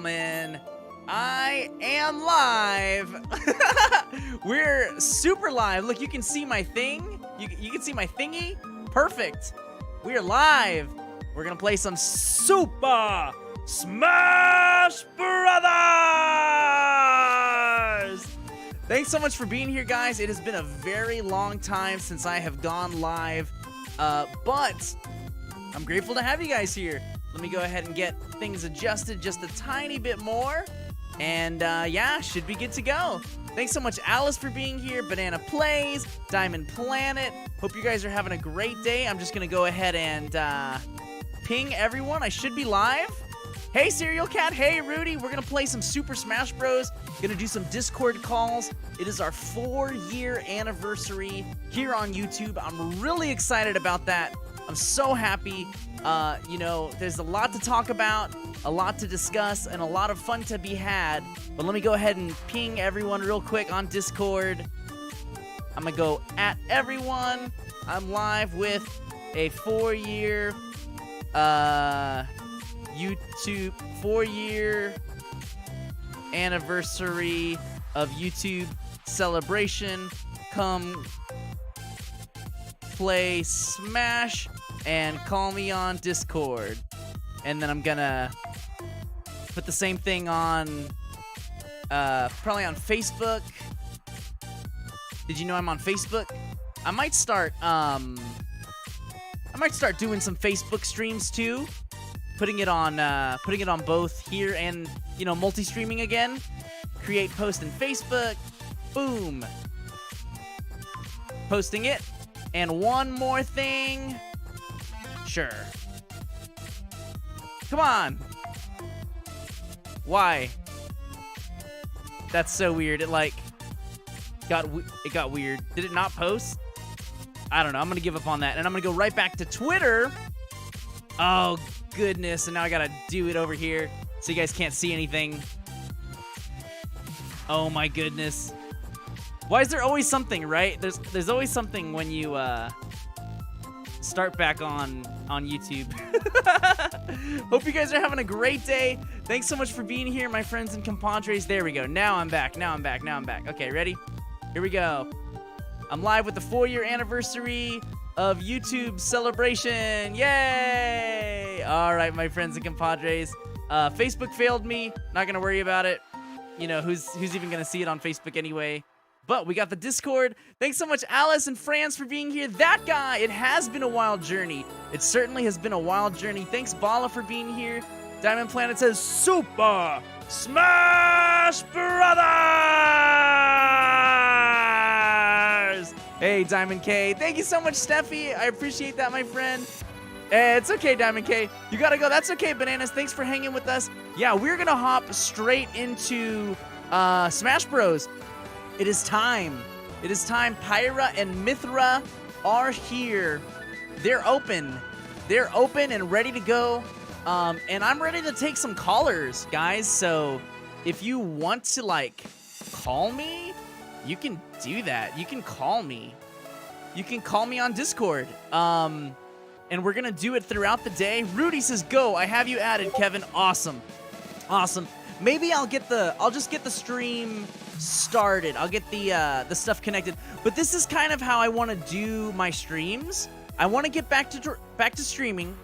gentlemen, I am live. We're super live. Look, you can see my thing. You can see my thingy. Perfect. We are live. We're gonna play some Super Smash Brothers. Thanks so much for being here, guys. It has been a very long time since I have gone live, but I'm grateful to have you guys here. Let me go ahead and get things adjusted just a tiny bit more. And yeah, should be good to go. Thanks so much, Alice, for being here. Banana Plays, Diamond Planet. Hope you guys are having a great day. I'm just going to go ahead and ping everyone. I should be live. Hey, Serial Cat. Hey, Rudy. We're going to play some Super Smash Bros. Going to do some Discord calls. It is our 4-year anniversary here on YouTube. I'm really excited about that. I'm so happy. You know, there's a lot to talk about, a lot to discuss, and a lot of fun to be had. But let me go ahead and ping everyone real quick on Discord. I'm gonna go at everyone. I'm live with a 4-year YouTube 4-year anniversary of YouTube celebration. Come play Smash and call me on Discord. And then I'm gonna put the same thing on probably on Facebook. Did you know I'm on Facebook? I might start doing some Facebook streams too, putting it on both here and, you know, multi-streaming again. Create post in Facebook, boom, posting it. And one more thing. Sure. Come on. Why? That's so weird. It got weird. Did it not post? I don't know. I'm gonna give up on that, and I'm gonna go right back to Twitter. Oh goodness! And now I gotta do it over here, so you guys can't see anything. Oh my goodness. Why is there always something, right? There's always something when you start back on YouTube. Hope you guys are having a great day. Thanks so much for being here, my friends and compadres. There we go. Now I'm back. Okay, ready? Here we go. I'm live with the 4-year anniversary of YouTube celebration. Yay! All right, my friends and compadres. Facebook failed me. Not gonna worry about it. You know, who's even gonna see it on Facebook anyway? But we got the Discord. Thanks so much, Alice and Franz, for being here. That guy, it has been a wild journey. It certainly has been a wild journey. Thanks, Bala, for being here. Diamond Planet says, Super Smash Brothers! Hey, Diamond K. Thank you so much, Steffi. I appreciate that, my friend. It's okay, Diamond K. You gotta go. That's okay, Bananas. Thanks for hanging with us. Yeah, we're gonna hop straight into Smash Bros. It is time. It is time. Pyra and Mythra are here. They're open. They're open and ready to go. And I'm ready to take some callers, guys. So if you want to, like, call me, you can do that. You can call me. You can call me on Discord. And we're going to do it throughout the day. Rudy says, go. I have you added, Kevin. Awesome. Awesome. Maybe I'll just get the stream started. I'll get the stuff connected. But this is kind of how I want to do my streams. I want to get back to streaming.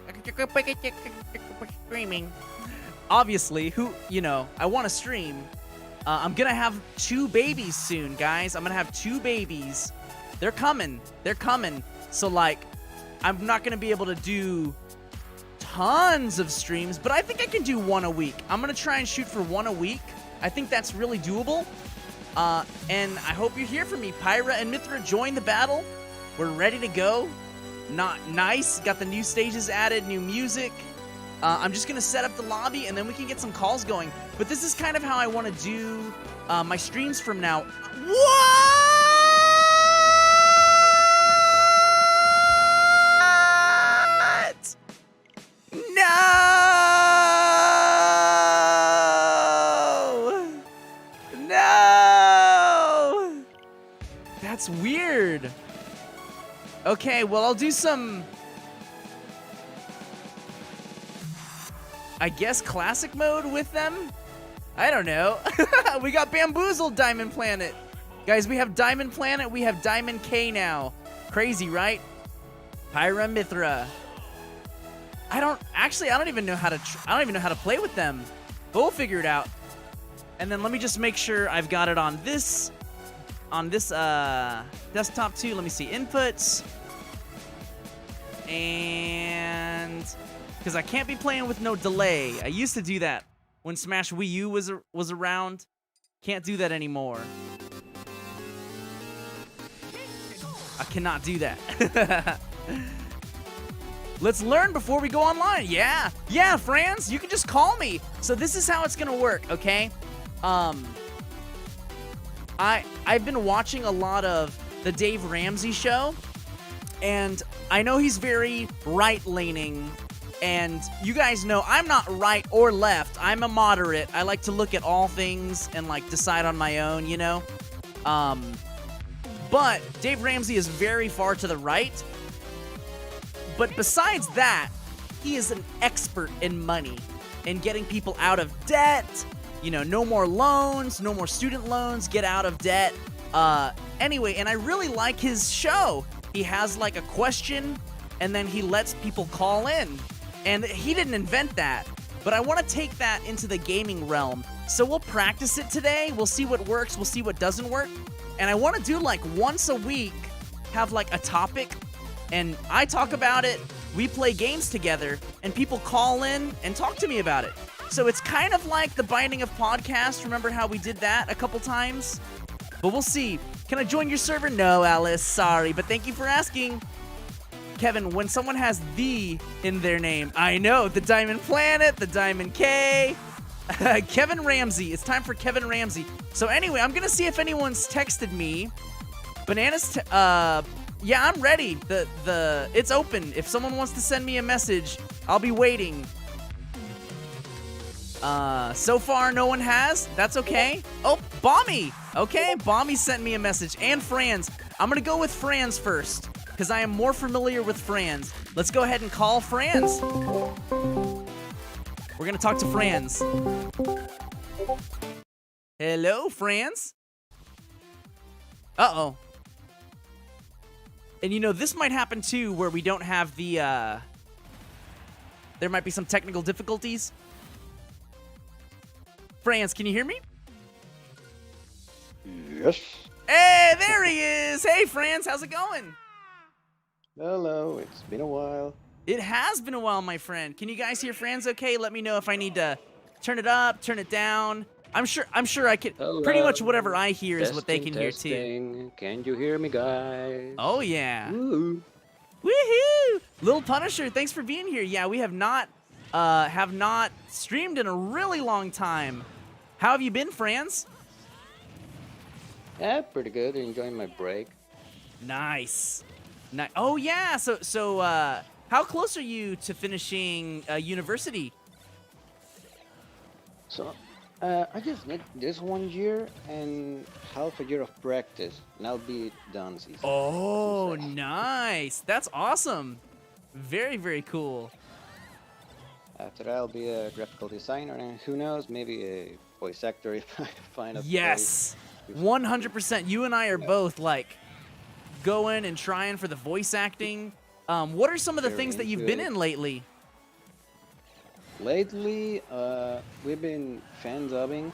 Obviously, I want to stream. I'm gonna have 2 babies soon, guys. I'm gonna have 2 babies. They're coming. They're coming. So, like, I'm not gonna be able to do tons of streams, but I think I can do 1 a week. I'm gonna try and shoot for 1 a week. I think that's really doable. And I hope you're here for me. Pyra and Mythra, join the battle. We're ready to go. Nice. Got the new stages added, new music. I'm just gonna set up the lobby, and then we can get some calls going. But this is kind of how I want to do my streams from now. What? No! That's weird. Okay, well, I'll do some... I guess classic mode with them? I don't know. We got Bamboozled Diamond Planet. Guys, we have Diamond Planet, we have Diamond K now. Crazy, right? Pyra, Mythra. I don't even know how to play with them. But we'll figure it out. And then let me just make sure I've got it on this desktop too. Let me see inputs. And because I can't be playing with no delay. I used to do that when Smash Wii U was around. Can't do that anymore. I cannot do that. Let's learn before we go online. Yeah, Franz, you can just call me. So this is how it's gonna work, okay? I've been watching a lot of the Dave Ramsey show, and I know he's very right-leaning, and you guys know I'm not right or left. I'm a moderate. I like to look at all things and like decide on my own, you know? But Dave Ramsey is very far to the right. But besides that, he is an expert in money and getting people out of debt. You know, no more loans, no more student loans, get out of debt. Anyway, and I really like his show. He has like a question and then he lets people call in. And he didn't invent that, but I want to take that into the gaming realm. So we'll practice it today. We'll see what works. We'll see what doesn't work. And I want to do like once a week, have like a topic and I talk about it, we play games together, and people call in and talk to me about it. So it's kind of like the Binding of Podcasts. Remember how we did that a couple times? But we'll see. Can I join your server? No, Alice. Sorry, but thank you for asking. Kevin, when someone has the in their name, I know, the Diamond Planet, the Diamond K. Kevin Ramsey. It's time for Kevin Ramsey. So anyway, I'm going to see if anyone's texted me. Bananas... Yeah, I'm ready. It's open. If someone wants to send me a message, I'll be waiting. So far, no one has. That's okay. Oh, Bommy. Okay, Bommy sent me a message. And Franz. I'm going to go with Franz first, because I am more familiar with Franz. Let's go ahead and call Franz. We're going to talk to Franz. Hello, Franz? Uh-oh. And you know, this might happen too, where we don't have the, there might be some technical difficulties. Franz, can you hear me? Yes. Hey, there he is! Hey, Franz, how's it going? Hello, it's been a while. It has been a while, my friend. Can you guys hear Franz okay? Let me know if I need to turn it up, turn it down. I'm sure I can. Hello. Pretty much whatever I hear is Testing, what they can hear too. testing. Can you hear me, guys? Oh yeah. Woo. Woohoo! Little Punisher, thanks for being here. Yeah, we have not streamed in a really long time. How have you been, Franz? Yeah, pretty good. Enjoying my break. Nice. Oh yeah. So how close are you to finishing university? So, I just need this 1 year and half a year of practice, and I'll be done. Oh, nice. That's awesome. Very, very cool. After that, I'll be a graphical designer, and who knows, maybe a voice actor if I find a Yes, 100%. You and I are both like going and trying for the voice acting. What are some of the things that you've been in lately? Lately, we've been fan dubbing.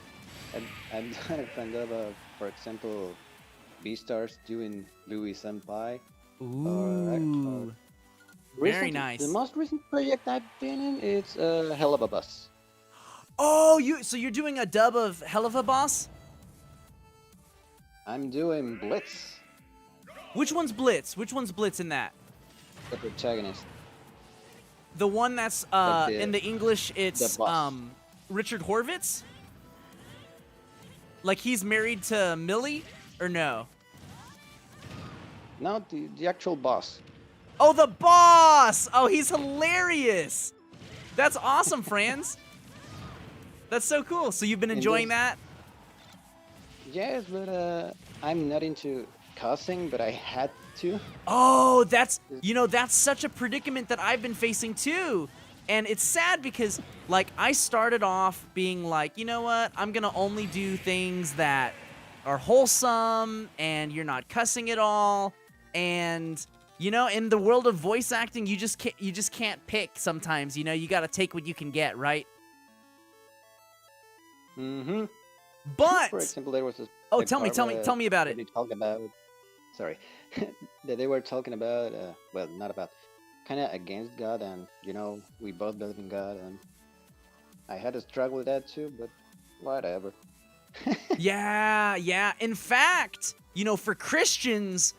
I've done a fan dub of, for example, Beastars doing Louis Senpai. Ooh, very nice. The most recent project I've been in is Hell of a Bus. Oh, so you're doing a dub of Hell of a Boss? I'm doing Blitz. Which one's Blitz? Which one's Blitz in that? The protagonist. The one that's in the English, it's Richard Horvitz? Like he's married to Millie, or no? No, the actual boss. Oh, the boss! Oh, he's hilarious! That's awesome, Franz. That's so cool. So you've been enjoying that? Yes, but I'm not into cussing, but I had to. Oh, that's such a predicament that I've been facing too. And it's sad because, like, I started off being like, you know what? I'm going to only do things that are wholesome and you're not cussing at all. And, you know, in the world of voice acting, you just can't pick sometimes, you know? You got to take what you can get, right? Mm-hmm. But For example, there was oh, a tell me about it. They talked about, sorry, that they were talking about, well, not about, kind of against God, and you know, we both believe in God, and I had to struggle with that too, but whatever. Yeah, yeah. In fact, you know, for Christians,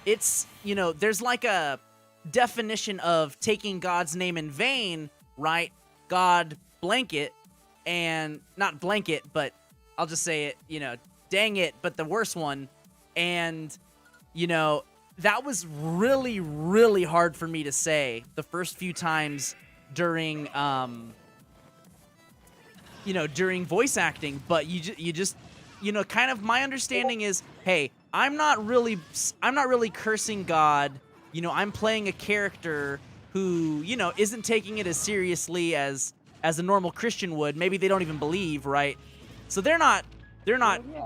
it's, you know, there's like a definition of taking God's name in vain, right? God blanket, and not blanket, but I'll just say it, you know, dang it, but the worst one. And, you know, that was really, really hard for me to say the first few times during, you know, during voice acting, but you just, you know, kind of my understanding is, hey, I'm not really cursing God. You know, I'm playing a character who, you know, isn't taking it as seriously as a normal Christian would. Maybe they don't even believe, right? So they're not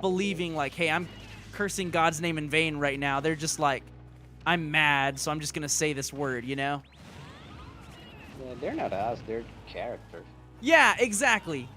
believing like, hey, I'm cursing God's name in vain right now. They're just like, I'm mad, so I'm just gonna say this word, you know? Yeah, they're not us, they're characters. Yeah, exactly.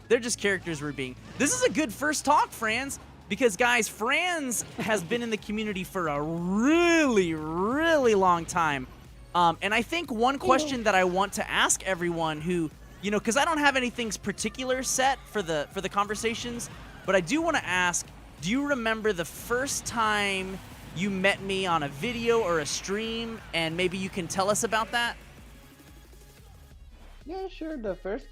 They're just characters we're being. This is a good first talk, Franz, because guys, Franz has been in the community for a really, really long time. And I think one question that I want to ask everyone who, you know, because I don't have anything particular set for the conversations, but I do want to ask, do you remember the first time you met me on a video or a stream, and maybe you can tell us about that? Yeah, sure. The first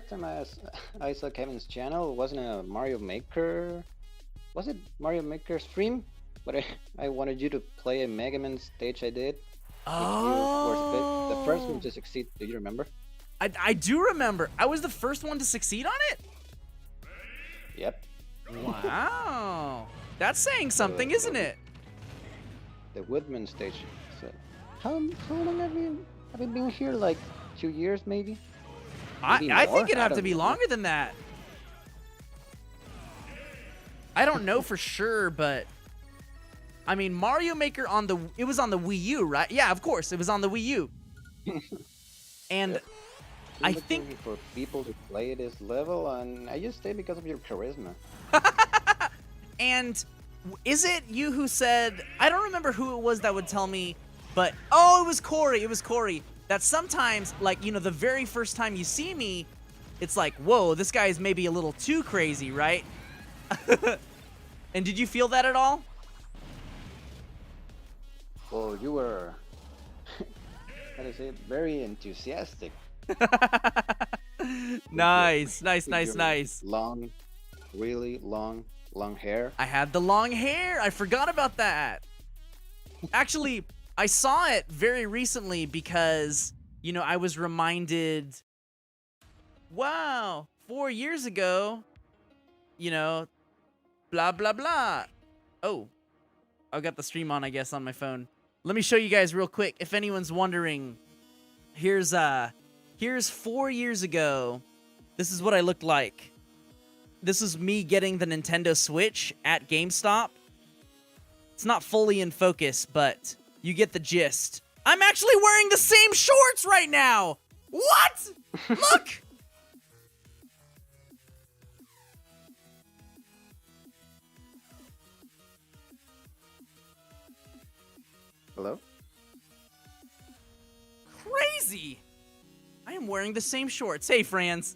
time I saw Kevin's channel wasn't a Mario Maker. Was it Mario Maker stream? But I wanted you to play a Mega Man stage I did. Oh. The first one to succeed. Do you remember? I do remember. I was the first one to succeed on it? Yep. Wow. That's saying something, isn't it? The Woodman stage. So, how long have you been here? Like 2 years, maybe? I think it'd have to be longer than that. I don't know for sure, but I mean, Mario Maker it was on the Wii U, right? Yeah, of course, it was on the Wii U. And yeah. I think for people to play this level, and I just stay because of your charisma. And is it you who said, I don't remember who it was that would tell me, but oh, it was Corey, that sometimes, like, you know, the very first time you see me, it's like, whoa, this guy is maybe a little too crazy, right? And did you feel that at all? Well, you were, how to say it, very enthusiastic. Nice. Long, really long hair. I had the long hair. I forgot about that. Actually, I saw it very recently because, you know, I was reminded, wow, 4 years ago, you know, blah, blah, blah. Oh, I've got the stream on, I guess, on my phone. Let me show you guys real quick. If anyone's wondering, here's 4 years ago. This is what I looked like. This is me getting the Nintendo Switch at GameStop. It's not fully in focus, but you get the gist. I'm actually wearing the same shorts right now! What? Look! Hello? Crazy! I am wearing the same shorts. Hey, Franz.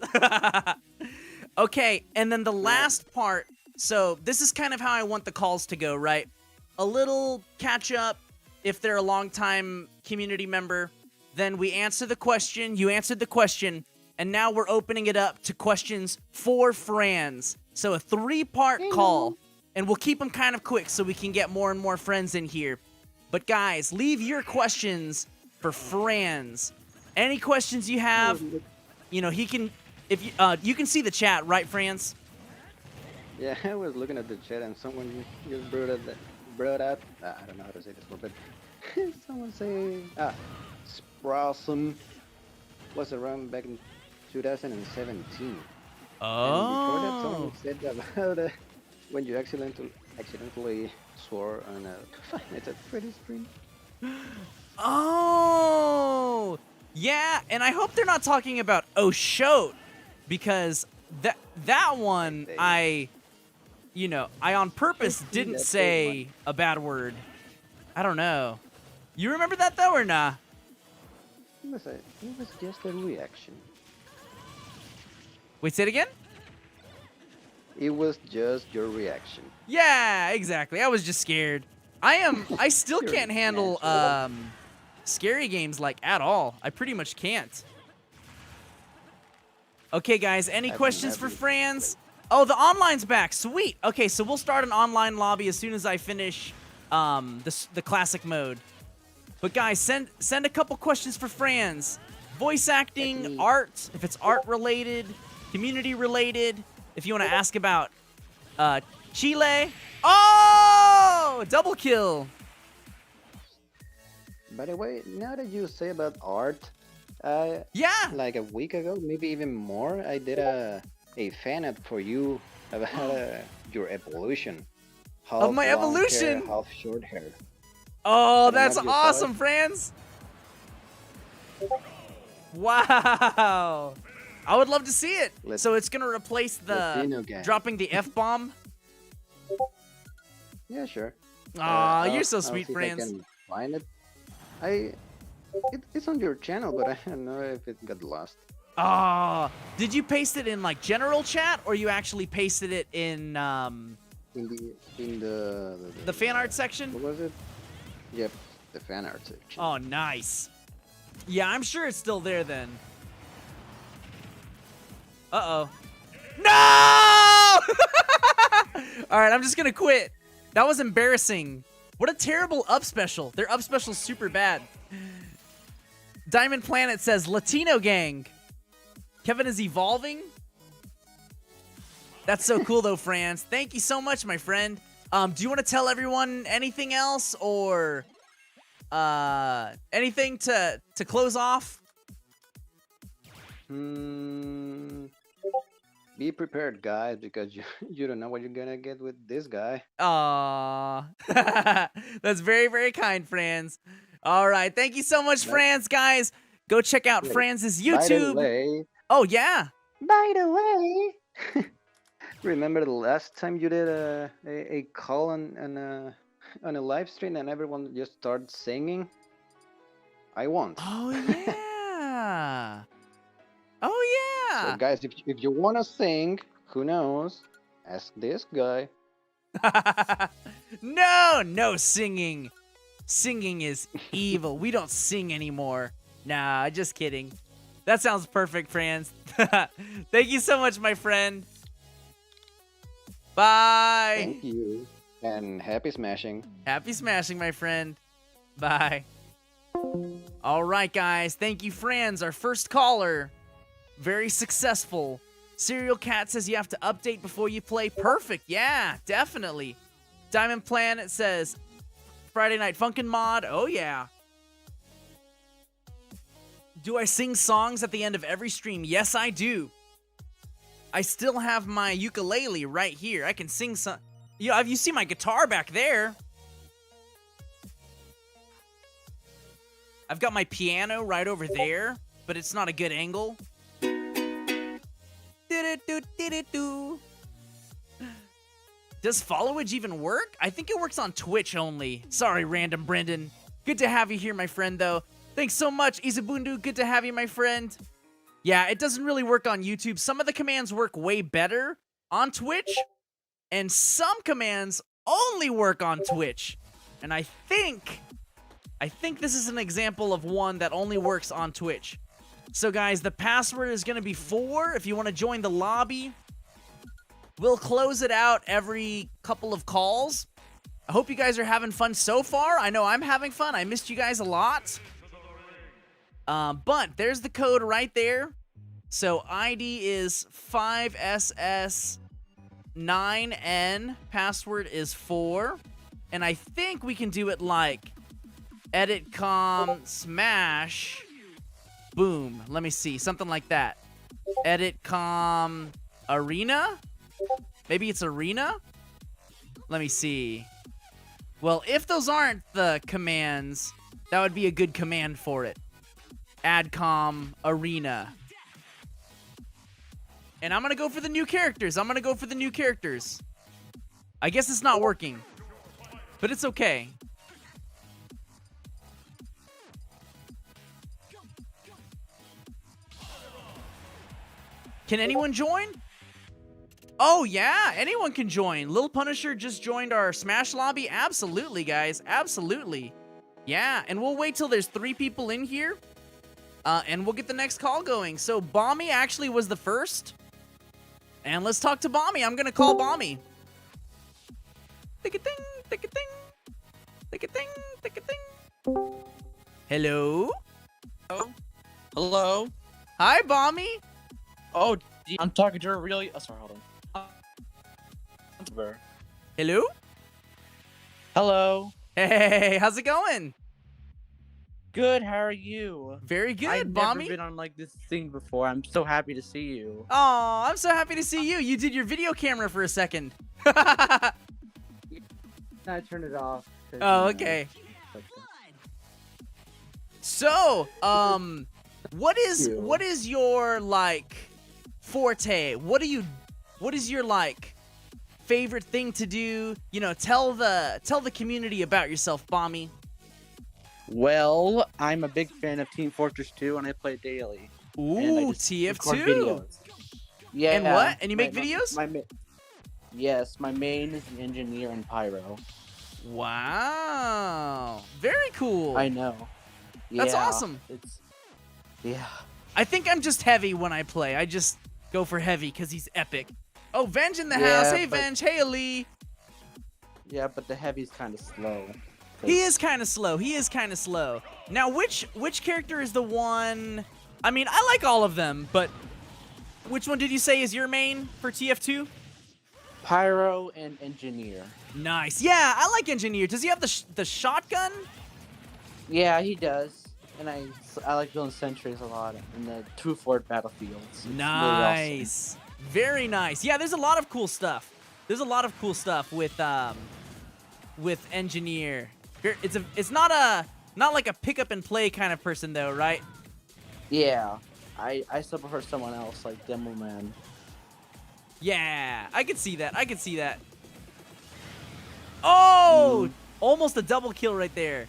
Okay, and then the last part. So this is kind of how I want the calls to go, right? A little catch up if they're a long-time community member. Then we answer the question. You answered the question. And now we're opening it up to questions for Franz. So a 3-part call. And we'll keep them kind of quick so we can get more and more friends in here. But guys, leave your questions for Franz. Any questions you have, you know, he can, if you can see the chat, right, Franz? Yeah, I was looking at the chat and someone just brought up, I don't know how to say this word, but Someone say Sprosum was around back in 2017. And before that, someone Oh. said about when you accidentally swore on a it's a pretty stream. Oh. Yeah, and I hope they're not talking about Oshot, because that one They I on purpose hopefully didn't that's the say one. a bad word. I don't know. You remember that though or nah? It was just a reaction. Wait, say it again? It was just your reaction. Yeah, exactly. I was just scared. I still You're can't handle natural. scary games like at all. I pretty much can't. Okay, guys, any I don't questions have for any Franz? Oh, the online's back. Sweet. Okay, so we'll start an online lobby as soon as I finish the classic mode. But guys, send a couple questions for Franz. Voice acting, Technique. art, if it's art related, community related, if you want to ask about Chile. Oh, double kill. By the way, now that you say about art, Yeah. like a week ago, maybe even more, I did a fan art for you about your evolution. Of Half my long hair, evolution. half short hair. Oh, I don't know that's if you saw it. awesome, Franz. Wow. I would love to see it. So it's going to replace the Latino gang. dropping the F-bomb. Yeah, sure. Aw, you're so I'll sweet, see if Franz. I can find it. It's on your channel, but I don't know if it got lost. Ah, did you paste it in like general chat, or you actually pasted it in In the fan art section? what was it? Yep, the fan art section. Oh, nice. Yeah, I'm sure it's still there then. Uh-oh. No! All right, I'm just gonna quit. That was embarrassing. What a terrible up special. Their up special's super bad. Diamond Planet says Latino gang. Kevin is evolving. That's so cool though, Franz. Thank you so much, my friend. Do you want to tell everyone anything else, or anything to close off? Be prepared, guys, because you don't know what you're gonna get with this guy. Aw. That's very, very kind, Franz. All right. Thank you so much, But, Franz, guys. Go check out wait, Franz's by the YouTube. way, Oh, yeah. remember the last time you did a call on a live stream and everyone just started singing? I won. Oh, yeah. Oh, So yeah. guys, if you wanna sing, who knows? Ask this guy. No singing. Singing is evil. We don't sing anymore. Nah, just kidding. That sounds perfect, Franz. Thank you so much, my friend. Bye. Thank you. And happy smashing. Happy smashing, my friend. Bye. All right, guys. Thank you, Franz, our first caller. Very successful. Serial Cat says you have to update before you play. Perfect. Yeah, definitely. Diamond Planet says Friday Night Funkin' mod. Oh, yeah. Do I sing songs at the end of every stream? Yes, I do. I still have my ukulele right here. I can sing some. You see my guitar back there. I've got my piano right over there, but it's not a good angle. Does followage even work? I think it works on Twitch only. Sorry, Random Brendan. Good to have you here, my friend, though. Thanks so much, Izabundu. Good to have you, my friend. Yeah, it doesn't really work on YouTube. Some of the commands work way better on Twitch, and some commands only work on Twitch. And I think this is an example of one that only works on Twitch. So guys, the password is going to be 4 if you want to join the lobby. We'll close it out every couple of calls. I hope you guys are having fun so far. I know I'm having fun. I missed you guys a lot. But there's the code right there. So ID is 5SS9N. Password is 4. And I think we can do it like edit com smash boom. Let me see. Something like that. Edit com arena? Maybe it's arena? Let me see. Well, if those aren't the commands, that would be a good command for it. Adcom arena. And I'm gonna go for the new characters. I guess it's not working, but it's okay. Can anyone join? Oh, yeah, anyone can join. Lil Punisher just joined our Smash lobby. Absolutely, guys. Absolutely. Yeah, and we'll wait till there's 3 people in here, and we'll get the next call going. So Bommy actually was the first. And let's talk to Bommy. I'm going to call Bommy. Tick-a-ting, tick-a-ting, tick-a-ting, tick-a-ting. Hello? Hello? Hi, Bommy. Oh, I'm talking to her really. Oh, sorry, hold on. Hello? Hello. Hey, how's it going? Good, how are you? Very good, I've Bommy. never been on like this thing before. I'm so happy to see you. Oh, I'm so happy to see you. You did your video camera for a second. I turned it off. Oh, okay. So, what is your like forte? What is your like favorite thing to do? You know, tell the community about yourself, Bommy. Well, I'm a big fan of Team Fortress 2 and I play daily. Ooh, record TF2. videos. Yeah. And what? And you make videos? Yes, my main is an engineer in Pyro. Wow. Very cool. I know. That's Yeah, awesome. Yeah. I think I'm just heavy when I play. I just go for heavy because he's epic. Oh, Venge in the house. Hey, Venge. Hey, Ali. Yeah, but the heavy's kind of slow. He is kind of slow. Now, which character is the one? I mean, I like all of them, but which one did you say is your main for TF2? Pyro and Engineer. Nice. Yeah, I like Engineer. Does he have the shotgun? Yeah, he does. And I like building sentries a lot in the True Fort battlefields. It's Nice. really awesome. Very nice. Yeah, there's a lot of cool stuff. With Engineer. It's not like a pick up and play kind of person though, right? Yeah. I still prefer someone else like Demo Man. Yeah, I could see that. Oh, almost a double kill right there.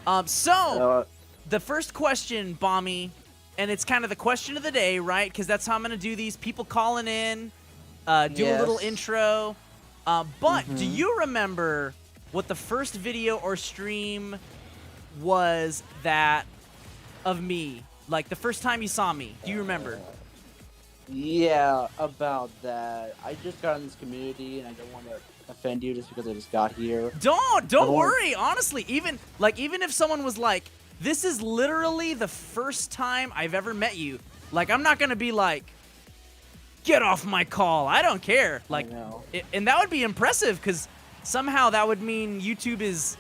The first question, Bommy, and it's kind of the question of the day, right? Because that's how I'm gonna do these. People calling in, do a little intro. But do you remember what the first video or stream was that of me? Like the first time you saw me? Do you remember? Yeah, about that. I just got in this community and I don't want to offend you just because I just got here. Don't worry. Honestly, even if someone was like, this is literally the first time I've ever met you, like I'm not gonna be like, get off my call. I don't care. Like, and that would be impressive because somehow that would mean YouTube is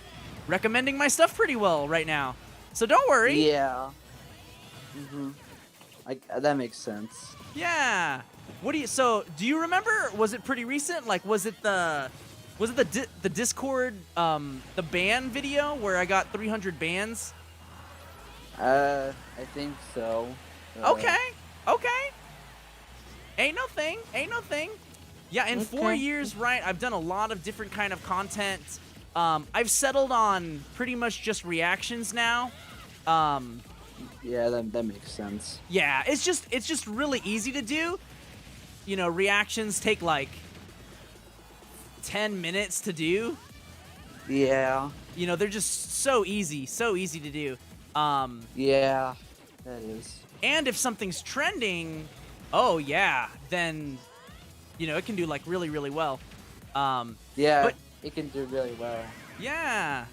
recommending my stuff pretty well right now. So don't worry. Yeah. That makes sense. Yeah. So do you remember? Was it pretty recent? Like, was it the Discord the ban video where I got 300 bans? I think so. Okay. Ain't no thing. Yeah, in 4 years, right, I've done a lot of different kind of content. I've settled on pretty much just reactions now. Yeah, that makes sense. Yeah, it's just really easy to do. You know, reactions take like 10 minutes to do. Yeah. You know, they're just so easy to do. Yeah, that is. And if something's trending, oh yeah, then you know, it can do like really, really well. Yeah, but it can do really well. Yeah.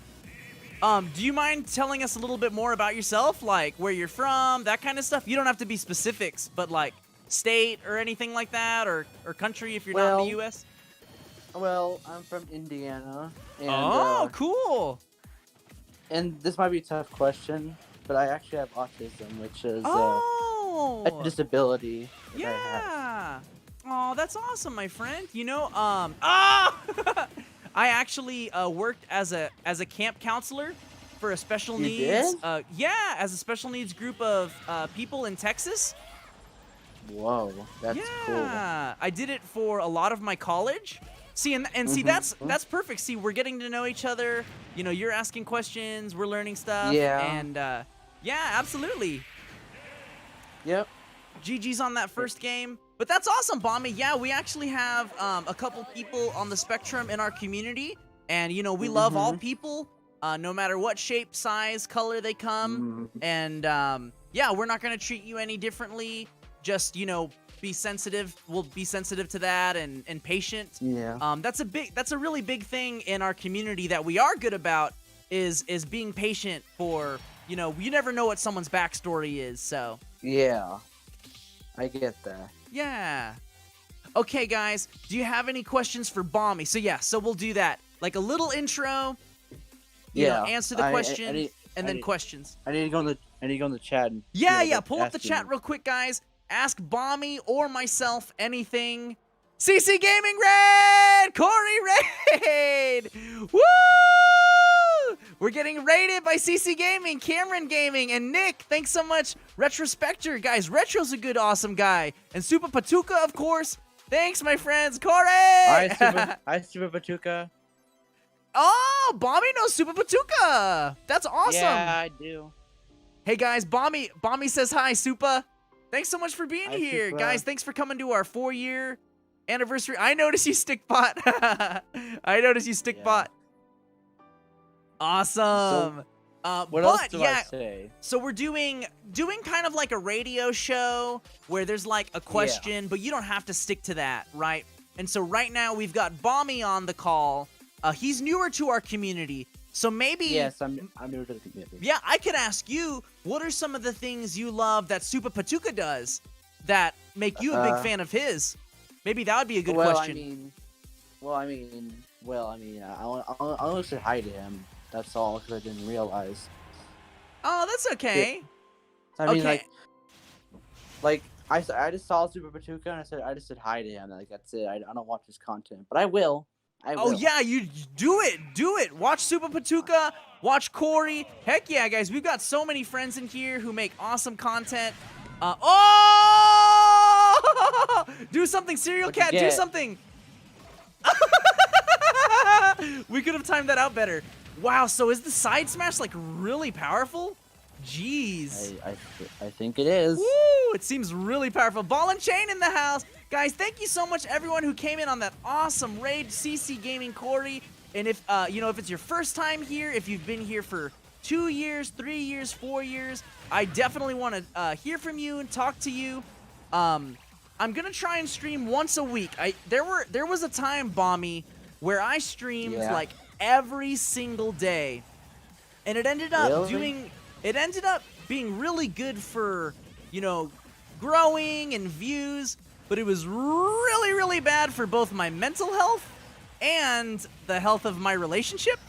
Do you mind telling us a little bit more about yourself, like where you're from, that kind of stuff? You don't have to be specifics, but like state or anything like that, or country if you're not in the U.S. Well, I'm from Indiana. And, oh, cool. and this might be a tough question, but I actually have autism, which is Oh, a disability that I have. yeah. Oh, that's awesome, my friend. You know, I actually worked as a camp counselor for a special You needs. did? Yeah, as a special needs group of people in Texas. Whoa, that's cool. Yeah, I did it for a lot of my college. See, and see, that's perfect. See, we're getting to know each other. You know, you're asking questions, we're learning stuff. Yeah. And yeah, absolutely. Yep. GG's on that first game. But that's awesome, Bommy. Yeah, we actually have a couple people on the spectrum in our community. And, you know, we love all people, no matter what shape, size, color they come. And, yeah, we're not going to treat you any differently. Just, you know, be sensitive. We'll be sensitive to that and patient. Yeah. That's a really big thing in our community that we are good about is being patient for, you know, you never know what someone's backstory is, so. Yeah. I get that. Yeah. Okay, guys, do you have any questions for Bommy? So yeah, so we'll do that. Like a little intro, you know, answer the question, and then questions. I need to go in the chat. And Yeah, pull up the chat real quick, guys. Ask Bommy or myself anything. CC Gaming Raid! Corey Raid! Woo! We're getting raided by CC Gaming, Cameron Gaming, and Nick. Thanks so much. Retrospector, guys. Retro's a good, awesome guy. And Super Patuka, of course. Thanks, my friends. Corey! Hi, Super Patuka. Oh, Bommy knows Super Patuka. That's awesome. Yeah, I do. Hey, guys. Bommy says hi, Supa. Thanks so much for being Hi, here. Supa. Guys, thanks for coming to our 4-year anniversary. I noticed you stickbot. I noticed you stickbot. Awesome. What else do I say? So we're doing kind of like a radio show where there's like a question, but you don't have to stick to that, right? And so right now we've got Bommy on the call. He's newer to our community, so maybe I'm newer to the community. Yeah, I could ask you, what are some of the things you love that Super Patuka does that make you a big fan of his? Maybe that would be a good question. I only said hi to him. That's all, because I didn't realize. Oh, that's okay. Yeah. I mean, okay. like I just saw Super Patuka and I just said hi to him. Like that's it. I don't watch his content, but I will. Oh yeah, you do it. Watch Super Patuka. Watch Corey. Heck yeah, guys, we've got so many friends in here who make awesome content. Do something, Serial Cat. Do something. We could have timed that out better. Wow, so is the side smash like really powerful? Jeez. I think it is. Woo! It seems really powerful. Ball and chain in the house. Guys, thank you so much everyone who came in on that awesome raid, CC Gaming Corey. And if you know, if it's your first time here, if you've been here for 2 years, 3 years, 4 years, I definitely want to hear from you and talk to you. I'm gonna try and stream once a week. There was a time, Bommy, where I streamed like every single day, and it ended up being really good for, you know, growing and views, but it was really, really bad for both my mental health and the health of my relationship.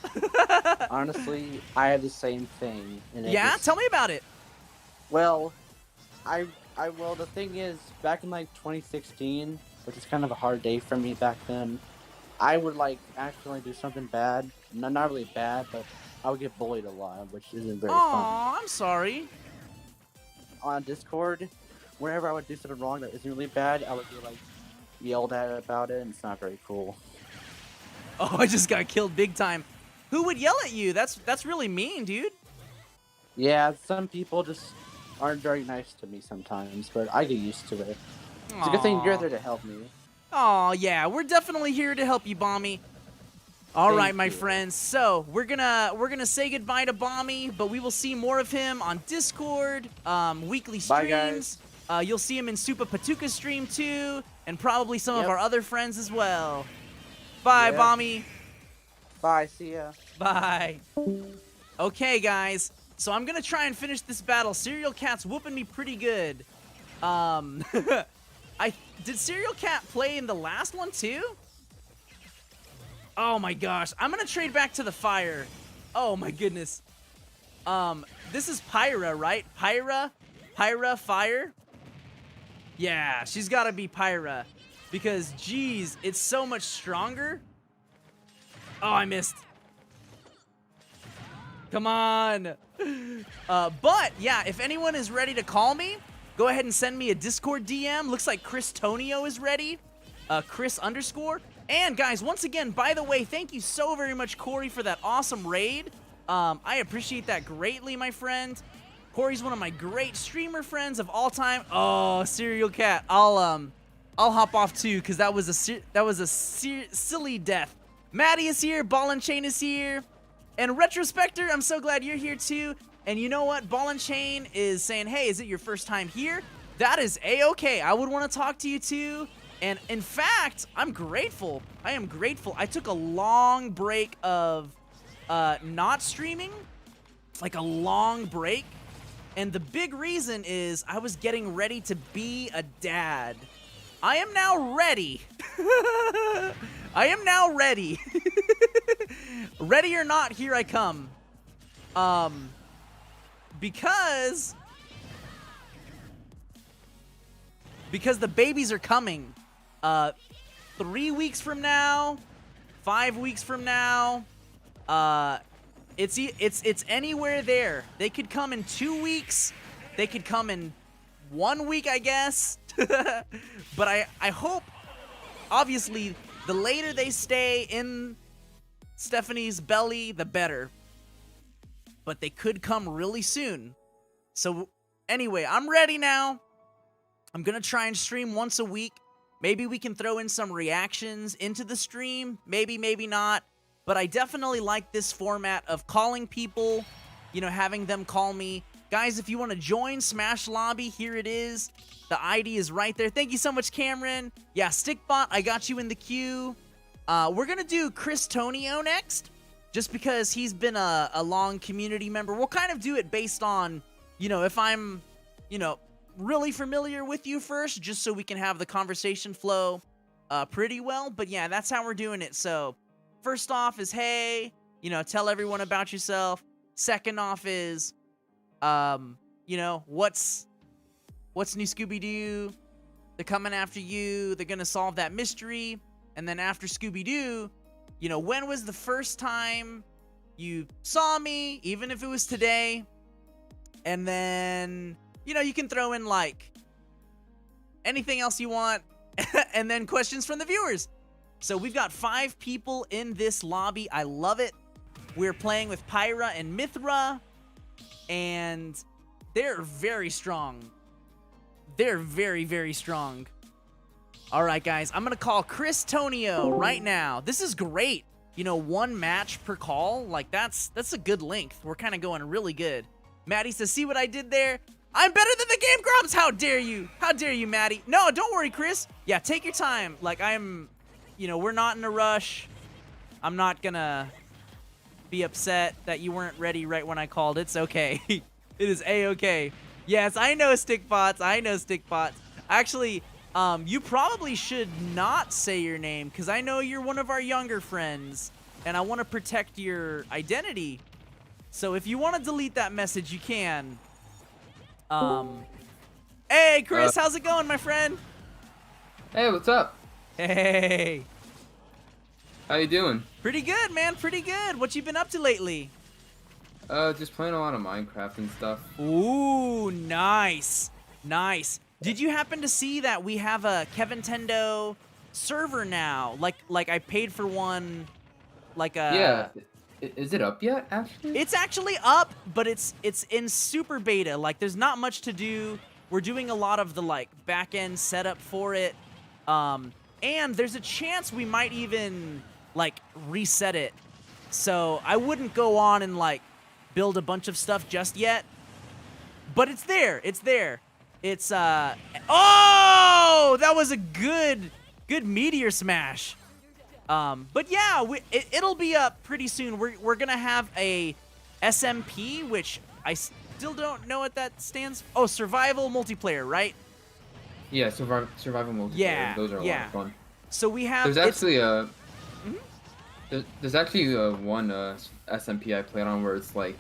Honestly, I have the same thing. And tell me about it. Well, the thing is, back in like 2016, which is kind of a hard day for me back then, I would like accidentally do something bad. Not really bad, but I would get bullied a lot, which isn't very fun. Aw, I'm sorry. On Discord, whenever I would do something wrong that isn't really bad, I would be like yelled at about it, and it's not very cool. Oh, I just got killed big time. Who would yell at you? That's really mean, dude. Yeah, some people just aren't very nice to me sometimes, but I get used to it. It's a good thing you're there to help me. Oh yeah, we're definitely here to help you, Bommy. All right, my friends. So we're gonna say goodbye to Bommy, but we will see more of him on Discord, weekly streams. Bye, guys. You'll see him in Super Patuka's stream too, and probably some of our other friends as well. Bye, Bommy. Bye. See ya. Bye. Okay, guys. So I'm gonna try and finish this battle. Serial Cat's whooping me pretty good. Did Serial Cat play in the last one too? Oh my gosh. I'm gonna trade back to the fire. Oh my goodness. This is Pyra, right? Pyra Fire? Yeah, she's gotta be Pyra. Because, geez, it's so much stronger. Oh, I missed. Come on. But, yeah, if anyone is ready to call me, go ahead and send me a Discord DM. Looks like Chris Tonio is ready. Chris _. And, guys, once again, by the way, thank you so very much, Corey, for that awesome raid. I appreciate that greatly, my friend. Corey's one of my great streamer friends of all time. Oh, Serial Cat. I'll hop off too, because that was a silly death. Maddie is here. Ball and Chain is here. And Retrospector, I'm so glad you're here too. And you know what? Ball and Chain is saying, hey, is it your first time here? That is A-okay. I would want to talk to you too. And in fact, I'm grateful. I am grateful. I took a long break of not streaming. Like a long break. And the big reason is I was getting ready to be a dad. I am now ready. I am now ready. Ready or not, here I come. Because the babies are coming. 3 weeks from now, 5 weeks from now, it's anywhere there. They could come in 2 weeks. They could come in 1 week, I guess. But I hope, obviously, the later they stay in Stephanie's belly, the better. But they could come really soon. So anyway, I'm ready now. I'm going to try and stream once a week. Maybe we can throw in some reactions into the stream. Maybe, maybe not. But I definitely like this format of calling people, you know, having them call me. Guys, if you want to join Smash Lobby, here it is. The ID is right there. Thank you so much, Cameron. Yeah, Stickbot, I got you in the queue. We're going to do Chris Tonio next, just because he's been a long community member. We'll kind of do it based on, you know, if I'm, you know, really familiar with you first, just so we can have the conversation flow pretty well. But yeah, that's how we're doing it. So first off is, hey, you know, tell everyone about yourself. Second off is, you know, what's new, Scooby-Doo? They're coming after you. They're going to solve that mystery. And then after Scooby-Doo, you know, when was the first time you saw me, even if it was today? And then, you know, you can throw in, like, anything else you want. And then questions from the viewers. So we've got 5 people in this lobby. I love it. We're playing with Pyra and Mythra. And they're very strong. They're very, very strong. All right, guys. I'm going to call Chris Tonio right now. This is great. You know, 1 match per call. Like, that's a good length. We're kind of going really good. Maddie says, see what I did there? I'm better than the Game Grumps. How dare you? How dare you, Maddie? No, don't worry, Chris. Yeah, take your time. Like, you know, we're not in a rush. I'm not going to be upset that you weren't ready right when I called. It's okay. It is A-okay. Yes, I know Stickbots. I know Stickbots. Actually, you probably should not say your name, because I know you're one of our younger friends, and I want to protect your identity. So if you want to delete that message, you can. Hey, Chris, how's it going, my friend? Hey, what's up? Hey. How you doing? Pretty good, man. Pretty good. What you been up to lately? Just playing a lot of Minecraft and stuff. Ooh, nice. Nice. Did you happen to see that we have a Kevintendo server now? Like I paid for one, like a... Yeah. Is it up yet, actually? It's actually up, but it's in super beta. Like, there's not much to do. We're doing a lot of the, like, back-end setup for it. And there's a chance we might even, like, reset it. So I wouldn't go on and, like, build a bunch of stuff just yet. But it's there. It's there. It's, oh! That was a good meteor smash. But yeah, it'll be up pretty soon. We're gonna have a SMP, which I still don't know what that stands for. Oh, survival multiplayer, right? Yeah, survival multiplayer. Yeah, Those are a lot of fun. So we have... There's actually there's actually one SMP I played on where it's like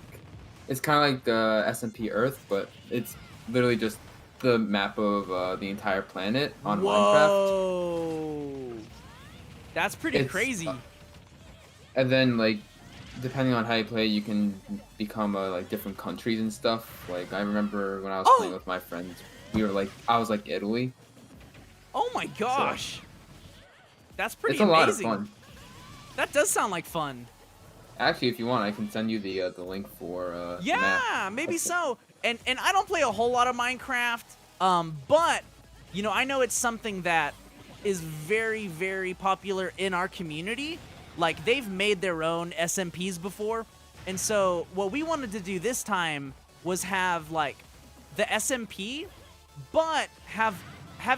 It's kind of like the SMP Earth, but it's literally just the map of the entire planet on Minecraft. Whoa. That's pretty It's crazy. And then like, depending on how you play, you can become like different countries and stuff. Like I remember when I was playing with my friends, we were like, I was like Italy. Oh my gosh. That's pretty It's a lot of amazing. fun. That does sound like fun. Actually, if you want, I can send you the link for the Yeah, map. maybe so. And I don't play a whole lot of Minecraft, but you know, I know it's something that is very, very popular in our community. Like they've made their own SMPs before, and so what we wanted to do this time was have like the SMP, but have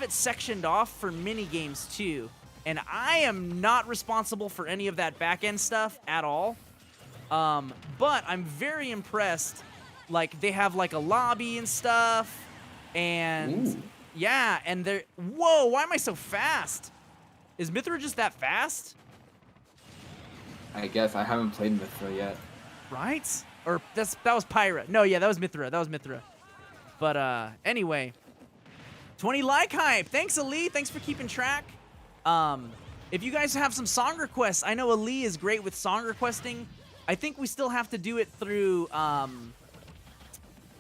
it sectioned off for mini games too. And I am not responsible for any of that back end stuff at all. But I'm very impressed. Like they have like a lobby and stuff, and Ooh. yeah, and they're whoa. Why am I so fast? Is Mythra just that fast? I guess I haven't played Mythra yet. Right? Or that was Pyra. No, yeah, that was Mythra. That was Mythra. But anyway, 20 like hype. Thanks, Ali. Thanks for keeping track. If you guys have some song requests, I know Ali is great with song requesting. I think we still have to do it through,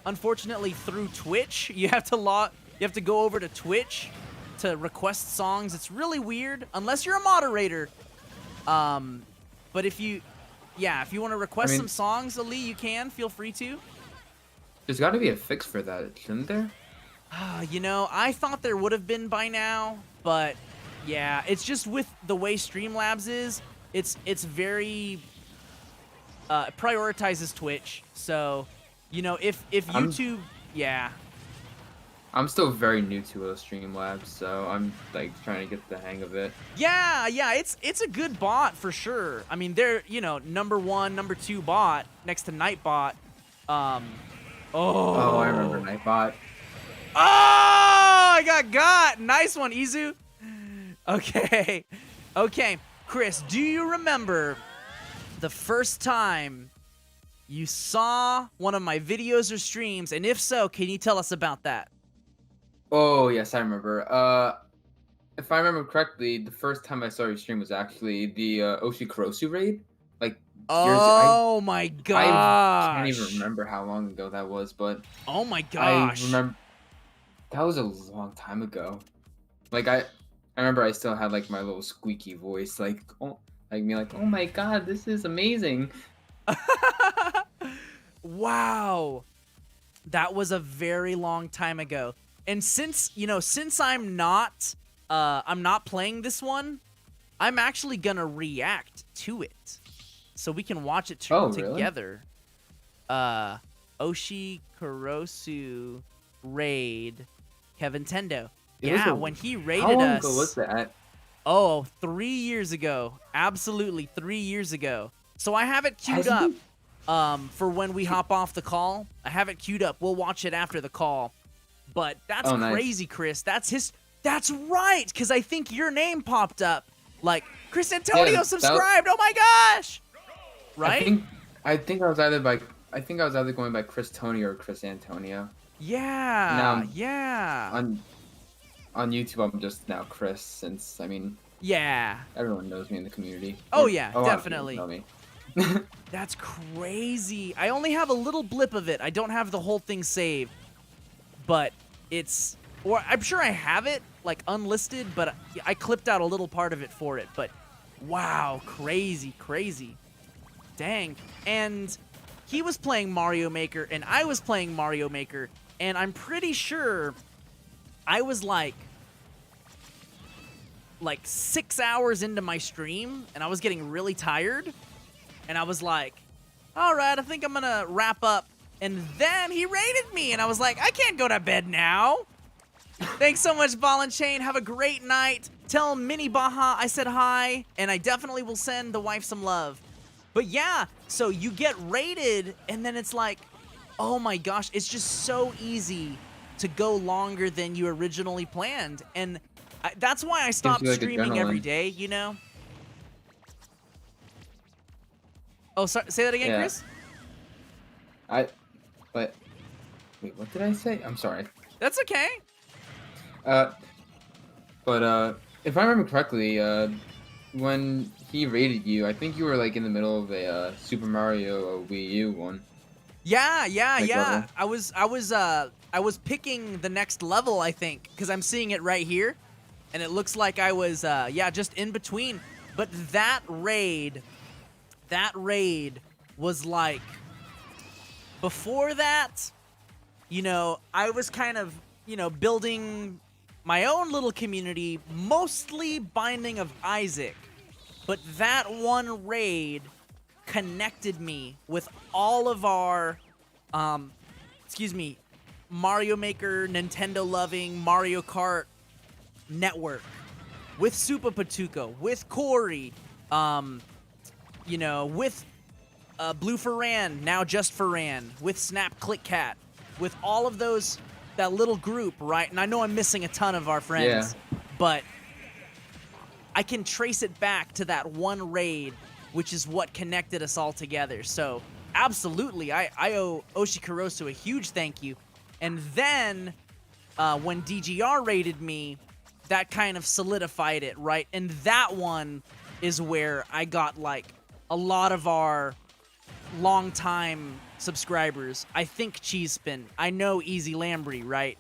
unfortunately, through Twitch. You have to go over to Twitch to request songs. It's really weird, unless you're a moderator. But if you want to request some songs, Ali, you can. Feel free to. There's got to be a fix for that, shouldn't there? You know, I thought there would have been by now, but yeah, it's just with the way Streamlabs is, it's very prioritizes Twitch. So, you know, if YouTube, yeah. I'm still very new to Streamlabs, so I'm like trying to get the hang of it. Yeah, it's a good bot for sure. I mean, they're, you know, #1, #2 bot next to Nightbot. Oh, I remember Nightbot. Oh, I got. Nice one, Izu. Okay. Okay, Chris, do you remember the first time you saw one of my videos or streams? And if so, can you tell us about that? Oh, yes, I remember. If I remember correctly, the first time I saw your stream was actually the Oshikurosu raid. Like, oh my gosh. I can't even remember how long ago that was, but oh my gosh. I remember that was a long time ago. Like I remember I still had like my little squeaky voice, like oh my god, this is amazing. Wow. That was a very long time ago. And since I'm not playing this one, I'm actually gonna react to it, so we can watch it together. Really? Oshikurosu raid Kevintendo. Yeah, when he raided us. How long ago was that? Oh, 3 years ago. Absolutely 3 years ago. So I have it queued up for when we hop off the call. I have it queued up. We'll watch it after the call. But that's crazy, Chris. That's right, because I think your name popped up. Like, Chris Antonio subscribed. Oh my gosh! Right? I think I was either going by Chris Tony or Chris Antonio. Yeah. Yeah. On YouTube, I'm just now Chris, since yeah, everyone knows me in the community. Oh yeah, definitely. Know me. That's crazy. I only have a little blip of it. I don't have the whole thing saved. But I'm sure I have it, like, unlisted, but I clipped out a little part of it for it. But, wow, crazy. Dang. And he was playing Mario Maker, and I was playing Mario Maker, and I'm pretty sure I was, like 6 hours into my stream, and I was getting really tired, and I was like, all right, I think I'm gonna wrap up. And then he raided me, and I was like, I can't go to bed now. Thanks so much, Ball and Chain. Have a great night. Tell Mini Baja I said hi, and I definitely will send the wife some love. But yeah, so you get raided, and then it's like, oh my gosh, it's just so easy to go longer than you originally planned. And that's why I stopped streaming every day, you know? Oh, sorry, say that again, Chris? But wait, what did I say? I'm sorry. That's okay. But if I remember correctly, when he raided you, I think you were like in the middle of a Super Mario Wii U one. Yeah. Like level. I was picking the next level, I think, because I'm seeing it right here, and it looks like I was just in between. But that raid was like, before that, you know, I was kind of, you know, building my own little community, mostly Binding of Isaac. But that one raid connected me with all of our, Mario Maker, Nintendo loving, Mario Kart network. With Super Patuco, with Corey, you know, with Blue Ferran, now just Ferran, with Snap Click Cat, with all of those, that little group, right? And I know I'm missing a ton of our friends, but I can trace it back to that one raid, which is what connected us all together. So absolutely, I owe Oshikurosu a huge thank you. And then when DGR raided me, that kind of solidified it, right? And that one is where I got like a lot of our longtime subscribers. I think Cheesespin. I know Easy Lambry, right?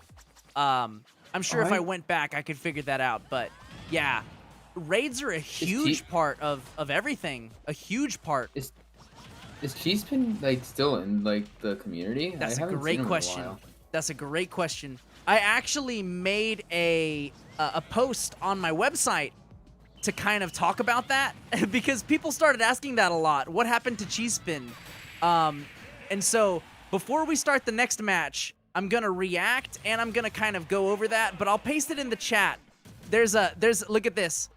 I'm sure if I went back, I could figure that out. But yeah, raids are a huge part of everything. A huge part. Is Cheesespin like still in like the community? That's a great question. That's a great question. I actually made a post on my website to kind of talk about that because people started asking that a lot. What happened to Cheesespin? And so before we start the next match, I'm gonna react and I'm gonna kind of go over that, but I'll paste it in the chat. There's look at this.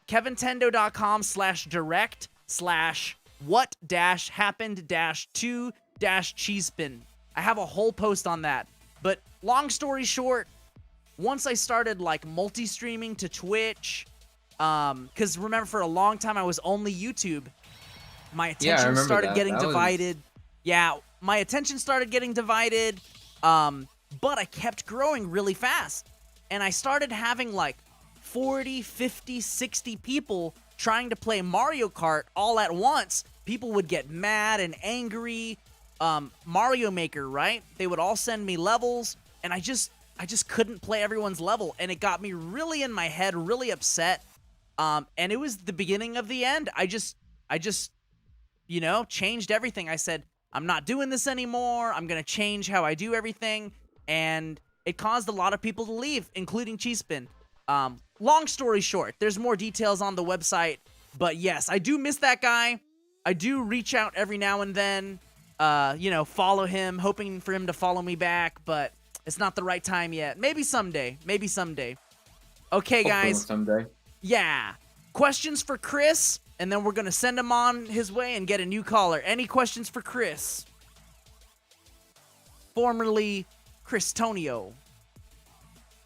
Kevintendo.com/direct/what-happened-to-Cheesespin. I have a whole post on that. But long story short, once I started like multi-streaming to Twitch, because remember for a long time I was only YouTube, my attention started getting divided. Yeah, my attention started getting divided, but I kept growing really fast. And I started having like 40, 50, 60 people trying to play Mario Kart all at once. People would get mad and angry. Mario Maker, right? They would all send me levels, and I just couldn't play everyone's level, and it got me really in my head, really upset. And it was the beginning of the end. I just, you know, changed everything. I said, I'm not doing this anymore. I'm gonna change how I do everything, and it caused a lot of people to leave, including Cheesespin. Long story short, there's more details on the website, but yes, I do miss that guy. I do reach out every now and then. You know, follow him, hoping for him to follow me back, but it's not the right time yet. Maybe someday. Maybe someday. Okay, guys. Someday. Yeah. Questions for Chris, and then we're going to send him on his way and get a new caller. Any questions for Chris? Formerly Chris Tonio.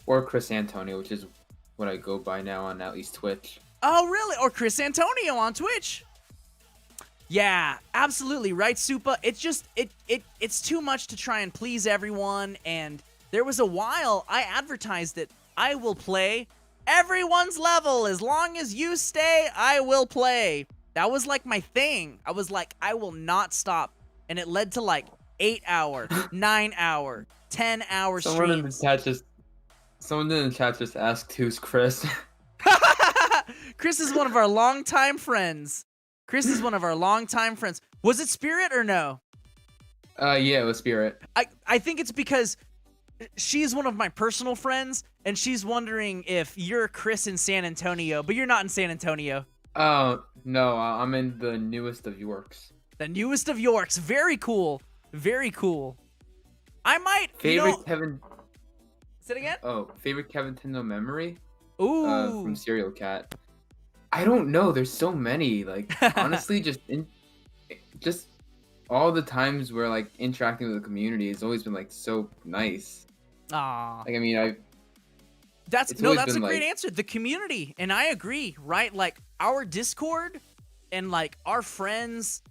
Or Chris Antonio, which is what I go by now on at least Twitch. Oh, really? Or Chris Antonio on Twitch. Yeah, absolutely, right, Supa? It's just, it's too much to try and please everyone, and there was a while I advertised that I will play everyone's level. As long as you stay, I will play. That was like my thing. I was like, I will not stop, and it led to like 8-hour, 9-hour, 10-hour streams. Someone in the chat just asked who's Chris. Chris is one of our longtime friends. Chris is one of our longtime friends. Was it Spirit or no? Yeah, it was Spirit. I think it's because she's one of my personal friends, and she's wondering if you're Chris in San Antonio, but you're not in San Antonio. Oh, no, I'm in the newest of Yorks. The newest of Yorks. Very cool. Very cool. I might, Kevin... Say it again? Oh, favorite Kevintendo memory? Ooh. From Serial Cat. I don't know. There's so many. Like, honestly, just all the times where like interacting with the community has always been like so nice. Aw. Like, I mean, that's a great answer. The community, and I agree, right? Like our Discord and like our friends,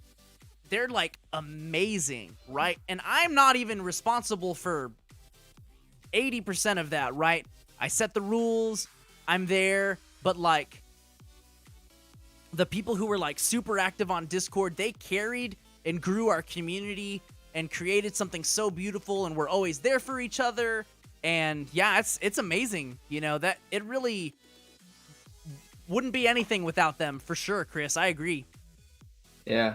they're like amazing, right? And I'm not even responsible for 80% of that, right? I set the rules, I'm there, but like the people who were like super active on Discord, they carried and grew our community and created something so beautiful, and we're always there for each other. And yeah, it's amazing, you know, that it really wouldn't be anything without them, for sure, Chris. I agree. Yeah.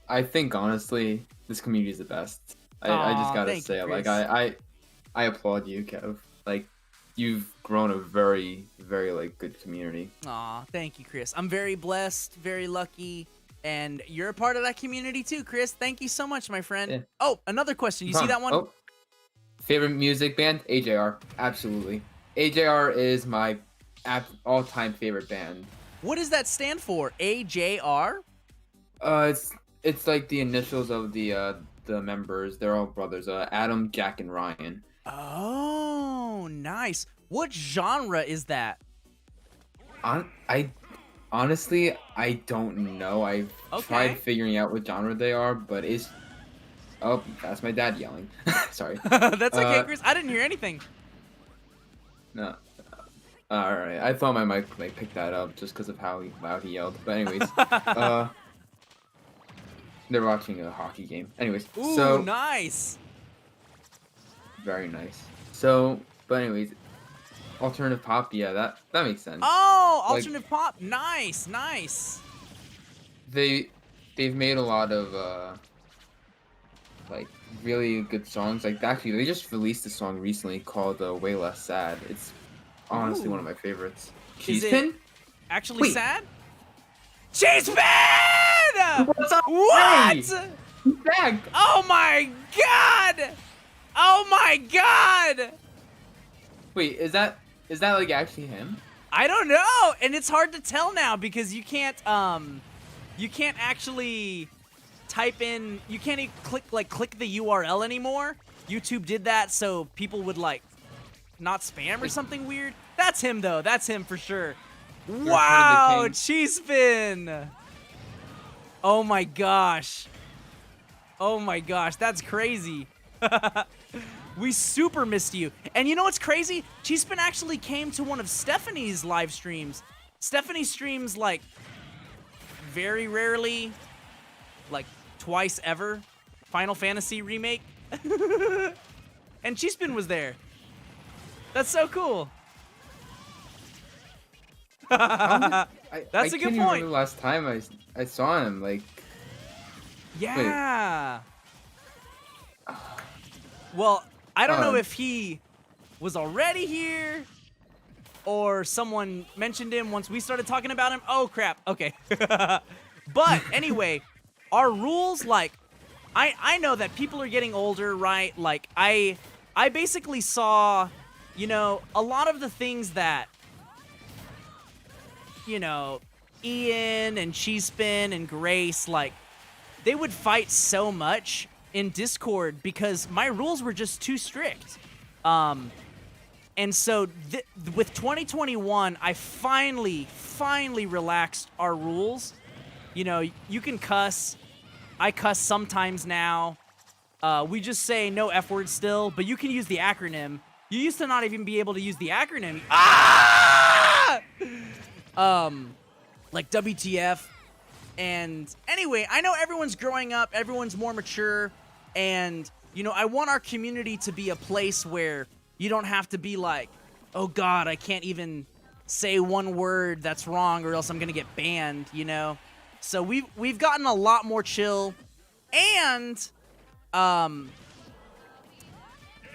I think honestly, this community is the best. I just Aw, gotta thank say you, it. Like Chris. I applaud you, Kev. Like you've grown a very, very like good community. Aw, thank you, Chris. I'm very blessed, very lucky, and you're a part of that community too, Chris. Thank you so much, my friend. Yeah. Oh, another question. You see that one? Oh, favorite music band? AJR. Absolutely. AJR is my all-time favorite band. What does that stand for? AJR? It's like the initials of the members. They're all brothers. Adam, Jack, and Ryan. Oh, nice. What genre is that? I honestly I don't know. I've Okay. tried figuring out what genre they are, but it's oh, that's my dad yelling. Sorry. That's okay, Chris. I didn't hear anything. No. All right. I thought my mic like picked that up just because of how loud he yelled. But anyways, they're watching a hockey game. Anyways, Ooh, so nice. very nice. So, but anyways, alternative pop. Yeah, that makes sense. Oh, Like- alternative pop. Nice, nice. They've made a lot of like really good songs. Like actually, they just released a song recently called "Way Less Sad." It's honestly Ooh. one of my favorites. Is it Cheesepin? actually Wait. sad? Cheesepin! What's up? What? Hey, he's back. Oh my god! Oh my god! Wait, is that like actually him? I don't know, and it's hard to tell now because you can't actually type in, you can't even click the URL anymore. YouTube did that so people would like not spam or something weird. That's him though. That's him for sure. Wow, king. cheese spin. Oh my gosh. Oh my gosh, that's crazy. We super missed you. And you know what's crazy? Cheese spin actually came to one of Stephanie's live streams. Stephanie streams like very rarely, like twice ever, Final Fantasy Remake. And Cheese spin was there. That's so cool. That's a good I can't even point. remember the last time I saw him. Like, Yeah. Well, I don't know if he was already here or someone mentioned him once we started talking about him. Oh, crap. Okay. But anyway, our rules, like, I know that people are getting older, right? Like, I basically saw, you know, a lot of the things that, you know, Ian and Cheesespin and Grace, like, they would fight so much in Discord because my rules were just too strict. And so with 2021, I finally relaxed our rules. You know, you can cuss. I cuss sometimes now. We just say no F word still, but you can use the acronym. You used to not even be able to use the acronym. Ah! Like WTF. And anyway, I know everyone's growing up, everyone's more mature, and, you know, I want our community to be a place where you don't have to be like, oh God, I can't even say one word that's wrong or else I'm gonna get banned, you know? So we've gotten a lot more chill, and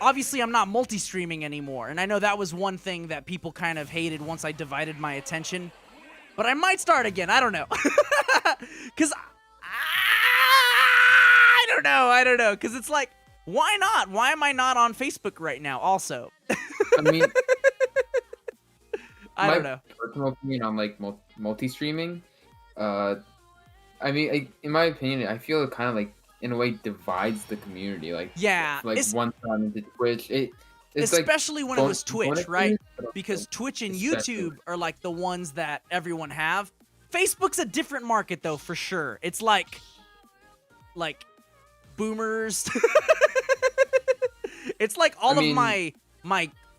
obviously I'm not multi-streaming anymore, and I know that was one thing that people kind of hated once I divided my attention. But I might start again. I don't know. Because I don't know. Because it's like, why not? Why am I not on Facebook right now also? I mean, I don't know. Personal opinion on like multi-streaming. I mean, in my opinion, I feel it kind of like in a way divides the community. Like, Yeah. like one time into Twitch, it's especially like, when it was Twitch, right? but Because Twitch and especially- YouTube are like the ones that everyone have. Facebook's a different market though, for sure. It's like boomers. It's like all of my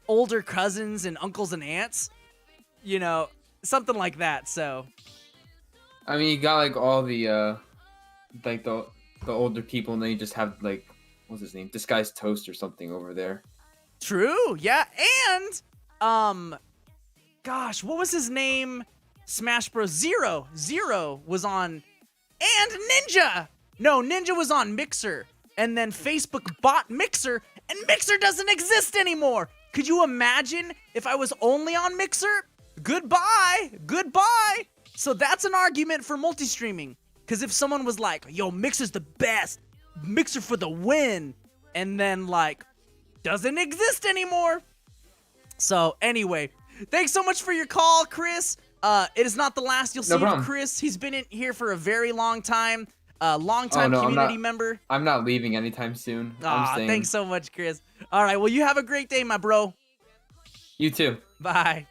older cousins and uncles and aunts, you know, something like that. So I mean, you got like all the like the older people, and then you just have like, what's his name, Disguised Toast or something over there. true, yeah. And gosh, what was his name? Smash Bros. Zero was on, and Ninja. No, Ninja was on Mixer, and then Facebook bought Mixer, and Mixer doesn't exist anymore. Could you imagine if I was only on Mixer? Goodbye. So that's an argument for multi-streaming. Because if someone was like, yo, Mixer's the best, Mixer for the win, and then like, doesn't exist anymore. So anyway, thanks so much for your call, Chris. It is not the last you'll see of Chris. He's been in here for a very long time. Long-time community member. I'm not leaving anytime soon. I'm staying. Thanks so much, Chris. All right, well, you have a great day, my bro. You too. Bye.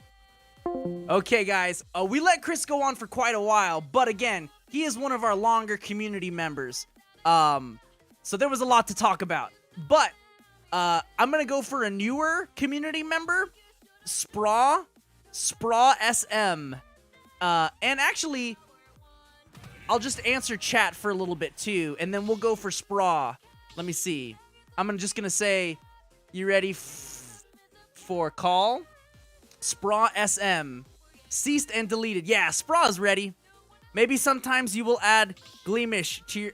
Okay, guys, we let Chris go on for quite a while, but again, he is one of our longer community members. So there was a lot to talk about. But I'm gonna go for a newer community member, Spraw SM. And actually, I'll just answer chat for a little bit too, and then we'll go for Spraw. Let me see. I'm just gonna say, you ready for call? Spraw SM. Ceased and deleted. Yeah, Spraw's ready. Maybe sometimes you will add Gleamish to your...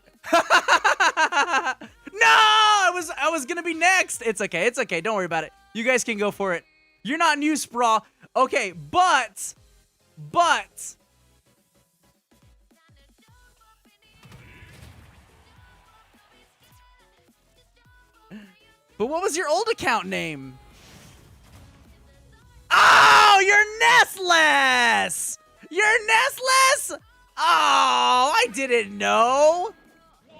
No! I was gonna be next. It's okay. Don't worry about it. You guys can go for it. You're not new, Spraw. Okay, but... But what was your old account name? Oh, you're Nestless! You're Nestless? Oh, I didn't know.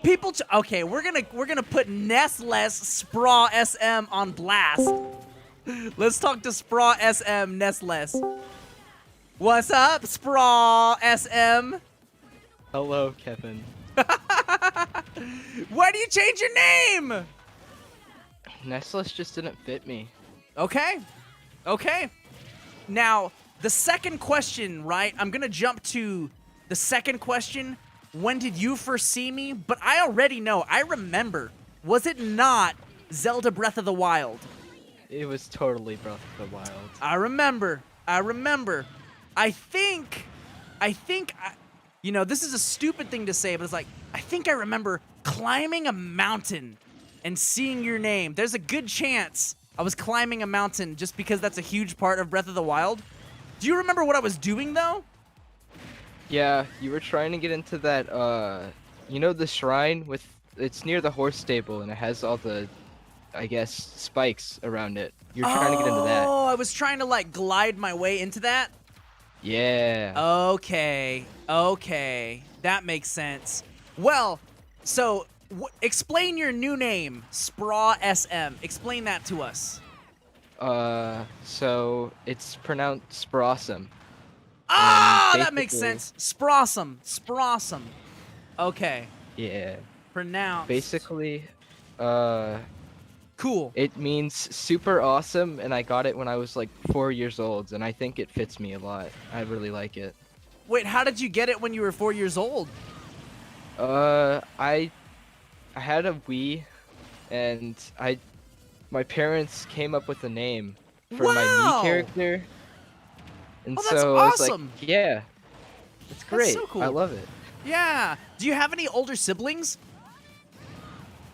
People, okay, we're gonna put Nestless Spraw SM on blast. Let's talk to Spraw SM Nestless. What's up, Spraw SM? Hello, Kevin. Why do you change your name? Nestless just didn't fit me. Okay. Now, the second question, right? I'm gonna jump to the second question. When did you first see me? But I already know. I remember. Was it not Zelda Breath of the Wild? It was totally Breath of the Wild. I remember. I think, you know, this is a stupid thing to say, but it's like, I think I remember climbing a mountain and seeing your name. There's a good chance I was climbing a mountain just because that's a huge part of Breath of the Wild. Do you remember what I was doing, though? Yeah, you were trying to get into that, you know the shrine with, it's near the horse stable and it has all the, I guess, spikes around it. You're trying to get into that. Oh, I was trying to, like, glide my way into that? Yeah. Okay. That makes sense. Well, so explain your new name, Spraw SM. Explain that to us. So it's pronounced Sprawsome. Ah, that makes sense. Sprawsome. Okay. Yeah. Pronounced. Basically, cool. it means super awesome, and I got it when I was like 4 years old, and I think it fits me a lot. I really like it. Wait, how did you get it when you were 4 years old? I had a Wii, and my parents came up with a name for my Mii character. And oh, that's so I was awesome. like, yeah, it's great. That's so cool. I love it. Yeah. Do you have any older siblings?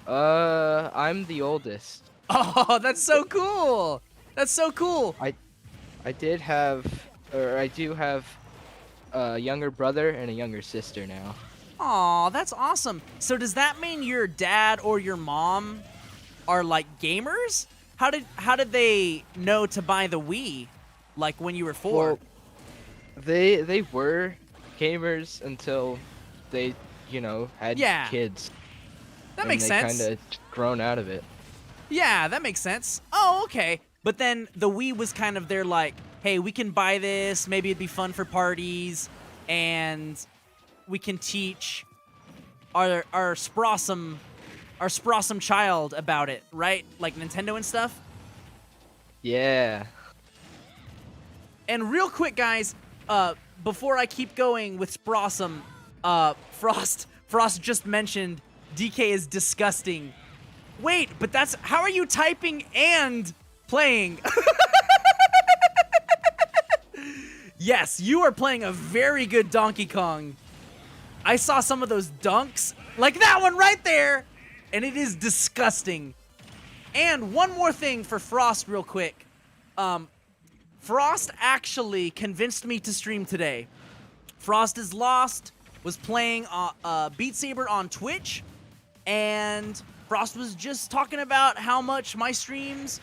I'm the oldest. Oh, that's so cool. I do have a younger brother and a younger sister now. Aw, that's awesome. So does that mean your dad or your mom are like gamers? How did they know to buy the Wii, like when you were 4? Well, they were gamers until they, had kids. That makes sense. They kind of grown out of it. Yeah, that makes sense. Oh, okay. But then the Wii was kind of their like, hey, we can buy this. Maybe it'd be fun for parties. and we can teach our Sprossum child about it, right? Like Nintendo and stuff. Yeah. And real quick, guys, before I keep going with Sprossum, Frost just mentioned DK is disgusting. Wait, but how are you typing and playing? Yes, you are playing a very good Donkey Kong. I saw some of those dunks, like that one right there, and it is disgusting. And one more thing for Frost real quick. Frost actually convinced me to stream today. Frost is Lost was playing Beat Saber on Twitch, and Frost was just talking about how much my streams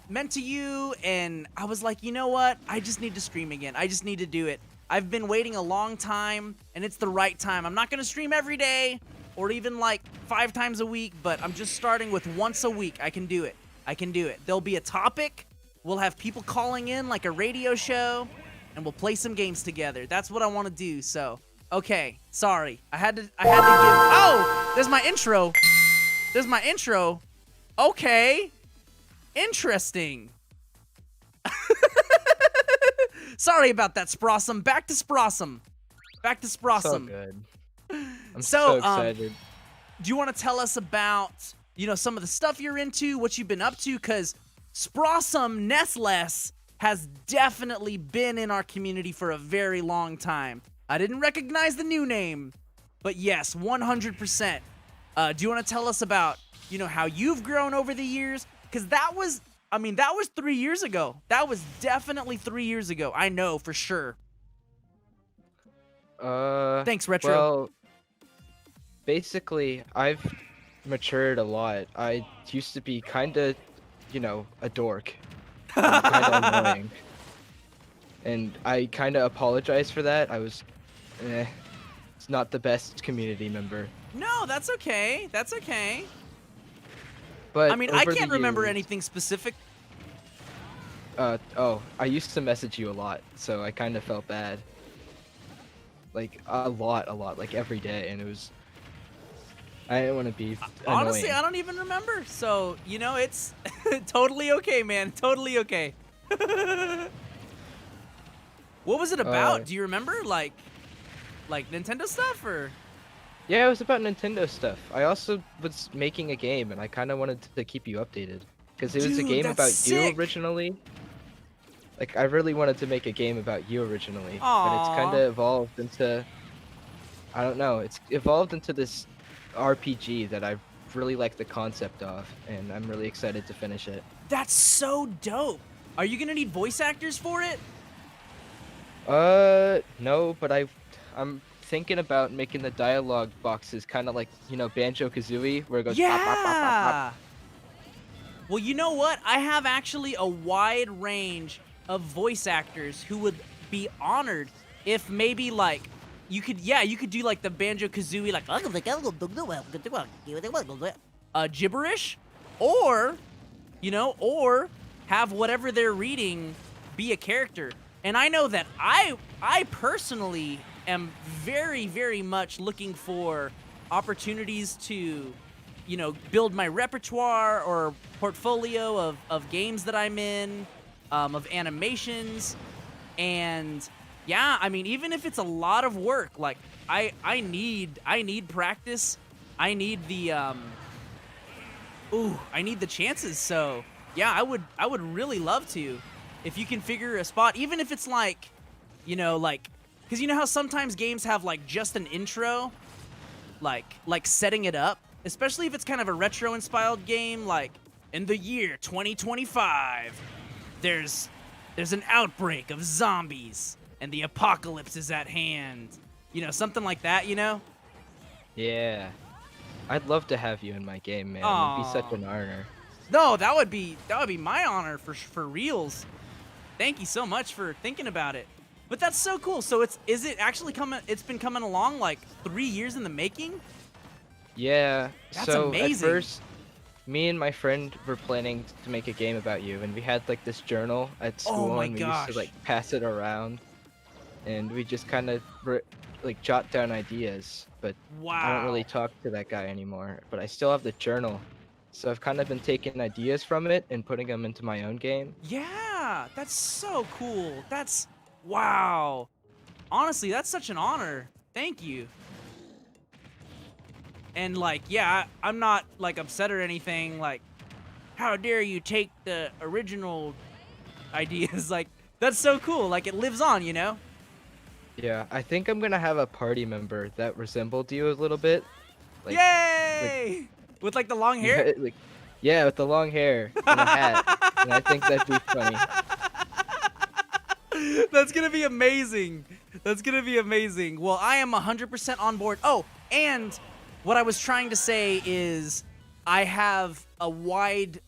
meant to you, and I was like, you know what? I just need to stream again. I just need to do it. I've been waiting a long time, and it's the right time. I'm not going to stream every day or even like 5 times a week, but I'm just starting with once a week. I can do it. I can do it. There'll be a topic. We'll have people calling in like a radio show, and we'll play some games together. That's what I want to do. So, okay, sorry. I had to give. Oh, there's my intro. There's my intro. Okay, interesting. Sorry about that, Sprossum. Back to Sprossum. Back to Sprossum. So good. I'm So, so excited. Do you want to tell us about, some of the stuff you're into, what you've been up to? Because Sprossum Nestless has definitely been in our community for a very long time. I didn't recognize the new name, but yes, 100%. Do you want to tell us about, how you've grown over the years? Because that was 3 years ago. That was definitely 3 years ago. I know for sure. Thanks, Retro. Well, basically, I've matured a lot. I used to be kind of, a dork. Kind of annoying. And I kind of apologize for that. I was, it's not the best community member. No, that's okay. That's okay. But I can't remember anything specific. I used to message you a lot, so I kind of felt bad. Like, a lot, like every day, and it was... I didn't want to be annoying. Honestly, I don't even remember, so, it's totally okay, man. Totally okay. What was it about? Do you remember? Like Nintendo stuff, or...? Yeah, it was about Nintendo stuff. I also was making a game, and I kind of wanted to keep you updated. Because it was a Dude, game that's about sick. you originally. Like, I really wanted to make a game about you originally. Aw. But it's kind of evolved into... I don't know. It's evolved into this RPG that I really like the concept of, and I'm really excited to finish it. That's so dope. Are you gonna need voice actors for it? No, but I'm thinking about making the dialogue boxes kind of like, Banjo-Kazooie, where it goes pop, pop, pop, pop, pop. Well, you know what? I have actually a wide range of voice actors who would be honored if maybe like you could do like the Banjo-Kazooie like gibberish, or or have whatever they're reading be a character. And I know that I personally am very, very much looking for opportunities to build my repertoire or portfolio of games that I'm in, of animations, and yeah, I mean, even if it's a lot of work, like I need practice, I need the I need the chances. So yeah, I would really love to, if you can figure a spot, even if it's like, because you know how sometimes games have like just an intro, like setting it up. Especially if it's kind of a retro-inspired game, like, in the year 2025, there's an outbreak of zombies, and the apocalypse is at hand. Something like that, Yeah. I'd love to have you in my game, man. Aw. It'd be such an honor. No, that would be my honor for reals. Thank you so much for thinking about it. But that's so cool. So is it actually it's been coming along like 3 years in the making? Yeah, That's so amazing. at first, me and my friend were planning to make a game about you, and we had like this journal at school, Oh my and we used gosh. to like pass it around. and we just kind of like jot down ideas. But Wow. I don't really talk to that guy anymore. But I still have the journal, so I've kind of been taking ideas from it and putting them into my own game. Yeah, that's so cool. That's wow. Honestly, that's such an honor. Thank you. And like, yeah, I'm not like upset or anything. Like, how dare you take the original ideas? Like, that's so cool. Like, it lives on, you know? Yeah, I think I'm gonna have a party member that resembled you a little bit. Like, Yay! With like the long hair? like, yeah, with the long hair and a hat. And I think that'd be funny. That's gonna be amazing. That's gonna be amazing. Well, I am 100% on board. Oh, and what I was trying to say is I have a wide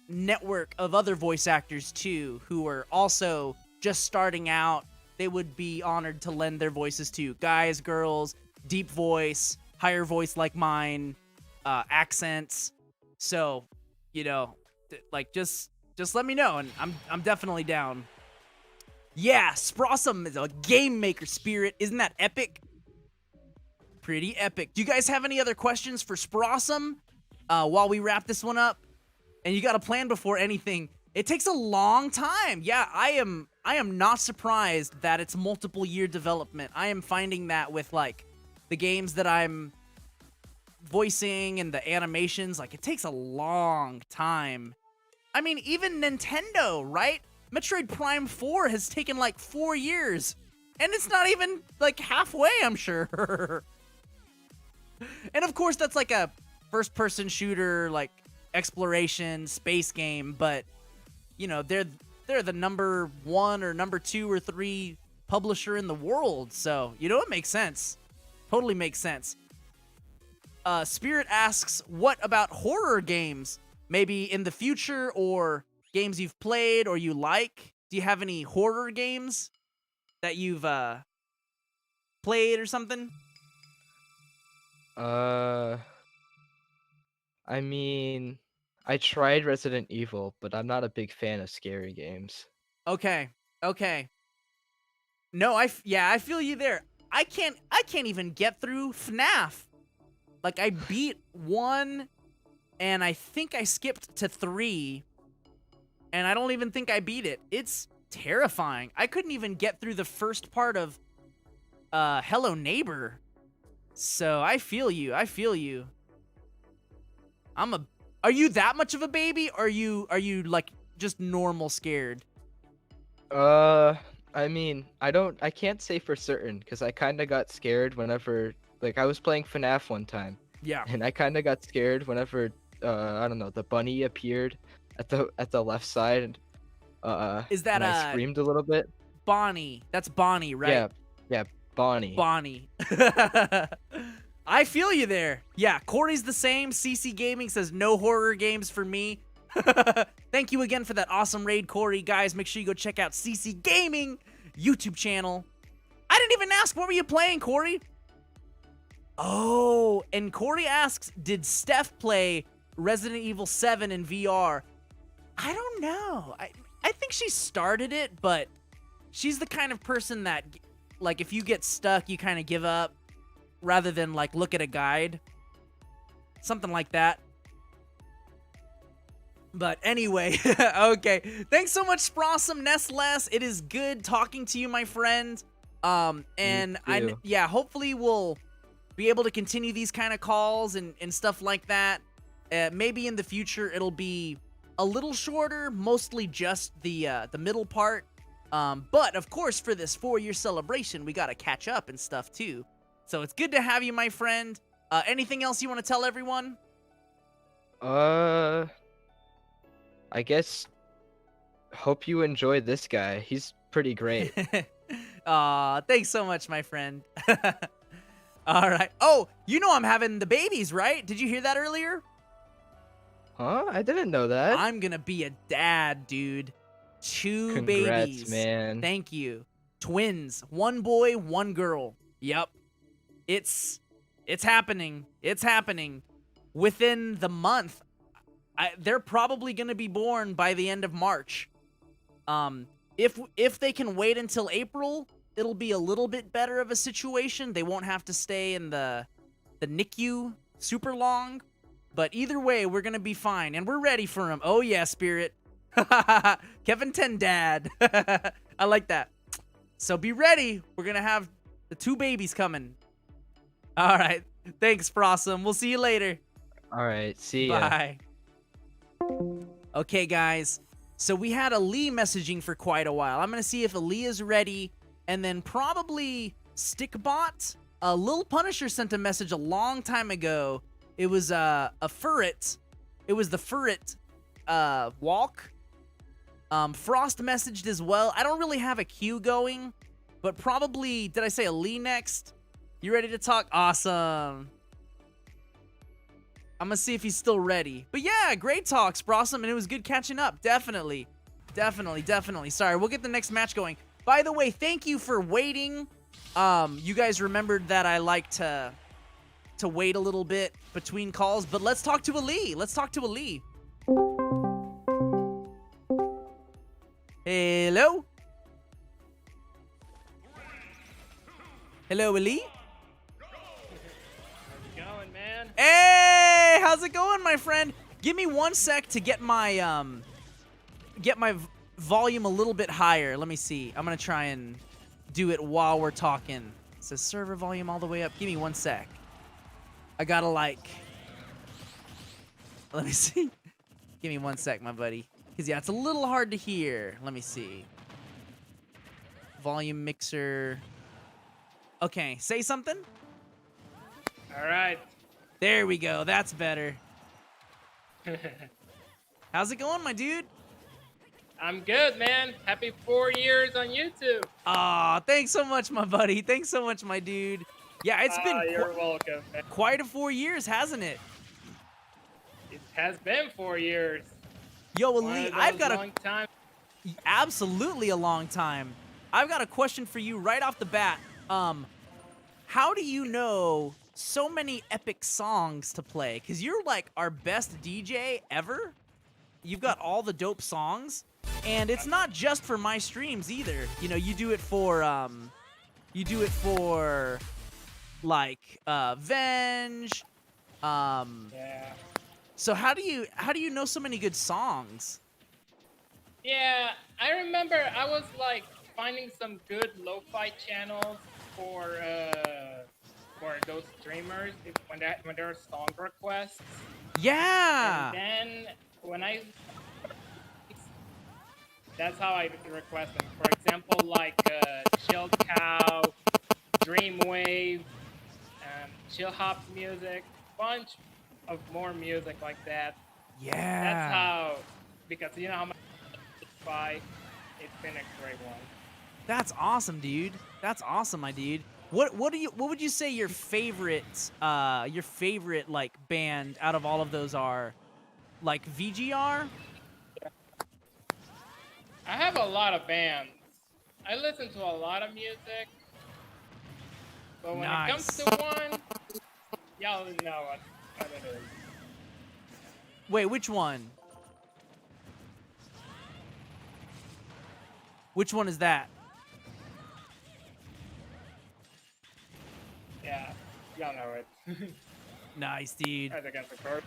network of other voice actors too who are also just starting out. They would be honored to lend their voices to guys, girls, deep voice, higher voice like mine, accents. So, you know, like just let me know, and I'm definitely down. Yeah, Sprossum is a game maker spirit. Isn't that epic? Pretty epic. Do you guys have any other questions for Sprossum while we wrap this one up? And you got a plan before anything. It takes a long time. Yeah, I am not surprised that it's multiple year development. I am finding that with like the games that I'm voicing and the animations, like it takes a long time. I mean, even Nintendo, right? Metroid Prime 4 has taken like 4 years, and it's not even like halfway, I'm sure. And of course, that's like a first-person shooter, like exploration space game, but you know, they're the number 1 or number 2 or 3 publisher in the world, so you know, it makes sense. Totally makes sense. Spirit asks, what about horror games? Maybe in the future, or games you've played or you like? Do you have any horror games that you've played or something? I mean, I tried Resident Evil, but I'm not a big fan of scary games. Okay. No, I feel you there. I can't even get through FNAF. Like, I beat 1, and I think I skipped to 3, and I don't even think I beat it. It's terrifying. I couldn't even get through the first part of Hello Neighbor. So I feel you. Are you that much of a baby, or are you like just normal scared? I mean, I can't say for certain, because I kind of got scared whenever, like, I was playing FNAF one time, Yeah. and I kind of got scared whenever, I don't know, the bunny appeared at the left side, Is that and I screamed a little bit. Bonnie? That's Bonnie, right? Yeah, Bonnie. Bonnie. I feel you there. Yeah, Corey's the same. CC Gaming says no horror games for me. Thank you again for that awesome raid, Corey. Guys, make sure you go check out CC Gaming YouTube channel. I didn't even ask, what were you playing, Corey? Oh, and Corey asks, did Steph play Resident Evil 7 in VR? I don't know. I think she started it, but she's the kind of person that, like, if you get stuck, you kind of give up rather than, like, look at a guide. Something like that. But anyway, okay. Thanks so much, Sprossum Nestless. It is good talking to you, my friend. And hopefully we'll be able to continue these kind of calls and stuff like that. Maybe in the future it'll be a little shorter, mostly just the middle part. But of course, for this 4-year celebration, we gotta catch up and stuff too. So it's good to have you, my friend. Anything else you want to tell everyone? I guess, hope you enjoyed this guy. He's pretty great. Aw, thanks so much, my friend. All right. Oh, you know I'm having the babies, right? Did you hear that earlier? Huh? I didn't know that. I'm gonna be a dad, dude. 2 Congrats, babies. man. Thank you. Twins. 1 boy, 1 girl. Yep. It's happening. It's happening. Within the month. They're probably gonna be born by the end of March. If they can wait until April, it'll be a little bit better of a situation. They won't have to stay in the NICU super long. But either way, we're going to be fine. And we're ready for him. Oh, yeah, Spirit. Kevintendo dad. I like that. So be ready. We're going to have the 2 babies coming. All right. Thanks, Frossom. We'll see you later. All right, see ya. Bye. Okay, guys. So we had Ali messaging for quite a while. I'm going to see if Ali is ready. And then probably Stickbot. Lil Punisher sent a message a long time ago. It was a furret. It was the furret walk. Frost messaged as well. I don't really have a queue going, but probably, did I say Ali next? You ready to talk? Awesome. I'm gonna see if he's still ready. But yeah, great talks, Brossom, and it was good catching up. Definitely. Sorry, we'll get the next match going. By the way, thank you for waiting. You guys remembered that I like to wait a little bit between calls, but let's talk to Ali. Hello? Hello, Ali? How's it going, man? Hey, how's it going, my friend? Give me 1 sec to get my volume a little bit higher. Let me see. I'm gonna try and do it while we're talking. It says server volume all the way up. Give me 1 sec. I gotta let me see. Give me 1 sec, my buddy. Cause yeah, it's a little hard to hear. Let me see. Volume mixer. Okay, say something. All right. There we go. That's better. How's it going, my dude? I'm good, man. Happy 4 years on YouTube. Aw, thanks so much, my buddy. Thanks so much, my dude. Yeah, it's been You're welcome, man. quite a 4 years, hasn't it? It has been 4 years. Yo, One Ali, of I've those got long time. absolutely a long time. I've got a question for you right off the bat. How do you know so many epic songs to play? Because you're like our best DJ ever. You've got all the dope songs. And it's not just for my streams either. You know, you do it for like Venge. Yeah. So how do you know so many good songs? Yeah, I remember I was like finding some good lo-fi channels for those streamers when there are song requests. Yeah. And then when that's how I request them. For example, like Chill Cow, Dreamwave, Chill Hop music, bunch of more music like that. Yeah. That's how, because you know how much by it's been a great one. That's awesome, dude. That's awesome, my dude. What would you say your favorite like band out of all of those are? Like VGR? I have a lot of bands. I listen to a lot of music. But when it comes to one, y'all know what it is. Wait, which one? Which one is that? Yeah, y'all know it. Nice, dude. As against the court.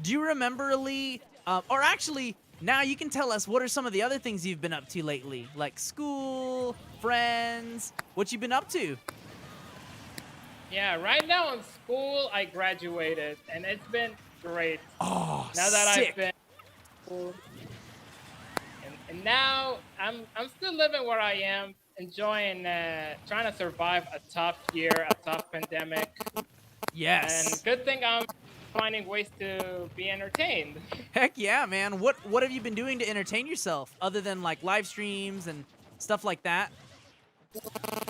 Do you remember, Ali? Or actually, now you can tell us what are some of the other things you've been up to lately, like school, friends. What you been up to? Yeah, right now in school, I graduated, and it's been great. Oh, Now that sick. I've been, and now I'm still living where I am, enjoying, trying to survive a tough year, a tough pandemic. Yes. And good thing I'm finding ways to be entertained. Heck yeah, man. What have you been doing to entertain yourself other than like live streams and stuff like that?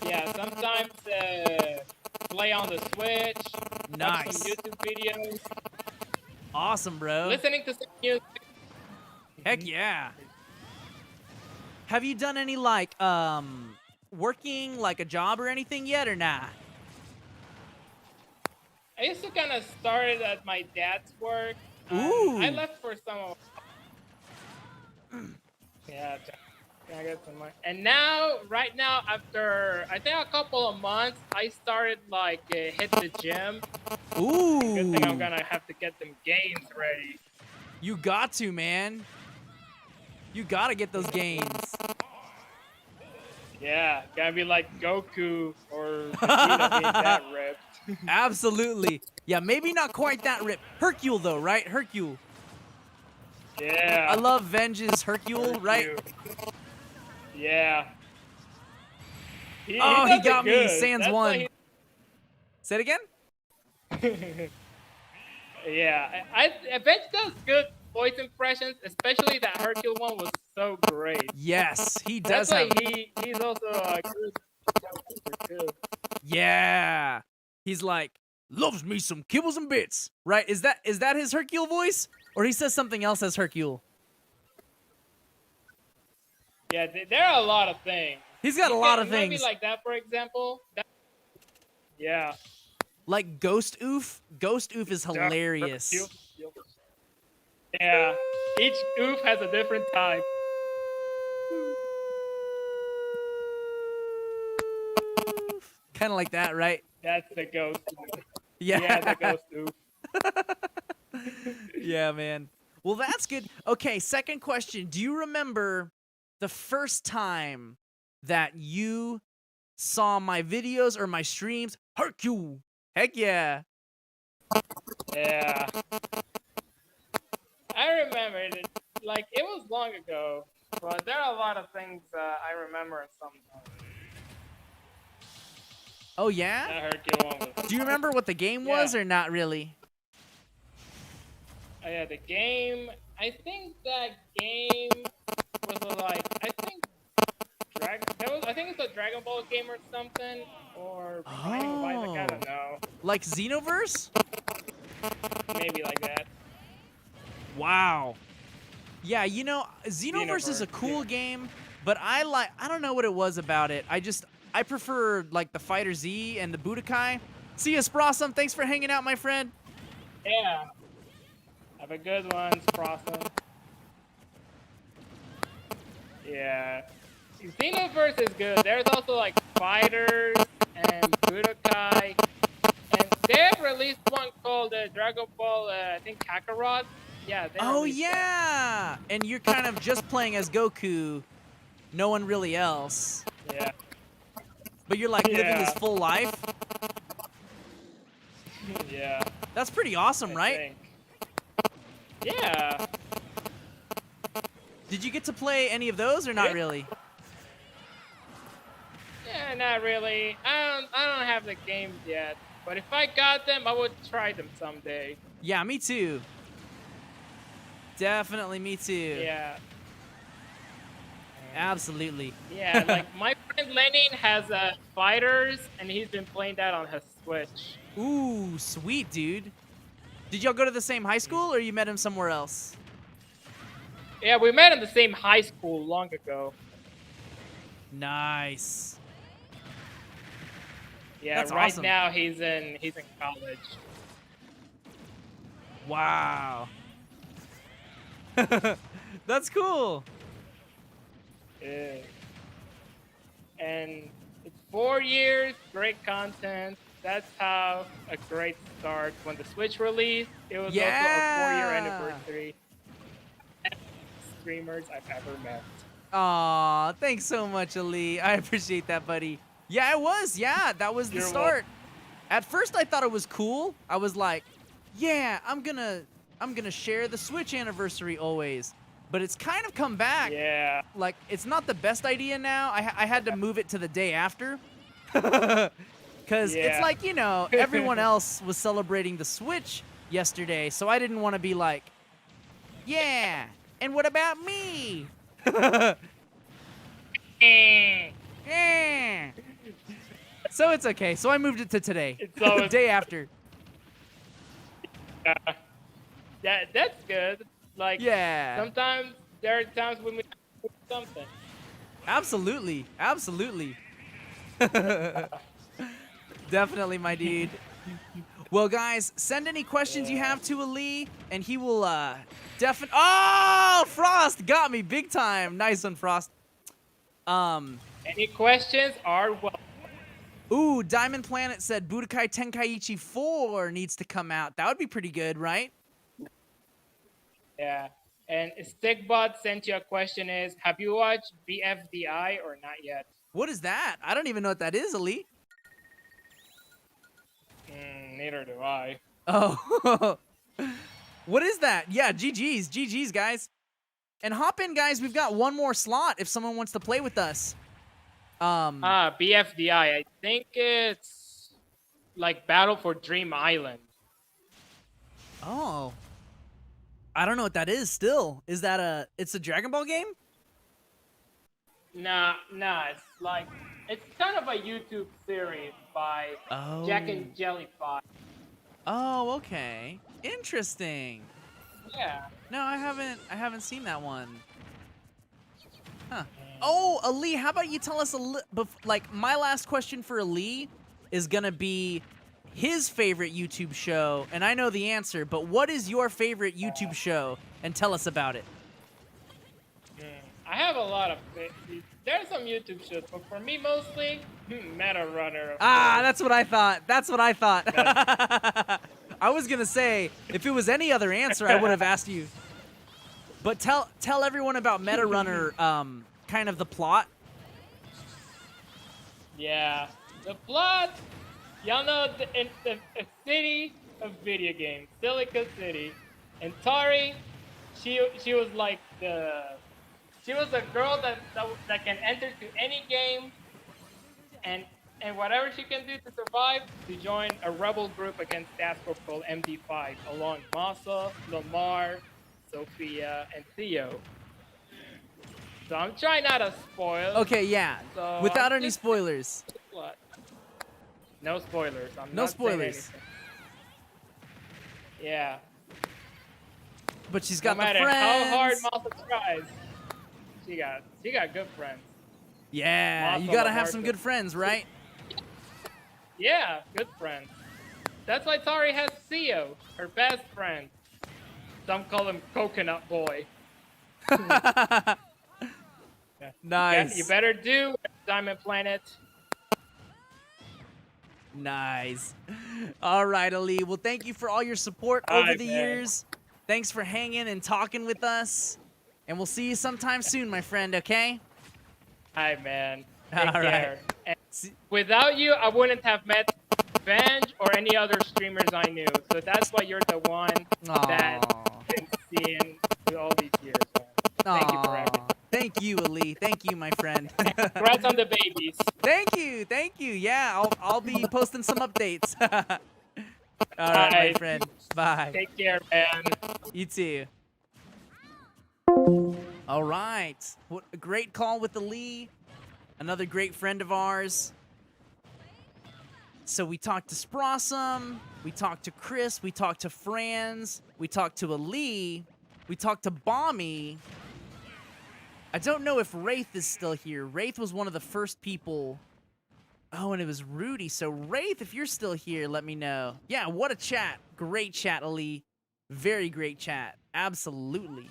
Yeah, sometimes play on the Switch, watch Nice. some YouTube videos, Awesome, bro. listening to some music. Heck yeah. Have you done any like working like a job or anything yet or not? I used to kind of start at my dad's work. Ooh. I left for some of... Yeah. Can I get some money? And now, right now, after I think a couple of months, I started like hit the gym. Ooh. Good thing I'm gonna have to get them gains ready. You got to, man. You gotta get those gains. Yeah, gotta be like Goku or Vegeta being that ripped. Absolutely. Yeah, maybe not quite that rip. Hercule though, right? Hercule. Yeah. I love Venge's Hercule, right? Yeah. He He does got it me. good. Sans That's one. why Say it again? Yeah, I Veg does good voice impressions, especially that Hercule one was so great. Yes, he does That's have. why he's also a good character too. Yeah. He's like, loves me some kibbles and bits. Right? Is that his Hercule voice? Or he says something else as Hercule? Yeah, there are a lot of things. He's got a lot of It might be things. like that, for example. Yeah. Like Ghost Oof. Ghost Oof is hilarious. Yeah. Each oof has a different type. Kind of like that, right? That's the ghost oof. Yeah. Yeah, the ghost oof. Yeah, man. Well, that's good. Okay, second question. Do you remember the first time that you saw my videos or my streams? Hercule. Heck yeah. Yeah. I remember it. Like, it was long ago, but there are a lot of things I remember sometimes. Oh, yeah? That Hercule one was. Do you remember what the game was or not really? Oh, yeah, the game. I think that game was like I think it's a Dragon Ball game or something, or Binding of Isaac, I don't know. Like Xenoverse? Maybe like that. Wow. Yeah, you know, Xenoverse is a cool game, but I don't know what it was about it. I prefer like the Fighter Z and the Budokai. See ya, Sprosum. Thanks for hanging out, my friend. Yeah. Have a good one, Sprosum. Yeah. Xenoverse is good. There's also like Fighters and Budokai. And they released one called Dragon Ball, I think Kakarot. Yeah. Oh, yeah. And you're kind of just playing as Goku. No one really else. Yeah. But you're like living his full life. Yeah. That's pretty awesome, I right? think. Yeah. Did you get to play any of those or not Yeah. really? Yeah, not really. I don't have the games yet. But if I got them, I would try them someday. Yeah, me too. Definitely me too. Yeah. Absolutely. Yeah, like my friend Lenin has Fighters, and he's been playing that on his Switch. Ooh, sweet, dude. Did y'all go to the same high school or you met him somewhere else? Yeah, we met in the same high school long ago. Nice. Yeah, That's right awesome. now he's in college. Wow. That's cool. Yeah. And it's 4 years, great content. That's how a great start. When the Switch released, it was also a 4-year anniversary. Best streamers I've ever met. Aw, thanks so much, Ali. I appreciate that, buddy. Yeah, it was. Yeah, that was the You're start. At first, I thought it was cool. I was like, yeah, I'm gonna share the Switch anniversary always. But it's kind of come back. Yeah. Like, it's not the best idea now. I had to move it to the day after. Because it's like, you know, everyone else was celebrating the Switch yesterday. So I didn't want to be like, yeah, and what about me? Yeah. So it's okay. So I moved it to today. It's always- The day after. Yeah, that's good. Like, Yeah. sometimes there are times when we do something. Absolutely. Absolutely. Definitely, my dude. Well, guys, send any questions you have to Ali, and he will definitely... Oh, Frost got me big time. Nice one, Frost. Any questions are welcome. Ooh, Diamond Planet said Budokai Tenkaichi 4 needs to come out. That would be pretty good, right? Yeah. And Stickbot sent you a question is, have you watched BFDI or not yet? What is that? I don't even know what that is, Elite. Neither do I. Oh. What is that? Yeah, GG's, guys. And hop in, guys. We've got one more slot if someone wants to play with us. BFDI. I think it's like Battle for Dream Island. Oh. I don't know what that is still. Is that it's a Dragon Ball game? Nah, it's kind of a YouTube series by Jack and Jellyfy. Oh, okay. Interesting. Yeah. No, I haven't seen that one. Huh. Oh, Ali, how about you tell us like my last question for Ali is gonna be his favorite YouTube show, and I know the answer, but what is your favorite YouTube show? And tell us about it. I have a lot of there's some YouTube shows, but for me mostly Meta Runner. Ah, that's what I thought. I was gonna say if it was any other answer, I would have asked you. But tell everyone about Meta Runner, kind of the plot. Yeah, the plot. Y'all know in a city of video games, Silica City, and Tari, she was like she was a girl that can enter to any game, and whatever she can do to survive, to join a rebel group against Taskforce called MD5, along Masa, Lamar, Sophia, and Theo. So I'm trying not to spoil. Okay, yeah. So Without any spoilers. What? No spoilers. No spoilers. Yeah. But she's got no matter the friends. how hard Masa tries, she got good friends. Yeah, Masa you gotta have Lamarca. some good friends, right? Yeah, good friends. That's why Tari has Theo, her best friend. Some call him Coconut Boy. Yeah. Nice. You better do Diamond Planet. Nice. All right, Ali. Well, thank you for all your support over the years. Thanks for hanging and talking with us. And we'll see you sometime soon, my friend, okay? Hi, man. Take All care. right. And without you, I wouldn't have met Vange or any other streamers I knew. So that's why you're the one that I've seen through all these years, man. Thank you for everything. Thank you, Ali. Thank you, my friend. Congrats on the babies. Thank you. Yeah, I'll be posting some updates. All right, my friend. Bye. Take care, man. You too. All right. What a great call with Ali. Another great friend of ours. So we talked to Sprossom, we talked to Chris, we talked to Franz, we talked to Ali, we talked to Bommy. I don't know if Wraith is still here. Wraith was one of the first people. Oh, and it was Rudy. So Wraith, if you're still here, let me know. Yeah, what a chat. Great chat, Ali. Very great chat. Absolutely.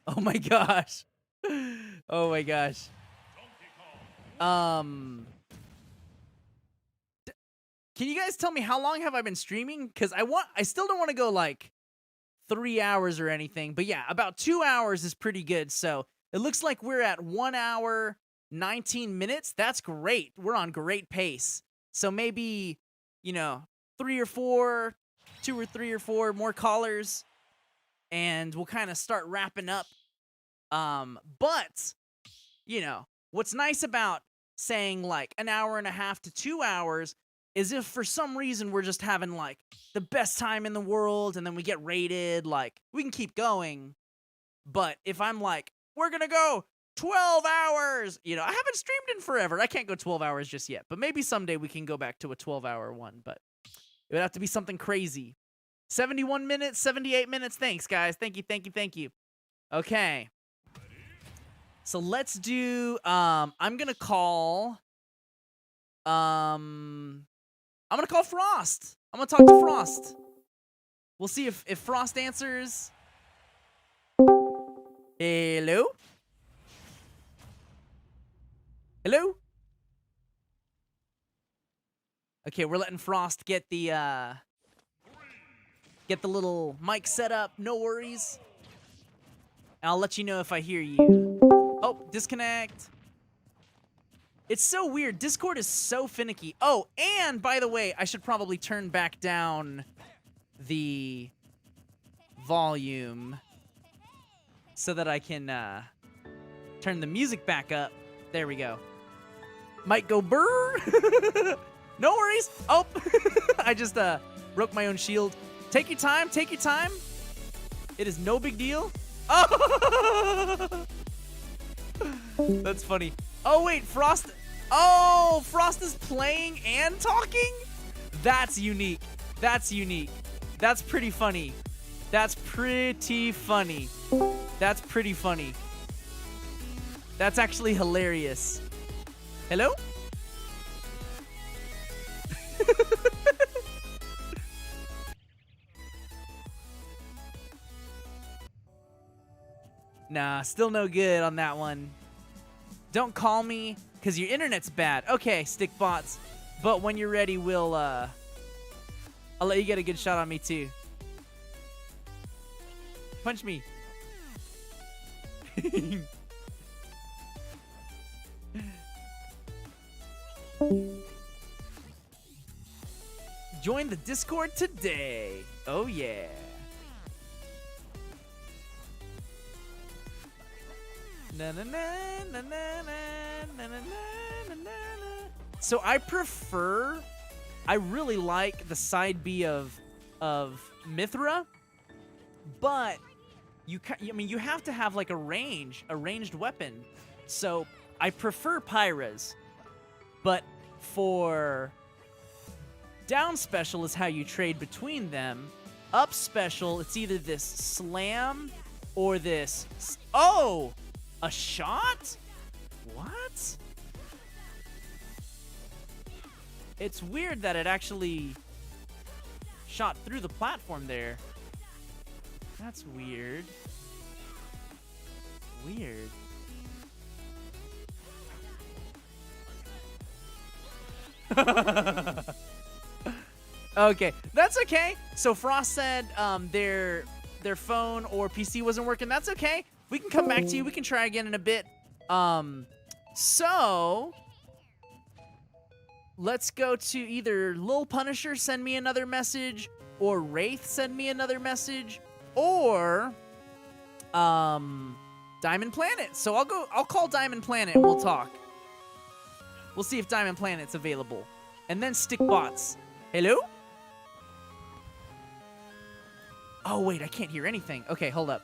Oh my gosh. Oh my gosh. Can you guys tell me how long have I been streaming? Because I still don't want to go like 3 hours or anything. But yeah, about 2 hours is pretty good. So it looks like we're at 1 hour, 19 minutes. That's great. We're on great pace. So maybe, 3 or 4, 2 or 3 or 4 more callers. And we'll kind of start wrapping up. But, what's nice about saying like an hour and a half to 2 hours is if for some reason we're just having like the best time in the world and then we get rated, like we can keep going. But if I'm like, we're gonna go 12 hours, I haven't streamed in forever. I can't go 12 hours just yet, but maybe someday we can go back to a 12-hour one, but it would have to be something crazy. 71 minutes, 78 minutes. Thanks, guys. Thank you. Okay. So let's do, I'm gonna call Frost. I'm gonna talk to Frost. We'll see if Frost answers. Hello? Hello? Okay, we're letting Frost get the little mic set up. No worries. And I'll let you know if I hear you. Oh, disconnect. It's so weird. Discord is so finicky. Oh, and by the way, I should probably turn back down the volume so that I can turn the music back up. There we go. Might go burr. No worries. Oh, I just broke my own shield. Take your time. Take your time. It is no big deal. Oh, that's funny. Oh wait, Frost. Oh, Frost is playing and talking. That's unique. That's unique. That's pretty funny. That's pretty funny. That's pretty funny. That's actually hilarious. Hello? Nah, still no good on that one. Don't call me, because your internet's bad. Okay, Stickbots. But when you're ready, I'll let you get a good shot on me, too. Punch me. Join the Discord today. Oh, yeah. Na na na na na na na na na. So I really like the side B of Mythra, but I mean you have to have like a ranged weapon. So I prefer Pyras, but for down special is how you trade between them. Up special, it's either this slam or this. Oh! A shot? What? It's weird that it actually shot through the platform there. That's weird. Weird. Okay, that's okay. So Frost said their phone or PC wasn't working. That's okay. We can come back to you. We can try again in a bit. So let's go to either Lil Punisher send me another message, or Wraith send me another message, or Diamond Planet. So I'll call Diamond Planet and we'll talk. We'll see if Diamond Planet's available. And then Stickbots. Hello? Oh wait, I can't hear anything. Okay, hold up.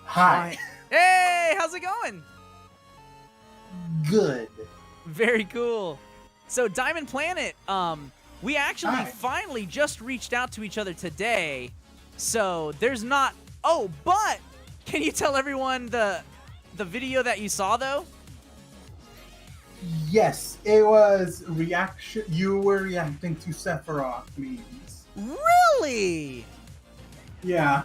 Hi. Hey, how's it going? Good. Very cool. So Diamond Planet, we actually Hi. finally just reached out to each other today. So there's not. Oh, but can you tell everyone the video that you saw though? Yes, it was reaction. You were reacting to Sephiroth memes. Really? Yeah.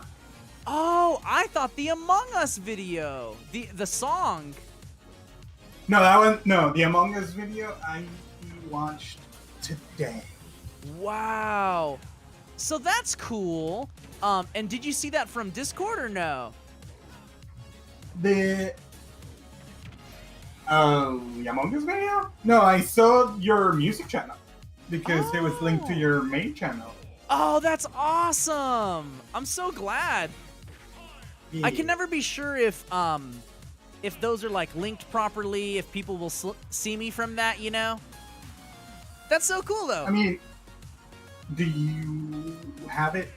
Oh, I thought the Among Us video, the song. No, that one. No, the Among Us video I watched today. Wow. So that's cool. And did you see that from Discord or no? The Among Us video? No, I saw your music channel because it was linked to your main channel. Oh, that's awesome. I'm so glad. Yeah. I can never be sure if those are like linked properly, if people will see me from that, you know? That's so cool though. I mean, do you have it?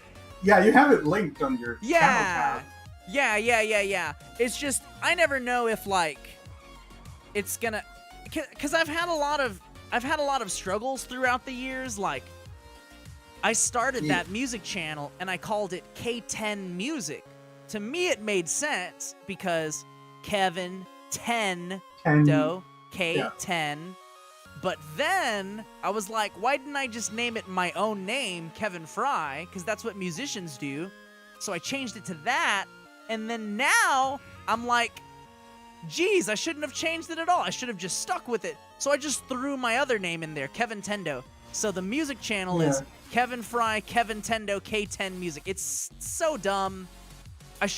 Yeah, you have it linked on your channel tab. Yeah. It's just I never know if like it's gonna, cuz I've had a lot of struggles throughout the years. Like I started that music channel and I called it K10 Music. To me it made sense because Kevintendo, K10. Yeah. But then I was like, why didn't I just name it my own name, Kevin Fry? Because that's what musicians do. So I changed it to that. And then now I'm like, geez, I shouldn't have changed it at all. I should have just stuck with it. So I just threw my other name in there, Kevintendo. So the music channel is Kevin Fry, Kevintendo, K10 Music. It's so dumb. I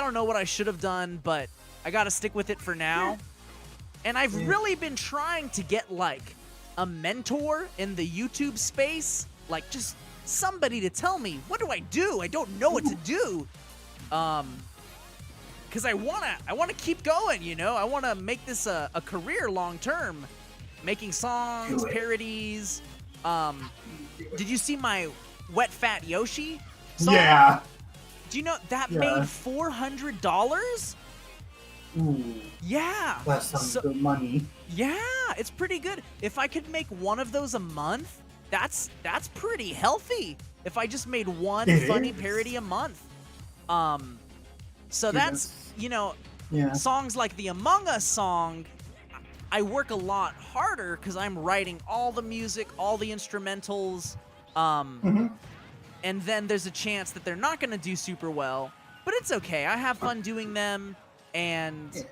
don't know what I should have done, but I gotta stick with it for now. And I've really been trying to get like a mentor in the YouTube space, like just somebody to tell me, what do I do? I don't know what to do. Cause I wanna keep going, you know? I wanna make this a career long term. Making songs, parodies. Did you see my Wet Fat Yoshi song? Yeah. Do you know that made $400? Ooh. Yeah. That's some good money. Yeah, it's pretty good. If I could make one of those a month, that's pretty healthy. If I just made one funny parody a month. So that's, you know, songs like the Among Us song, I work a lot harder because I'm writing all the music, all the instrumentals, and then there's a chance that they're not going to do super well, but it's okay. I have fun doing them, and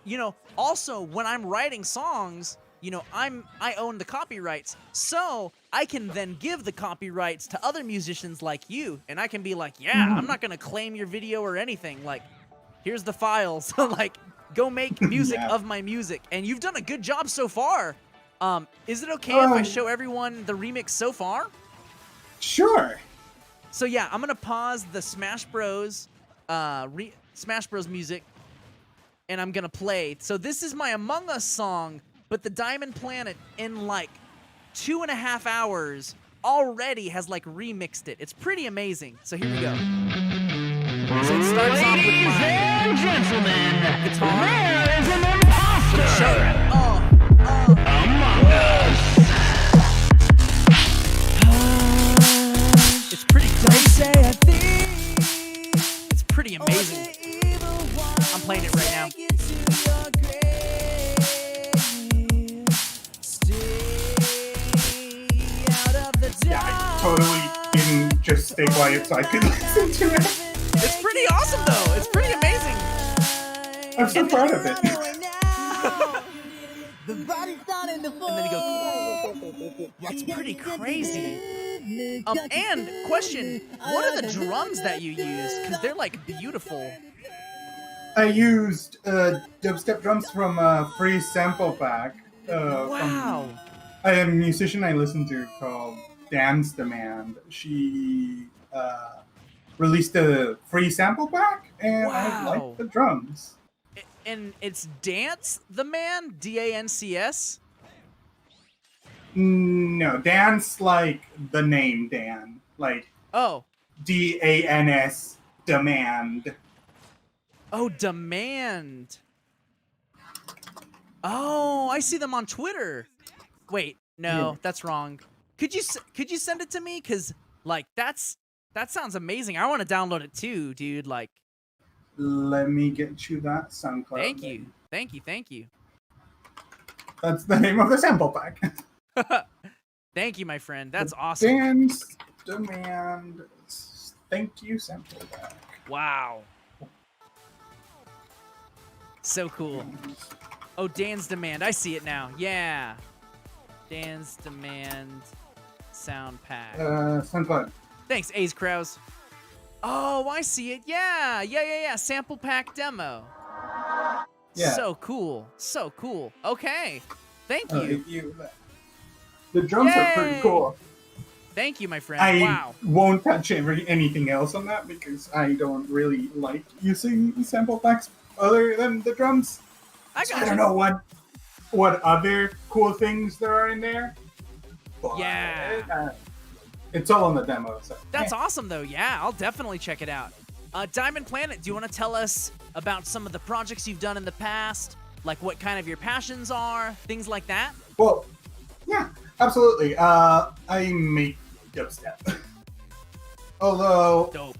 you know, also when I'm writing songs, you know, I own the copyrights, so I can then give the copyrights to other musicians like you, and I can be like, yeah, I'm not going to claim your video or anything. Like, here's the files. Like, go make music of my music. And you've done a good job so far. Is it okay if I show everyone the remix so far? Sure. So yeah, I'm gonna pause the Smash Bros. Smash Bros. Music, and I'm gonna play. So this is my Among Us song, but the Diamond Planet in like 2.5 hours already has like remixed it. It's pretty amazing. So here we go. So it starts off with my gentlemen, guitar. there is an imposter among us. It's pretty dope. It's pretty amazing. I'm playing it right now. Yeah, I totally didn't just stay quiet so I could listen to it. It's pretty awesome though. It's pretty amazing. I'm so proud of it. And then you go, that's pretty crazy. And question, what are the drums that you use? Because they're like beautiful. I used dubstep drums from a free sample pack. Wow. From a musician I listen to called Dance Demand. She released a free sample pack, and I like the drums. And it's Dance the Man? D-A-N-C-S? No, Dance like the name Dan. Like, D-A-N-S, Demand. Oh, Demand. Oh, I see them on Twitter. Wait, no, that's wrong. Could you send it to me? Cause like that sounds amazing. I want to download it too, dude. Like, let me get you that SoundCloud. Thank you. That's the name of the sample pack. Thank you, my friend. That's awesome. Dance Demand. Thank you, sample pack. Wow. So cool. Oh, Dan's Demand. I see it now. Yeah. Dan's Demand sound pack. SoundCloud. Thanks, Ace Krause. Oh, I see it. Yeah. Sample pack demo. Yeah. So cool. Okay. Thank you. The drums are pretty cool. Thank you, my friend. I won't touch anything else on that because I don't really like using sample packs other than the drums. I don't know what other cool things there are in there. But, it's all on the demo. So. That's awesome, though. Yeah, I'll definitely check it out. Diamond Planet, do you want to tell us about some of the projects you've done in the past? Like what kind of your passions are? Things like that? Well, yeah, absolutely. I make dubstep. Although, dope.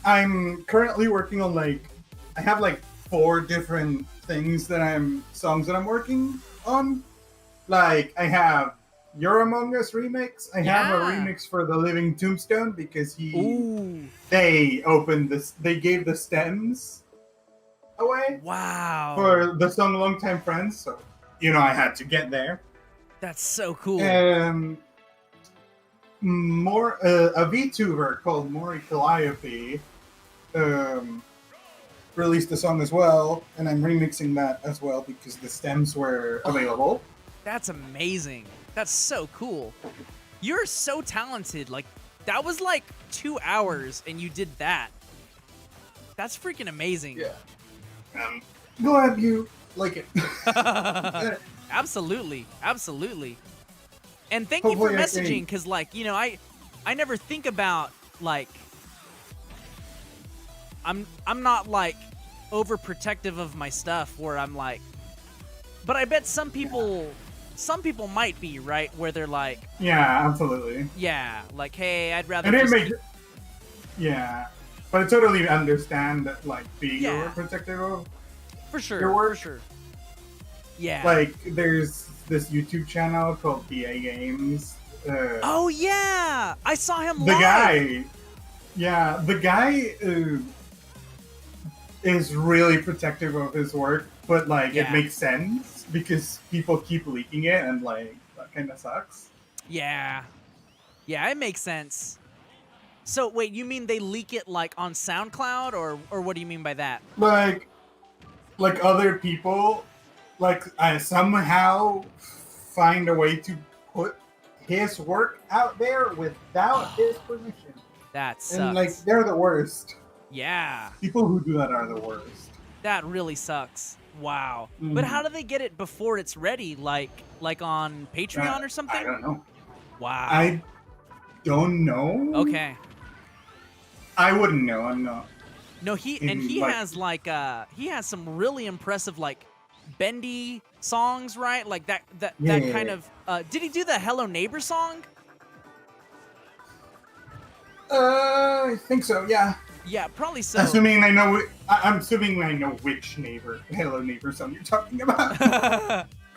I'm currently working on I have 4 different songs that I'm working on. Like, I have Your Among Us remix. I have a remix for The Living Tombstone because they gave the stems away Wow. for the song Long Time Friends. So, I had to get there. That's so cool. And a VTuber called Mori Calliope released a song as well, and I'm remixing that as well because the stems were available. That's amazing. That's so cool. You're so talented. Like, that was like 2 hours and you did that. That's freaking amazing. Yeah. I'm glad you like it. Absolutely. Absolutely. And thank you for Hopefully I messaging, can- because, like, I never think about, like, I'm not, like, overprotective of my stuff where I'm like, but I bet some people might be, right? Where they're like, Yeah, absolutely. yeah, like, hey, I'd rather And it just makes, yeah, but I totally understand that, like, being Yeah. overprotective of, for sure, your work. for sure. Yeah. like, there's this YouTube channel called BA Games. Oh yeah, I saw him The live. the guy is really protective of his work, but like Yeah. it makes sense because people keep leaking it, and like that kind of sucks. Yeah. Yeah, it makes sense. So wait, you mean they leak it like on SoundCloud, or what do you mean by that? Like other people, like I somehow find a way to put his work out there without his permission, That sucks. and like they're the worst. Yeah, People who do that are the worst. that really sucks. Wow. But Mhm. how do they get it before it's ready? Like on Patreon or something? I don't know. Wow. I don't know. Okay. I wouldn't know. I'm not. No, he like- has some really impressive like bendy songs, right? Like that Yeah. kind of did he do the Hello Neighbor song? I think so. Yeah. Yeah, probably so. Assuming I know. I'm assuming I know which Hello Neighbor song you're talking about.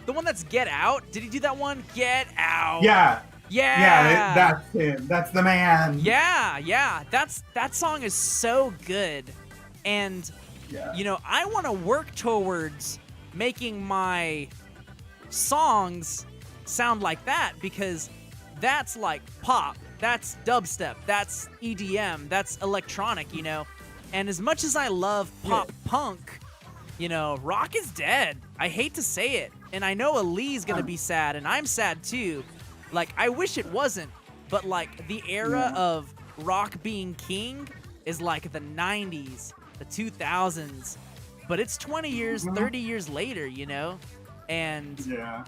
The one that's Get Out? Did he do that one? Get Out. Yeah. Yeah. Yeah. That's him. That's the man. Yeah. That song is so good. And Yeah. I want to work towards making my songs sound like that, because that's like pop, that's dubstep, that's EDM, that's electronic, And as much as I love pop punk, rock is dead. I hate to say it. And I know Ali's gonna be sad, and I'm sad too. Like, I wish it wasn't, but like the era of rock being king is like the 90s, the 2000s. But it's 20 years, 30 years later, And Yeah.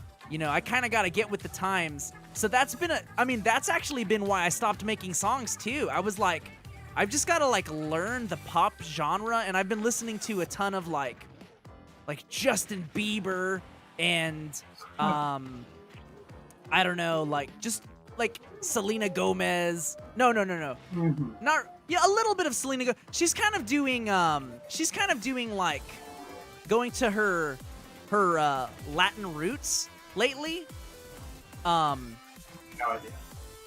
I kind of got to get with the times. So that's actually been why I stopped making songs too. I was like, I've just got to like learn the pop genre, and I've been listening to a ton of like Justin Bieber and I don't know, like just like Selena Gomez. No. Mhm. Not a little bit of Selena Gomez. She's kind of doing like going to her Latin roots lately. No idea.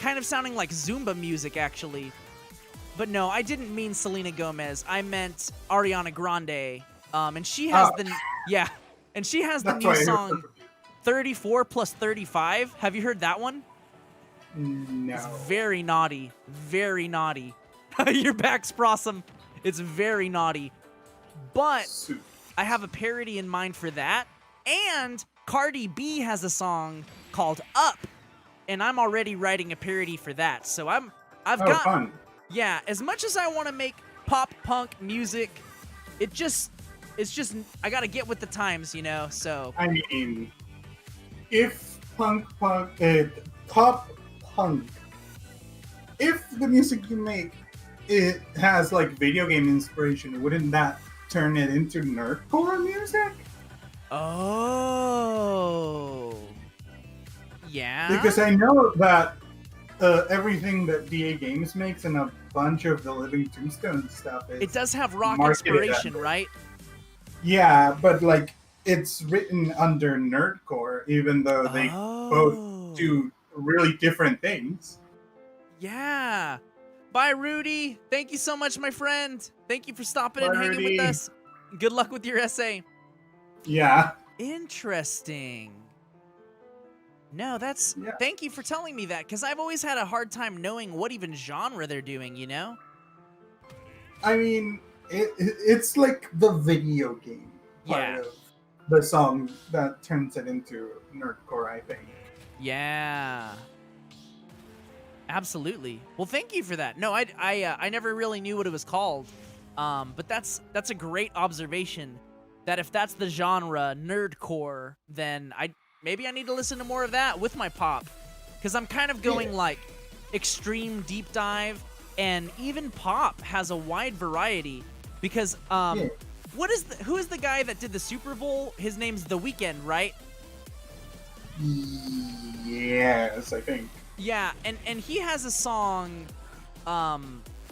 Kind of sounding like Zumba music, actually. But no, I didn't mean Selena Gomez. I meant Ariana Grande. And she has and she has the That's new why I heard song so confused. 34 plus 35. Have you heard that one? No. It's very naughty. Very naughty. Your back's Sprossum. It's very naughty. But Soup. I have a parody in mind for that. And Cardi B has a song called Up. And I'm already writing a parody for that. So I've got Fun. yeah, as much as I want to make pop punk music, it's just I got to get with the times, So I mean, if pop punk, if the music you make it has like video game inspiration, wouldn't that turn it into nerdcore music? oh. Yeah. Because I know that everything that DA Games makes and a bunch of the Living Tombstone stuff is it does have rock marketed inspiration, under- right? Yeah, but like it's written under nerdcore, even though they both do really different things. Yeah. Bye, Rudy. Thank you so much, my friend. Thank you for stopping and Bye, hanging Rudy. with us. Good luck with your essay. Yeah. Interesting. No, that's... Yeah. Thank you for telling me that, because I've always had a hard time knowing what even genre they're doing, you know? I mean, it's like the video game part Yeah. of the song that turns it into nerdcore, I think. Yeah. Absolutely. Well, thank you for that. No, I never really knew what it was called. But that's a great observation. That if that's the genre, nerdcore, then maybe I need to listen to more of that with my pop, because I'm kind of going like extreme deep dive, and even pop has a wide variety. Because who is the guy that did the Super Bowl? His name's The Weeknd, right? Yes, I think. Yeah, and he has a song.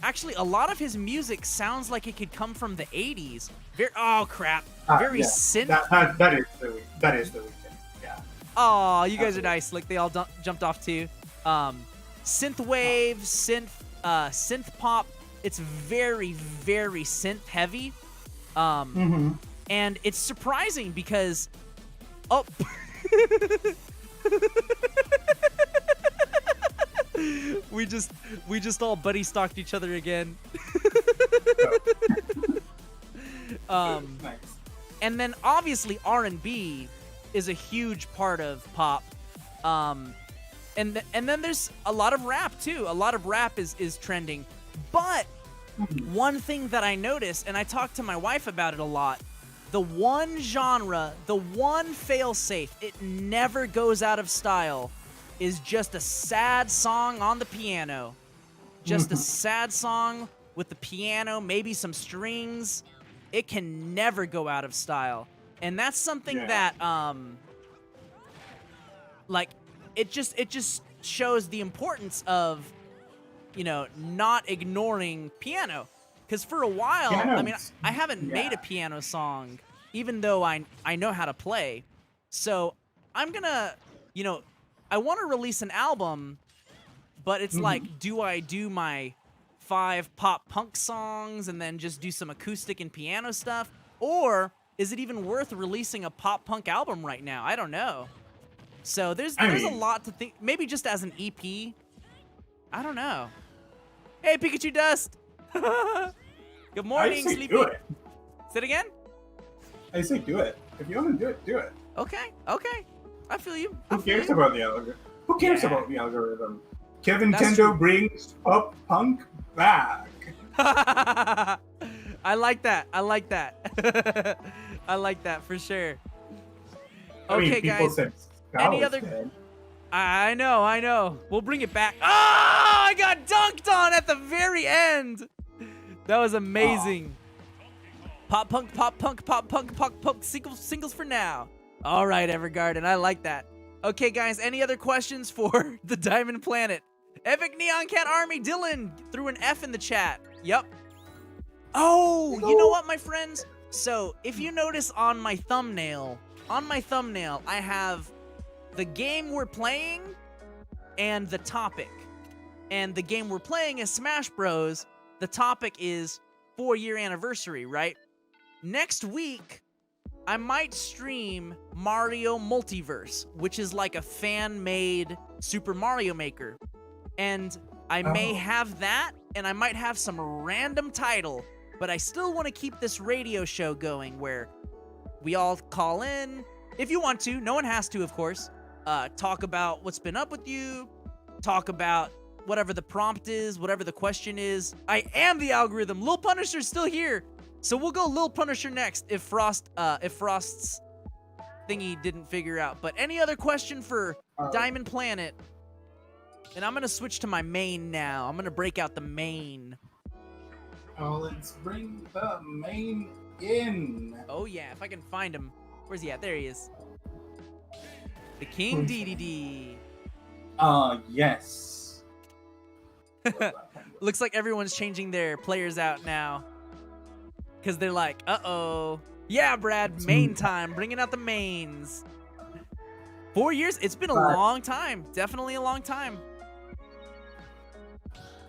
Actually, a lot of his music sounds like it could come from the 80s. Oh crap! Very yeah. synth. That is the weekend. Yeah. Oh, you guys are nice. Like they all jumped off too. Synth wave, synth pop. It's very, very synth heavy. And it's surprising because, oh. we just all buddy stalked each other again. Nice. And then obviously R&B is a huge part of pop. And then there's a lot of rap too. A lot of rap is trending. But one thing that I noticed, and I talked to my wife about it a lot, the one genre, the one failsafe, it never goes out of style, is just a sad song on the piano. Just a sad song with the piano, maybe some strings. It can never go out of style. And that's something that like it just shows the importance of, you know, not ignoring piano. Because for a while, I mean, I haven't made a piano song, even though I know how to play. So I'm gonna, you know, I want to release an album, but it's like, do I do my 5 pop punk songs and then just do some acoustic and piano stuff? Or is it even worth releasing a pop punk album right now? I don't know. So there's a lot to think. Maybe just as an EP. I don't know. Hey, Pikachu Dust. Good morning, Sleepy. Do it. Say it again? I say do it. If you want to do it, do it. Okay. I feel you. Who cares about the algorithm? Who cares about the algorithm? Kevintendo brings pop punk back. I like that. I like that for sure. Okay, guys. Any other? Dead. I know. We'll bring it back. Oh, I got dunked on at the very end. That was amazing. Pop punk, singles for now. All right, Evergarden, I like that. Okay, guys, any other questions for the Diamond Planet? Epic Neon Cat Army, Dylan threw an F in the chat. Yep. Oh, you know what, my friends? So, if you notice on my thumbnail, I have the game we're playing and the topic. And the game we're playing is Smash Bros. The topic is 4-year anniversary, right? Next week, I might stream Mario Multiverse, which is like a fan-made Super Mario Maker. And I may have that, and I might have some random title, but I still want to keep this radio show going where we all call in. If you want to, no one has to, of course. Talk about what's been up with you. Talk about whatever the prompt is, whatever the question is. I am the algorithm. Lil Punisher's still here. So we'll go Lil Punisher next if Frost's thingy didn't figure out. But any other question for Diamond Planet? And I'm going to switch to my main now. I'm going to break out the main. Oh, let's bring the main in. Oh, yeah. If I can find him. Where's he at? There he is. The King DDD. Yes. Looks like everyone's changing their players out now. Because they're like, uh-oh. Yeah, Brad, main time. Bringing out the mains. 4 years? It's been a long time. Definitely a long time.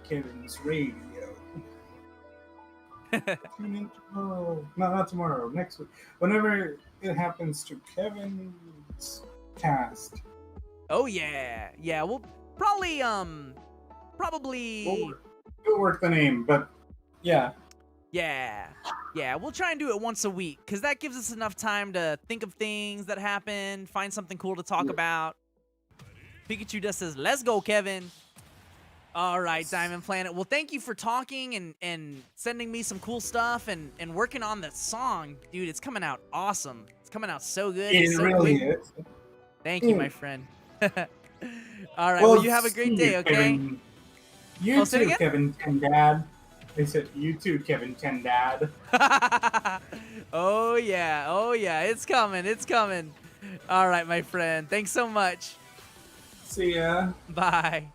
Kevin's radio. Tune in tomorrow. No, not tomorrow. Next week. Whenever it happens to Kevin's cast. Oh yeah, yeah. We'll probably. We'll work the name, but yeah. Yeah. Yeah, we'll try and do it once a week because that gives us enough time to think of things that happened, find something cool to talk about. Pikachu just says, let's go, Kevin. All right, Diamond Planet. Well, thank you for talking and sending me some cool stuff and working on the song. Dude, it's coming out awesome. It's coming out so good. It so really quick. is. Thank you, my friend. All right, well, you have a great day, okay? Kevin. You say it too, again? Kevin Tendad. They said, you too, Kevin Tendad. Oh, yeah, it's coming, it's coming. All right, my friend. Thanks so much. See ya. Bye.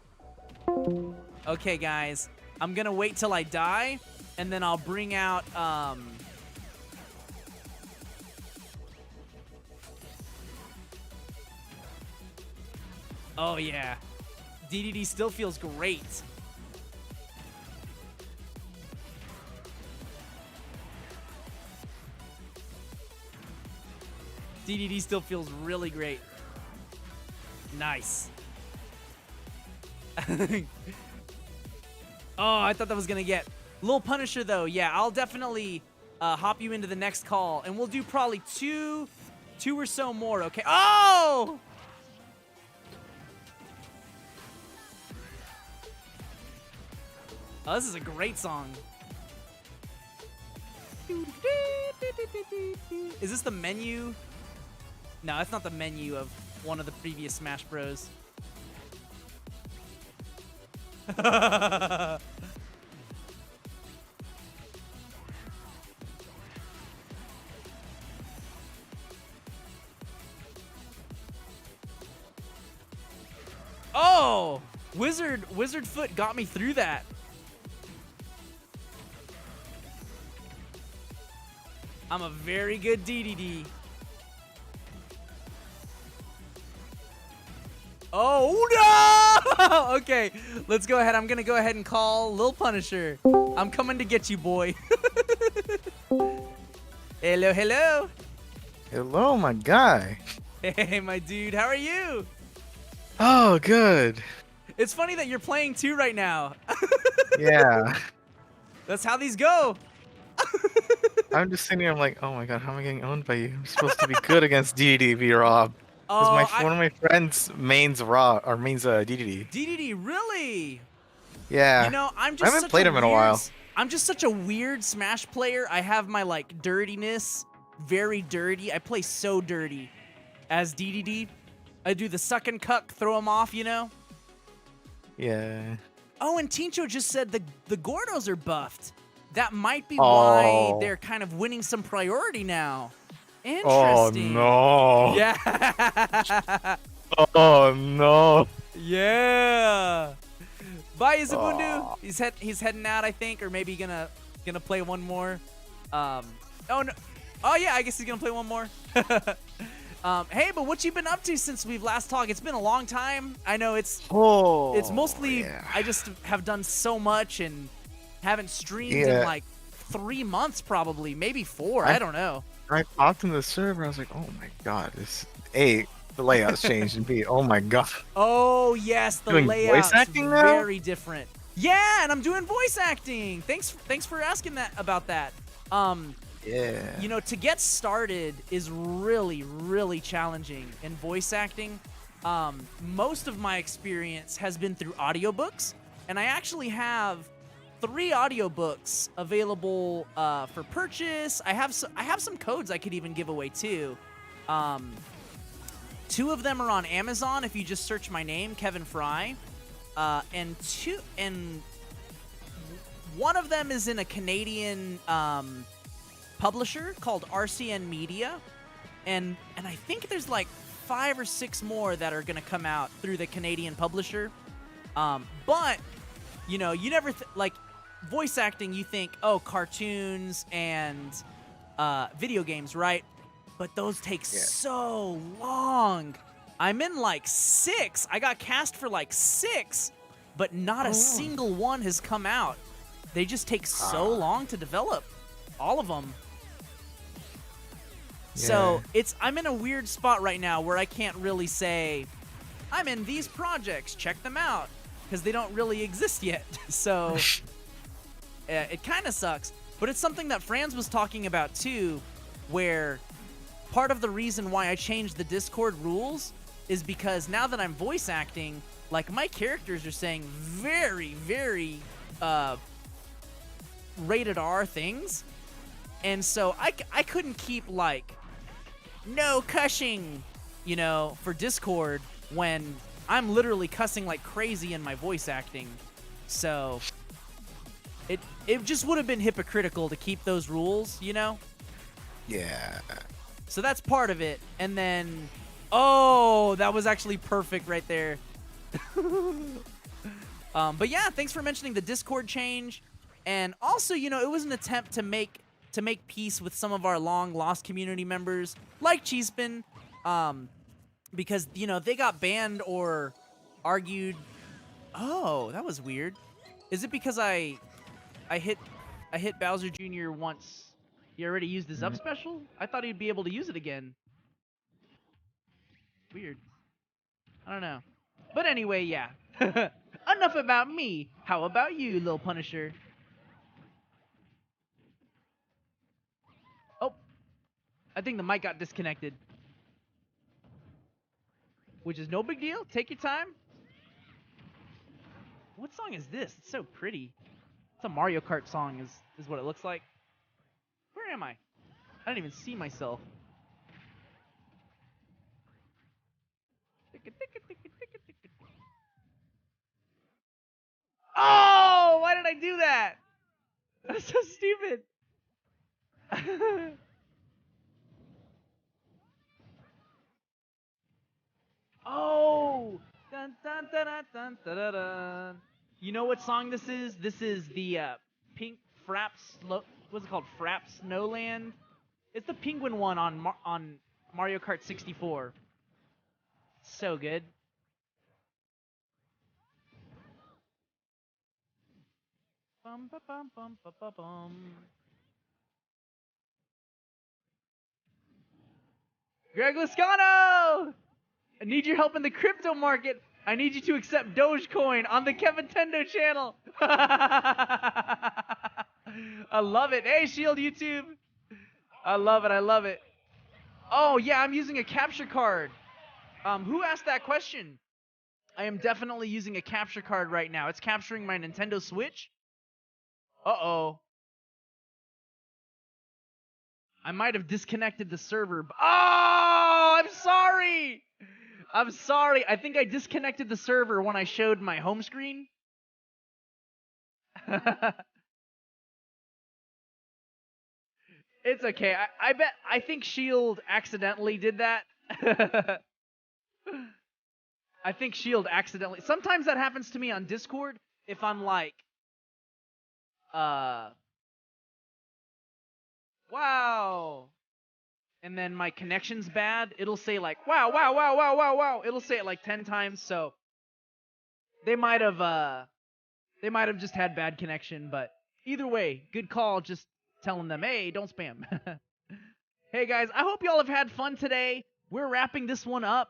Okay, guys. I'm gonna wait till I die, and then I'll bring out, Oh, yeah. DDD still feels great. DDD still feels really great. Nice. Oh, I thought that was gonna get Lil Punisher though. Yeah, I'll definitely hop you into the next call, and we'll do probably two or so more. Okay. Oh! Oh, this is a great song. Is this the menu? No, that's not the menu of one of the previous Smash Bros. Oh! Wizard Foot got me through that. I'm a very good DDD. Oh no! Okay, let's go ahead. I'm gonna go ahead and call Lil Punisher. I'm coming to get you, boy. Hello, hello. Hello, my guy. Hey, my dude. How are you? Oh, good. It's funny that you're playing too right now. Yeah. That's how these go. I'm just sitting here, I'm like, oh my god, how am I getting owned by you? I'm supposed to be good against DDD, Rob. Because one of my friends mains DDD. DDD, really? Yeah. You know, I haven't played him in a while. I'm just such a weird Smash player. I have my, like, dirtiness. Very dirty. I play so dirty as DDD. I do the suck and cuck, throw him off, you know? Yeah. Oh, and Tincho just said the Gordos are buffed. That might be why they're kind of winning some priority now. Interesting. Oh, no. Yeah. Oh, no. Yeah. Bye, Izabundu. He's heading out, I think, or maybe gonna play one more. Oh no. Oh yeah, I guess he's gonna play one more. Hey, but what you been up to since we've last talked? It's been a long time. I know it's mostly I just have done so much and haven't streamed in like 3 months, probably, maybe 4. I don't know. I popped in the server. I was like, oh my god, the layout's changed, and B, oh my god. Oh yes, the layout's very different. Yeah, and I'm doing voice acting. Thanks for asking about that. Yeah. You know, to get started is really, really challenging in voice acting. Most of my experience has been through audiobooks, and I actually have 3 audiobooks available for purchase. I have some codes I could even give away too. 2 of them are on Amazon if you just search my name, Kevin Fry, and one of them is in a Canadian publisher called RCN Media, and I think there's like 5 or 6 more that are gonna come out through the Canadian publisher. But you know, you never like voice acting. You think, oh, cartoons and video games, right? But those take so long. I'm in like 6. I got cast for like 6, but not a single one has come out. they just take so long to develop, all of them. So I'm in a weird spot right now where I can't really say, I'm in these projects, check them out, because they don't really exist yet. So it kind of sucks. But it's something that Franz was talking about too, where part of the reason why I changed the Discord rules is because now that I'm voice acting, like my characters are saying very, very rated R things. And so I couldn't keep like no cussing, you know, for Discord when I'm literally cussing like crazy in my voice acting. So it just would have been hypocritical to keep those rules, you know? Yeah. So that's part of it. And then, oh, that was actually perfect right there. But yeah, thanks for mentioning the Discord change. And also, you know, it was an attempt to make peace with some of our long lost community members, like Cheesepin, because, you know, they got banned or argued. Oh, that was weird. Is it because I hit Bowser Jr. once? He already used his up special? I thought he'd be able to use it again. Weird. I don't know. But anyway, yeah. Enough about me. How about you, Lil Punisher? Oh. I think the mic got disconnected. Which is no big deal. Take your time. What song is this? It's so pretty. It's a Mario Kart song is what it looks like. Where am I? I don't even see myself. Oh, why did I do that? That's so stupid. Oh, dun, dun, dun, dun, dun, dun, dun, dun. You know what song this is? This is the Pink Fraps. What's it called? Fraps Snowland. It's the penguin one on Mario Kart 64. So good. Bum, ba, bum, bum, ba, ba, bum. Greg Lascano! I need your help in the crypto market. I need you to accept Dogecoin on the Kevintendo channel. I love it. Hey, Shield YouTube. I love it. I love it. Oh, yeah, I'm using a capture card. Who asked that question? I am definitely using a capture card right now. It's capturing my Nintendo Switch. Uh-oh. I might have disconnected the server. Oh, I'm sorry. I'm sorry. I think I disconnected the server when I showed my home screen. It's okay. I think Shield accidentally did that. I think Shield accidentally. Sometimes that happens to me on Discord if I'm like, wow. And then my connection's bad. It'll say like, wow, wow, wow, wow, wow, wow. It'll say it like 10 times. So they might have just had bad connection, but either way, good call. Just telling them, hey, don't spam. Hey guys, I hope y'all have had fun today. We're wrapping this one up.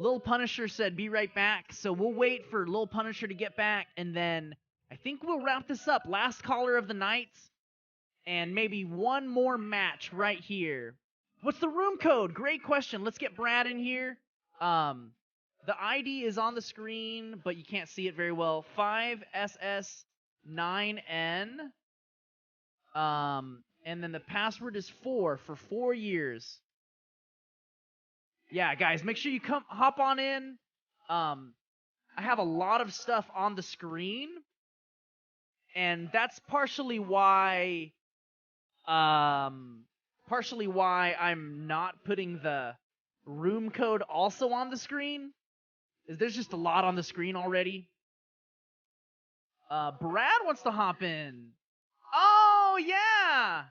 Lil Punisher said be right back, so we'll wait for Lil Punisher to get back, and then I think we'll wrap this up. Last caller of the night, and maybe one more match right here. What's the room code? Great question. Let's get Brad in here. The ID is on the screen, but you can't see it very well. 5SS9N. And then the password is 4 for 4 years. Yeah, guys, make sure you hop on in. I have a lot of stuff on the screen, and that's partially why I'm not putting the room code also on the screen. There's just a lot on the screen already. Brad wants to hop in. Oh, yeah.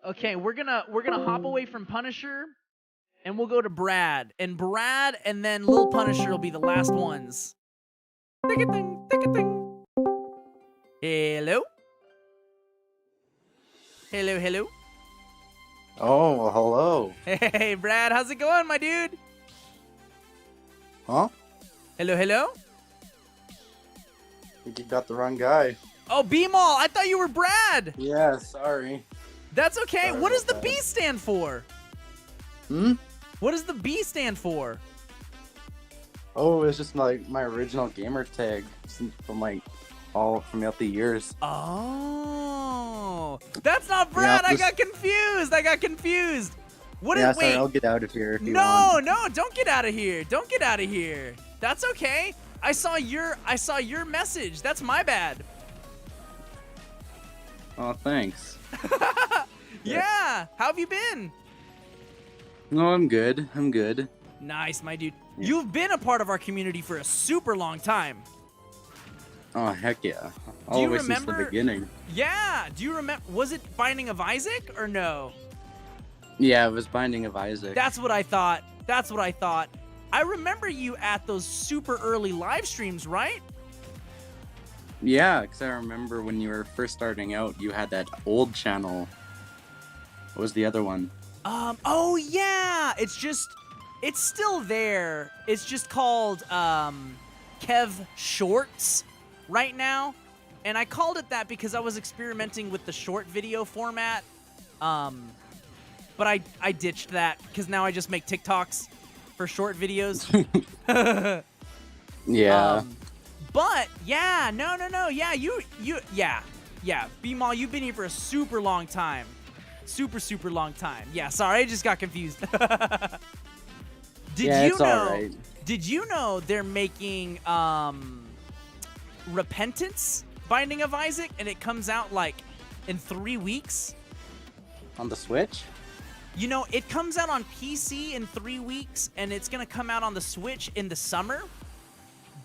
Okay, we're gonna hop away from Punisher. and we'll go to Brad. And Brad and then Lil Punisher will be the last ones. Tick-a-ting, tick-a-ting. Hello? Hello, hello. Oh, well, hello. Hey, Brad, how's it going, my dude? Huh? Hello, hello? I think you got the wrong guy. Oh, B-Mall, I thought you were Brad. Yeah, sorry. That's okay. Sorry What does the about B that. stand for? Hmm? What does the B stand for? Oh, it's just like my original gamer tag from like all throughout the years. Oh, that's not Brad. I got confused. What Yeah, is? sorry, Wait. I'll get out of here if you No, want. no, don't get out of here. Don't get out of here. That's okay. I saw your message. That's my bad. Oh, thanks. Yeah. How have you been? No, I'm good. I'm good. Nice, my dude. Yeah. You've been a part of our community for a super long time. Oh, heck yeah. Do you Always since remember? the beginning. Yeah. Do you remember? Was it Binding of Isaac or no? Yeah, it was Binding of Isaac. That's what I thought. I remember you at those super early live streams, right? Yeah, because I remember when you were first starting out, you had that old channel. What was the other one? Oh yeah, it's still there. It's just called Kev Shorts right now, and I called it that because I was experimenting with the short video format. But I ditched that because now I just make TikToks for short videos. Yeah. But yeah, no, yeah, yeah, B-Mall, you've been here for a super long time. Super long time. Yeah, sorry, I just got confused. It's all right. Did you know they're making Repentance Binding of Isaac, and it comes out like in 3 weeks? On the Switch? You know, it comes out on PC in 3 weeks, and it's gonna come out on the Switch in the summer.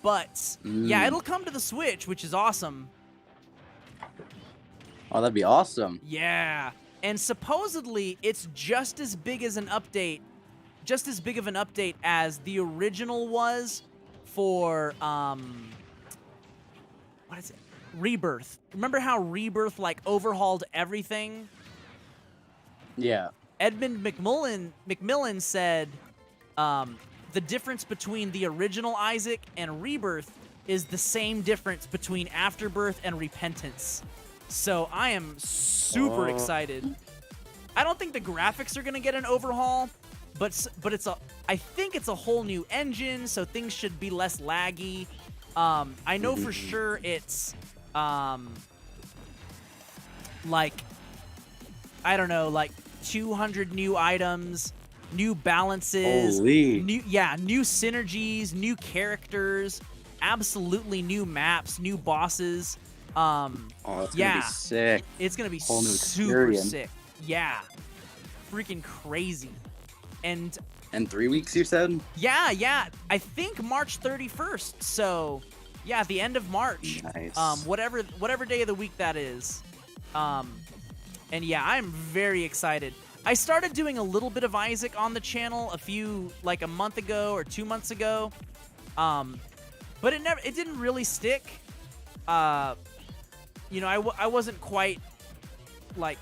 But yeah, it'll come to the Switch, which is awesome. Oh, that'd be awesome. Yeah. And supposedly it's just as big of an update as the original was for what is it? Rebirth. Remember how Rebirth like overhauled everything? Yeah. Edmund McMillan said the difference between the original Isaac and Rebirth is the same difference between Afterbirth and Repentance. So I am super excited. I don't think the graphics are gonna get an overhaul, but I think it's a whole new engine, so things should be less laggy. I know for sure it's like I don't know, like 200 new items, new balances, Holy. new synergies, new characters, absolutely new maps, new bosses. Oh, it's gonna be sick. It's gonna be Whole new super experience. sick. Yeah, freaking crazy. And 3 weeks, you said? yeah, I think March 31st. So yeah, at the end of March. Nice. Whatever day of the week that is. And yeah, I'm very excited. I started doing a little bit of Isaac on the channel a month ago or 2 months ago. But it didn't really stick. You know, I wasn't quite like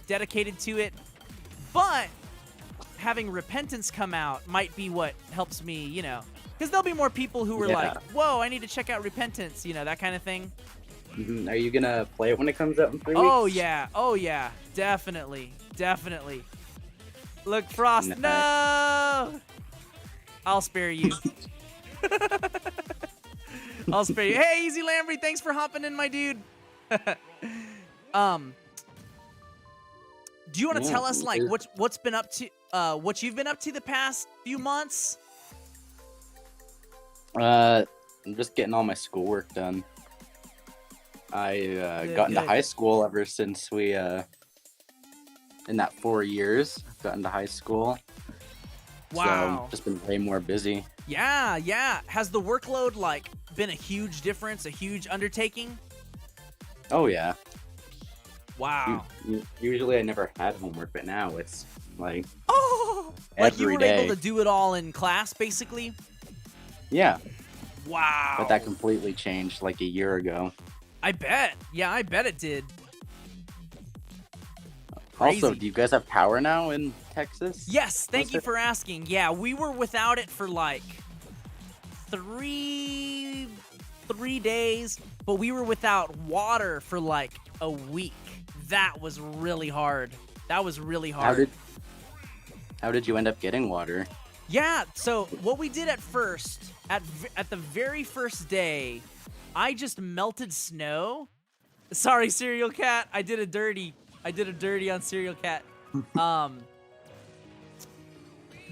dedicated to it, but having Repentance come out might be what helps me, you know, because there'll be more people who are like, whoa, I need to check out Repentance, you know, that kind of thing. Are you gonna play it when it comes out in 3 weeks? Oh yeah, definitely. Look, Frost, Nice. no! I'll spare you. I'll spare you. Hey, Easy Lambry, thanks for hopping in, my dude. Do you want to tell us like what's been up to what you've been up to the past few months? I'm just getting all my schoolwork done. I got into high school ever since we in that 4 years got into high school. Wow. So just been way more busy. Yeah. Has the workload like been a huge difference, a huge undertaking? Oh yeah. Wow. Usually I never had homework, but now it's like Oh. Like you every were able day. to do it all in class, basically? Yeah, Wow. but that completely changed like a year ago. I bet. Yeah, I bet it did. Also, Crazy. do you guys have power now in Texas? Yes, thank Was you it? for asking. Yeah, we were without it for like three days, but we were without water for like a week. That was really hard. That was really hard. How did you end up getting water? Yeah, so what we did at first, at the very first day, I just melted snow. Sorry, Cereal Cat, I did a dirty on Cereal Cat.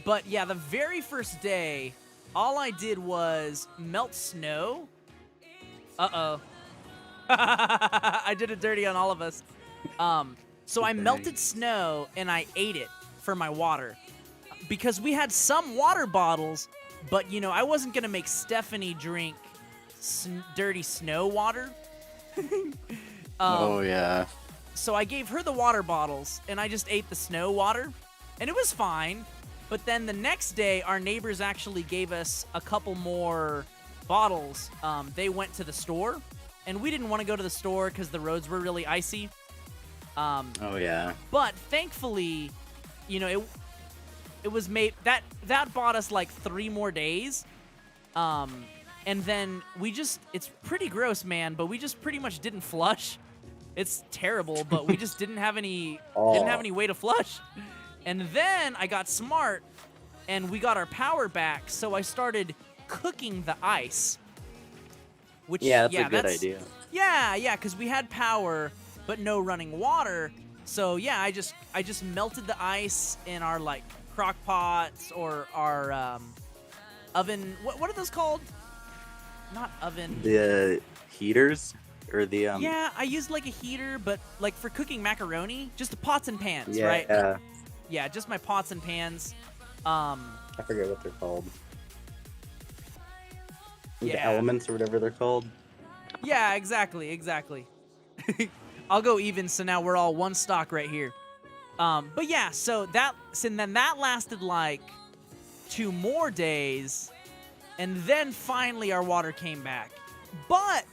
But yeah, the very first day, all I did was melt snow. Uh-oh. I did it dirty on all of us. So I melted snow and I ate it for my water. Because we had some water bottles, but you know, I wasn't gonna make Stephanie drink dirty snow water. Oh yeah. So I gave her the water bottles, and I just ate the snow water, and it was fine. But then the next day, our neighbors actually gave us a couple more bottles. They went to the store, and we didn't want to go to the store because the roads were really icy. Oh yeah. But thankfully, you know, it was made that bought us like 3 more days. And then it's pretty gross, man, but we just pretty much didn't flush. It's terrible, but we just didn't have any way to flush. And then I got smart and we got our power back, so I started cooking the ice. Which That's a good idea. Yeah, cuz we had power but no running water. So yeah, I just melted the ice in our like crock pots or our oven. What are those called? Not oven. The heaters or the Yeah, I used like a heater, but like for cooking macaroni, just the pots and pans, yeah, right? Yeah. Yeah, just my pots and pans. I forget what they're called. The Yeah. elements or whatever they're called. Yeah, exactly. I'll go even, so now we're all one stock right here. But yeah, so then that lasted like 2 more days, and then finally our water came back. But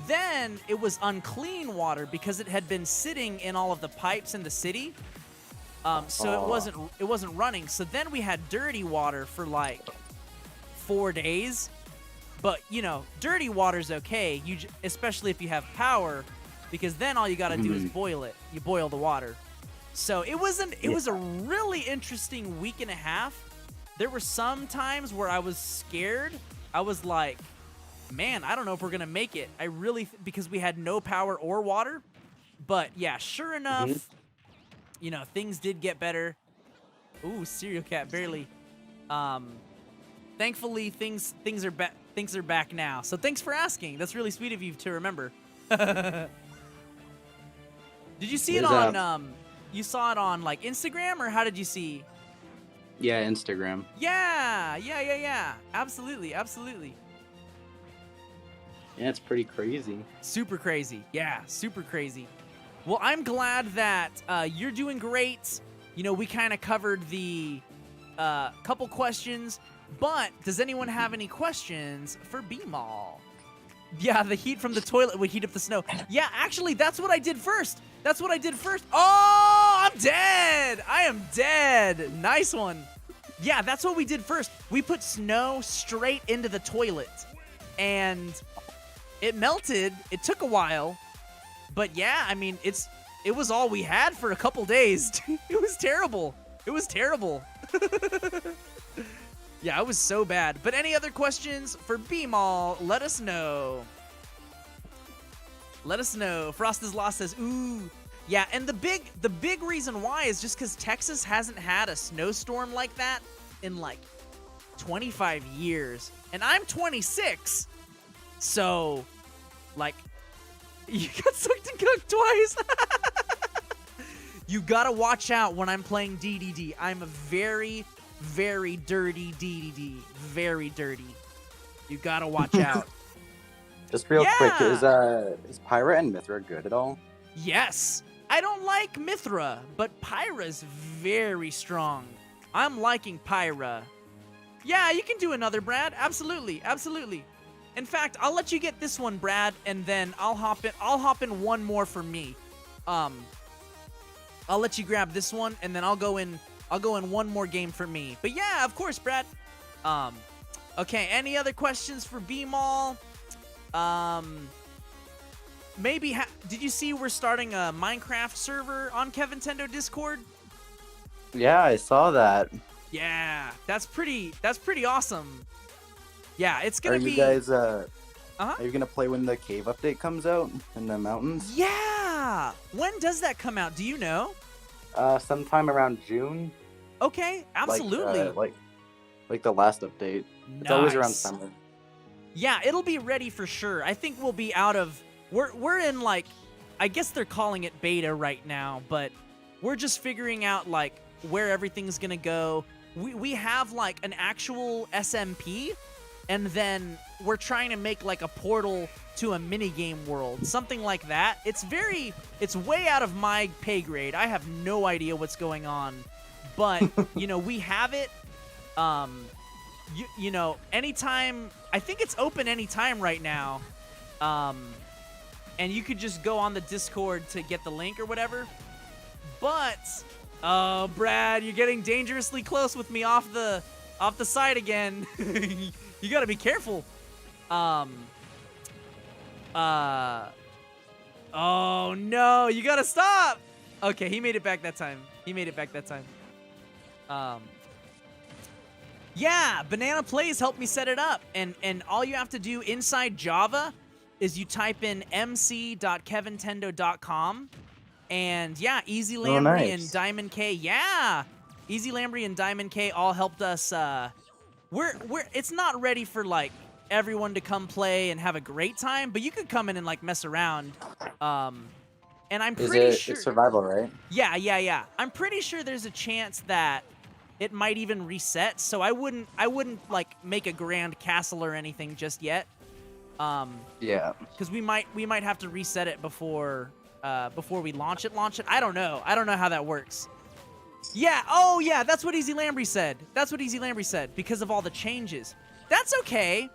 then it was unclean water because it had been sitting in all of the pipes in the city. So it wasn't running. So then we had dirty water for like 4 days. But you know, dirty water's okay. Especially if you have power, because then all you gotta do is boil it. You boil the water. So it was a really interesting week and a half. There were some times where I was scared. I was like, man, I don't know if we're gonna make it. Because we had no power or water. But yeah, sure enough, you know, things did get better. Ooh, Cereal Cat barely. Thankfully, things are back now. So thanks for asking. That's really sweet of you to remember. Did you see it on you saw it on like Instagram, or how did you see? Yeah, Instagram. Yeah. Absolutely. Yeah, it's pretty crazy. Super crazy. Yeah, super crazy. Well, I'm glad that you're doing great. You know, we kind of covered the couple questions, but does anyone have any questions for B-Mall? Yeah, the heat from the toilet would heat up the snow. Yeah, actually, that's what I did first. Oh, I'm dead. I am dead. Nice one. Yeah, that's what we did first. We put snow straight into the toilet, and it melted. It took a while, but yeah, I mean, it was all we had for a couple days. It was terrible. Yeah, it was so bad. But any other questions for B-Mall, let us know. Frost is Lost says, ooh. Yeah, and the big reason why is just because Texas hasn't had a snowstorm like that in like 25 years. And I'm 26. So, like, you got sucked and cooked twice. You gotta watch out when I'm playing DDD. I'm a very, very dirty DDD. Very dirty. You gotta watch out. Just real quick, is Pyra and Mythra good at all? Yes. I don't like Mythra, but Pyra's very strong. I'm liking Pyra. Yeah, you can do another, Brad. Absolutely, absolutely. In fact, I'll let you get this one, Brad, and then I'll hop in one more for me. I'll let you grab this one, and then I'll go in one more game for me. But yeah, of course, Brad. Okay, any other questions for B-Mall? Maybe did you see we're starting a Minecraft server on Kevintendo Discord? Yeah, I saw that. Yeah, that's pretty awesome. Yeah, it's gonna be. Are you guys Uh-huh. Are you gonna play when the cave update comes out in the mountains? Yeah. When does that come out? Do you know? Sometime around June. Okay, absolutely. Like the last update. It's always around summer. Yeah, it'll be ready for sure. I think we'll be out of. We're in like, I guess they're calling it beta right now, but we're just figuring out like where everything's gonna go. We have like an actual SMP, and then we're trying to make like a portal to a minigame world, something like that. It's way out of my pay grade. I have no idea what's going on, but you know, we have it. You know, anytime. I think it's open anytime right now. And you could just go on the Discord to get the link or whatever. But, oh, Brad, you're getting dangerously close with me off the side again. You gotta be careful. Oh no, you gotta stop. Okay, he made it back that time. Yeah, Banana Plays helped me set it up, and all you have to do inside Java is you type in mc.kevintendo.com, and yeah, Easy Lambry and Diamond K, Easy Lambry and Diamond K all helped us. It's not ready for like everyone to come play and have a great time, but you could come in and like mess around. And I'm pretty sure it's survival, right? Yeah. I'm pretty sure there's a chance that it might even reset, so I wouldn't like make a grand castle or anything just yet. Yeah. Because we might have to reset it before we launch it. I don't know how that works. Yeah. Oh yeah, that's what Easy Lambry said. Because of all the changes. That's okay.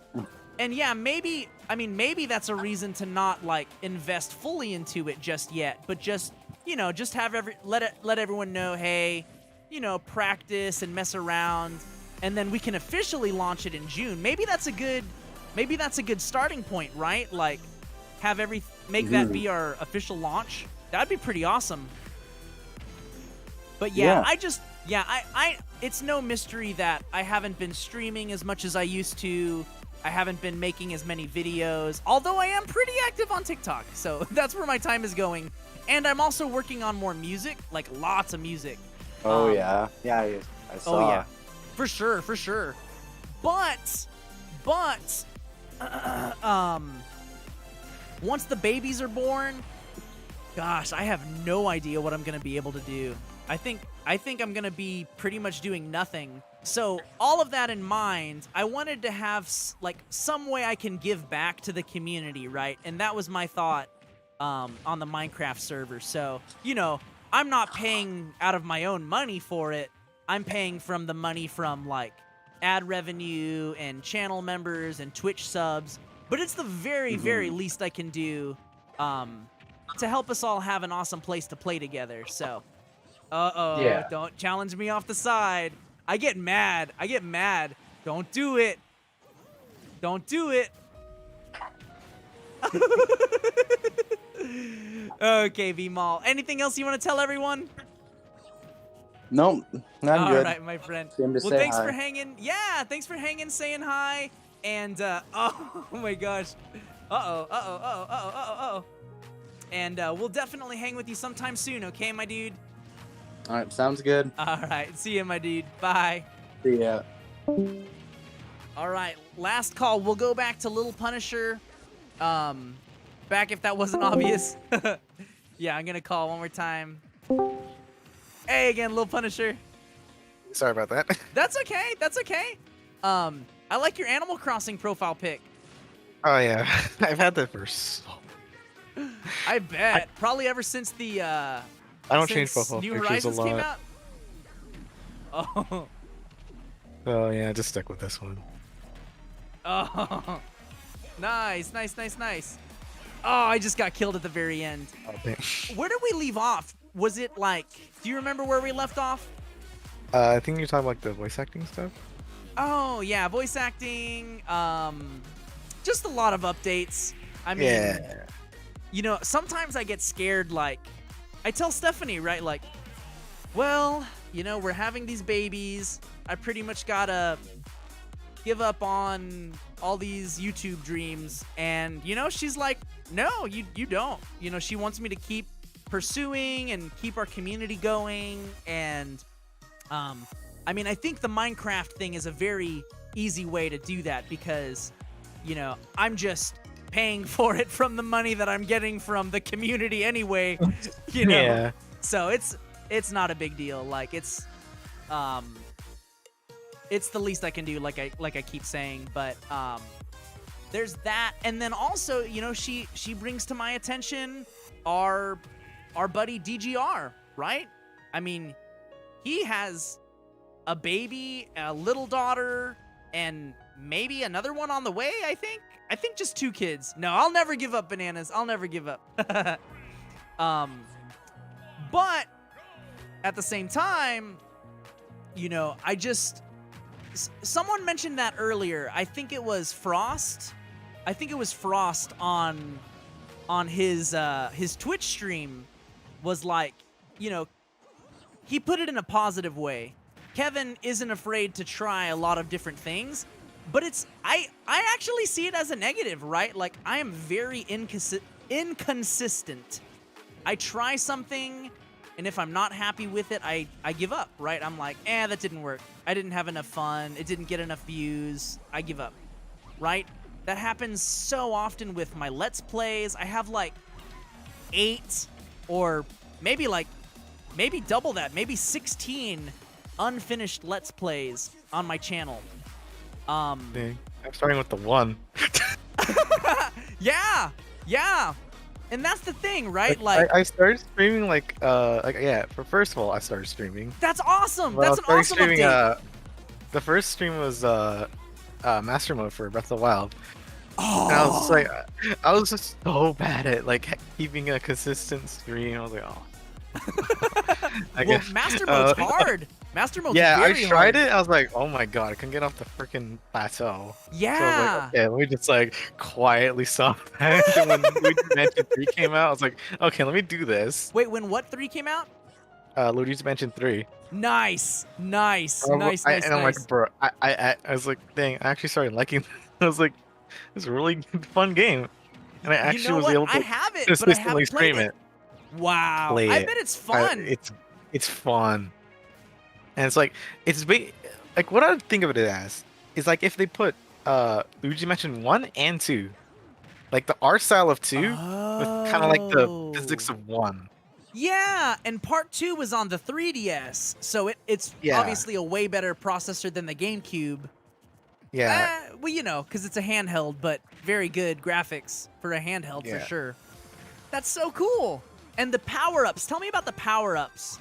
And yeah, maybe that's a reason to not like invest fully into it just yet, but just, you know, just have let everyone know, hey, you know, practice and mess around, and then we can officially launch it in June. Maybe that's a good starting point, right? Like, make that be our official launch. That'd be pretty awesome. But yeah, it's no mystery that I haven't been streaming as much as I used to. I haven't been making as many videos, although I am pretty active on TikTok. So that's where my time is going. And I'm also working on more music, like lots of music. Oh yeah, I saw. Oh yeah, for sure. But, once the babies are born, gosh, I have no idea what I'm gonna be able to do. I think I'm gonna be pretty much doing nothing. So all of that in mind, I wanted to have like some way I can give back to the community, right? And that was my thought on the Minecraft server. So, you know, I'm not paying out of my own money for it. I'm paying from the money from like ad revenue and channel members and Twitch subs. But it's the very, very least I can do to help us all have an awesome place to play together. So, don't challenge me off the side. I get mad. Don't do it. Okay, V-Mall. Anything else you want to tell everyone? Nope, I'm good. All right, my friend. Well, thanks for hanging. Yeah, thanks for hanging, saying hi. And, oh my gosh. Uh-oh. And we'll definitely hang with you sometime soon, okay, my dude? All right, sounds good. All right, see ya, my dude. Bye. See ya. All right, last call. We'll go back to Little Punisher. Back if that wasn't obvious. Yeah, I'm gonna call one more time. Hey again, Little Punisher. Sorry about that. That's okay. I like your Animal Crossing profile pic. Oh yeah, I've had that for so. I bet. Probably ever since the I don't change profile New pictures Horizons a lot. came out. Oh. So yeah, just stick with this one. Oh. Nice, nice, nice, nice. Oh, I just got killed at the very end. Oh, damn. Where did we leave off? Was it like, do you remember where we left off? I think you're talking like the voice acting stuff. Oh, yeah, voice acting, just a lot of updates. I mean, Yeah. you know, sometimes I get scared, like, I tell Stephanie, right, like, well, you know, we're having these babies. I pretty much gotta give up on all these YouTube dreams. And, you know, she's like, no, you don't. You know, she wants me to keep pursuing and keep our community going. And, I mean, I think the Minecraft thing is a very easy way to do that because, you know, I'm just paying for it from the money that I'm getting from the community anyway, you know. Yeah. So it's not a big deal. Like it's the least I can do, like I keep saying, but there's that. And then also, you know, she brings to my attention our buddy DGR, right? I mean, he has a baby, a little daughter, and maybe another one on the way, I think just 2 kids. No, I'll never give up, Bananas. I'll never give up. But at the same time, you know, someone mentioned that earlier. I think it was Frost. I think it was Frost on his Twitch stream was like, you know, he put it in a positive way. Kevin isn't afraid to try a lot of different things, but I actually see it as a negative, right? Like I am very inconsistent. I try something, and if I'm not happy with it, I give up, right? I'm like, that didn't work. I didn't have enough fun. It didn't get enough views. I give up, right? That happens so often with my Let's Plays. I have like 8 or maybe double that, maybe 16 unfinished Let's Plays on my channel. Dang. I'm starting with the 1. Yeah. And that's the thing, right? Like I started streaming first of all, I started streaming. That's awesome. Well, That's an awesome update. The first stream was Master Mode for Breath of the Wild. Oh. And I was just so bad at like keeping a consistent stream. I was like, oh. Well, Master Mode's hard. Master Mode's I very tried hard. it. I was like, oh my god, I couldn't get off the freaking plateau. Yeah. So I was like, okay, let me just like quietly stop that. And when Luigi's Mansion 3 came out, I was like, okay, let me do this. Wait, when what 3 came out? Luigi's Mansion 3. Nice. And I'm like, bro, I was like, dang, I actually started liking. I was like, it's a really fun game, and I actually was able to consistently stream it. Wow, I bet it's fun. It's fun, and it's like like what I would think of it as is like if they put Luigi Mansion 1 and 2, like the art style of 2 with kind of like the physics of 1. Yeah, and part 2 was on the 3DS, so it's obviously a way better processor than the GameCube. Yeah. Well, you know, because it's a handheld, but very good graphics for a handheld for sure. That's so cool. And the power-ups. Tell me about the power-ups.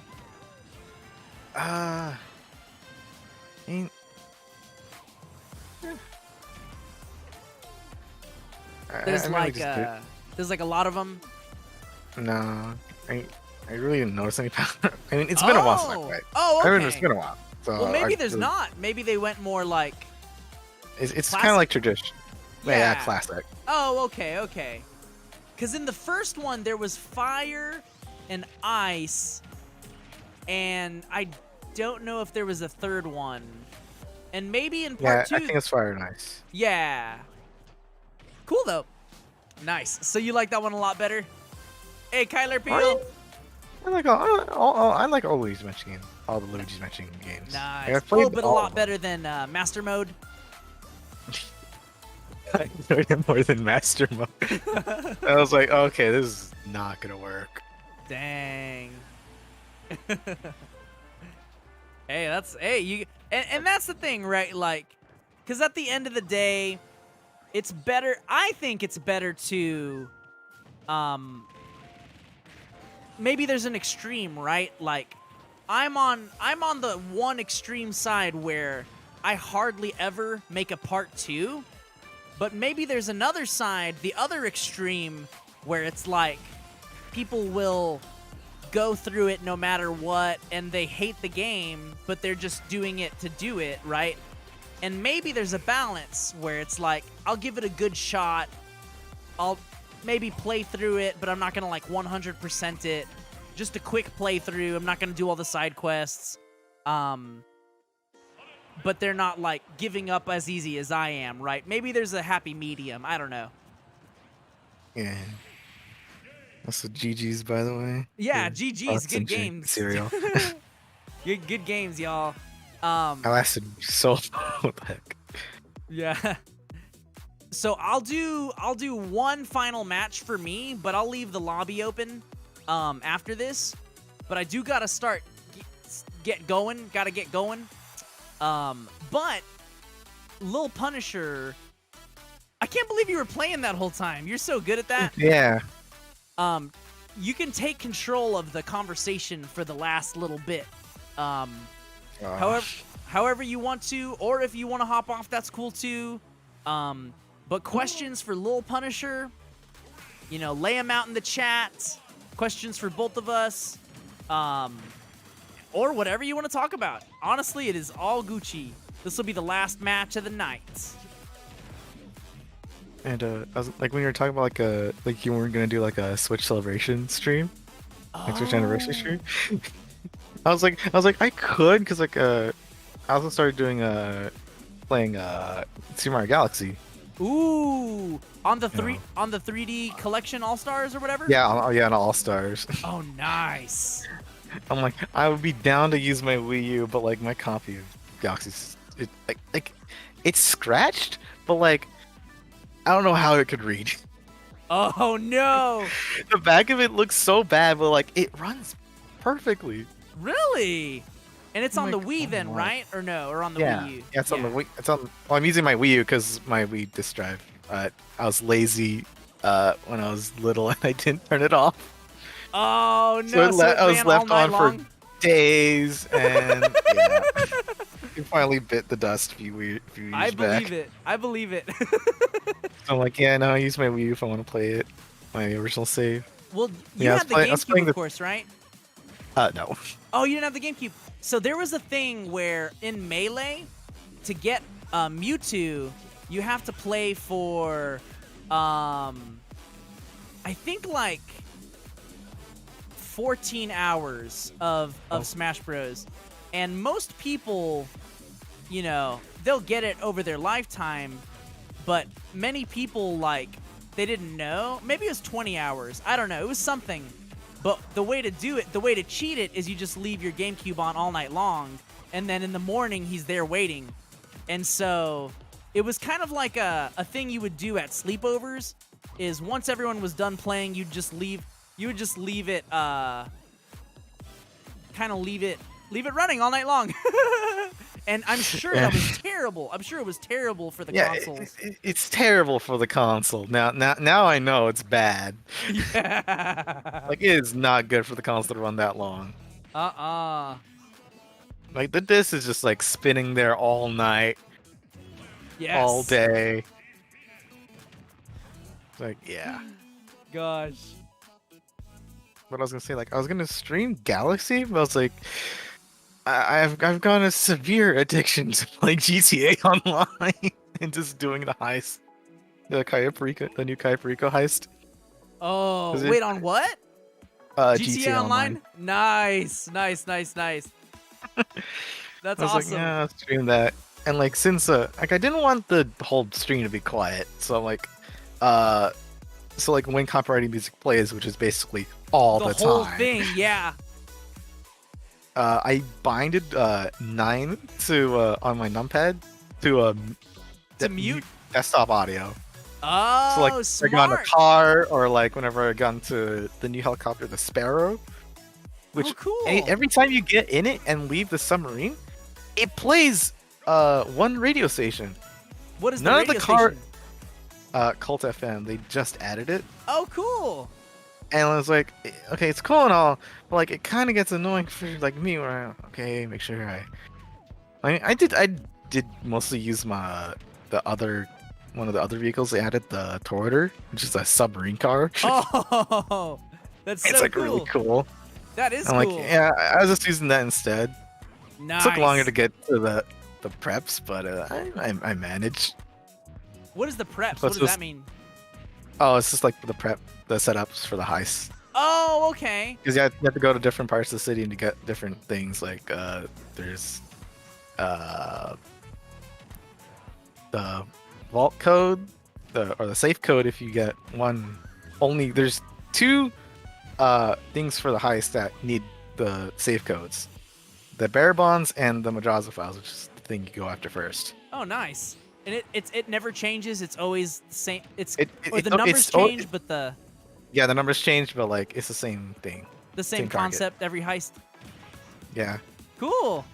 There's like a lot of them. No, I really didn't notice any power. I mean, it's been a while since I played. Oh, okay. I mean, it's been a while. So well, maybe there's not. Maybe they went more like. It's kind of like tradition. Yeah, classic. Oh, okay. Because in the first one there was fire and ice, and I don't know if there was a third one. And maybe in part 2. I think it's fire and ice. Yeah. Cool though. Nice. So you like that one a lot better? Hey, Kyler Peel. I like all Luigi's Mansion games. All the Luigi's Mansion games. Nice. A little bit a lot better than Master Mode. I enjoyed it more than Master Mode. I was like, okay, this is not gonna work. Dang. Hey, and that's the thing, right? Like, because at the end of the day, it's better. I think it's better to, maybe there's an extreme, right? Like, I'm on the one extreme side where I hardly ever make a part 2, but maybe there's another side, the other extreme, where it's like people will go through it no matter what, and they hate the game, but they're just doing it to do it, right? And maybe there's a balance where it's like, I'll give it a good shot, I'll maybe play through it, but I'm not gonna like 100% it. Just a quick playthrough. I'm not gonna do all the side quests. But they're not like giving up as easy as I am, right? Maybe there's a happy medium. I don't know. Yeah. That's the GG's, by the way. Yeah, Good GG's. thoughts Good and games. Cereal. Good games, y'all. I lasted so what the heck. Yeah. So I'll do one final match for me, but I'll leave the lobby open after this. But I do gotta start get going. Gotta get going. But Lil Punisher, I can't believe you were playing that whole time. You're so good at that. Yeah. You can take control of the conversation for the last little bit. However you want to, or if you want to hop off, that's cool too. But questions for Lil Punisher, lay them out in the chat. Questions for both of us, or whatever you want to talk about. Honestly, it is all Gucci. This will be the last match of the night. And I was like, when you were talking about like you weren't gonna do like a Switch celebration stream, like Switch anniversary stream. I was like I could, cause like I also started doing playing Super Mario Galaxy. Ooh, on the 3D collection All Stars or whatever. Yeah, on All Stars. Oh, nice. I'm like, I would be down to use my Wii U, but like my copy of Galaxy, it's scratched, but like I don't know how it could read. Oh no! The back of it looks so bad, but like it runs perfectly. Really? And it's on the Wii oh then, my. right? Or no? Or on the Yeah, Wii U? yeah, it's on the Wii. Well, I'm using my Wii U because my Wii disk drive. I was lazy when I was little and I didn't turn it off. Oh no! So I was left on long? for days, and yeah, it finally bit the dust a few years I back. believe it. I believe it. So I'm like, yeah, no, I use my Wii U if I want to play it. My original save. Well, you Yeah, had the GameCube, of course, right? No. Oh, you didn't have the GameCube. So there was a thing where in Melee, to get Mewtwo, you have to play for, I think like 14 hours of Smash Bros. And most people, they'll get it over their lifetime, but many people, like, they didn't know. Maybe it was 20 hours. I don't know. It was something. But the way to do it, the way to cheat it, is you just leave your GameCube on all night long, and then in the morning, he's there waiting. And so it was kind of like a thing you would do at sleepovers, is once everyone was done playing, you would just leave it, kind of leave it running all night long. And I'm sure that was terrible. I'm sure it was terrible for the consoles. It's terrible for the console. Now I know it's bad. Yeah. Like, it is not good for the console to run that long. Like, the disc is just like spinning there all night, all day. Like, yeah. Gosh. What I was gonna say, like, I was gonna stream Galaxy, but I was like, I've got a severe addiction to like GTA Online and just doing the heist, the new Cayo Perico heist. Oh, wait, on what? GTA Online. Nice. That's I was awesome. like, yeah, I'll stream that. And like, since like I didn't want the whole stream to be quiet, so like, so like when copyrighted music plays, which is basically all the whole time, thing, yeah. I binded 9 to on my numpad to mute desktop audio. Oh, So like, smart. I got in a car, or like whenever I got into the new helicopter, the Sparrow, which cool. every time you get in it and leave the submarine, it plays one radio station. What is the None radio of the car station? Cult FM. They just added it. Oh, cool. And I was like, okay, it's cool and all, but like it kind of gets annoying for like me. Where okay, make sure I did mostly use the other one of the other vehicles they added, the Toroidor, which is a submarine car. Oh, that's so It's like cool. really cool. That is I'm cool. like, yeah, I was just using that instead. Nice. It took longer to get to the preps, but I managed. What is the preps? Let's What does just- that mean? Oh, it's just like the setups for the heist. Oh, okay. Because you have to go to different parts of the city and to get different things. Like there's the vault code, or the safe code. If you get one, only there's two things for the heist that need the safe codes: the bearer bonds and the Madraza files, which is the thing you go after first. Oh, nice. And it never changes. It's always the same. Or the It's numbers change, but the numbers change, but like it's the same thing. same Same target. concept every heist. Yeah. Cool.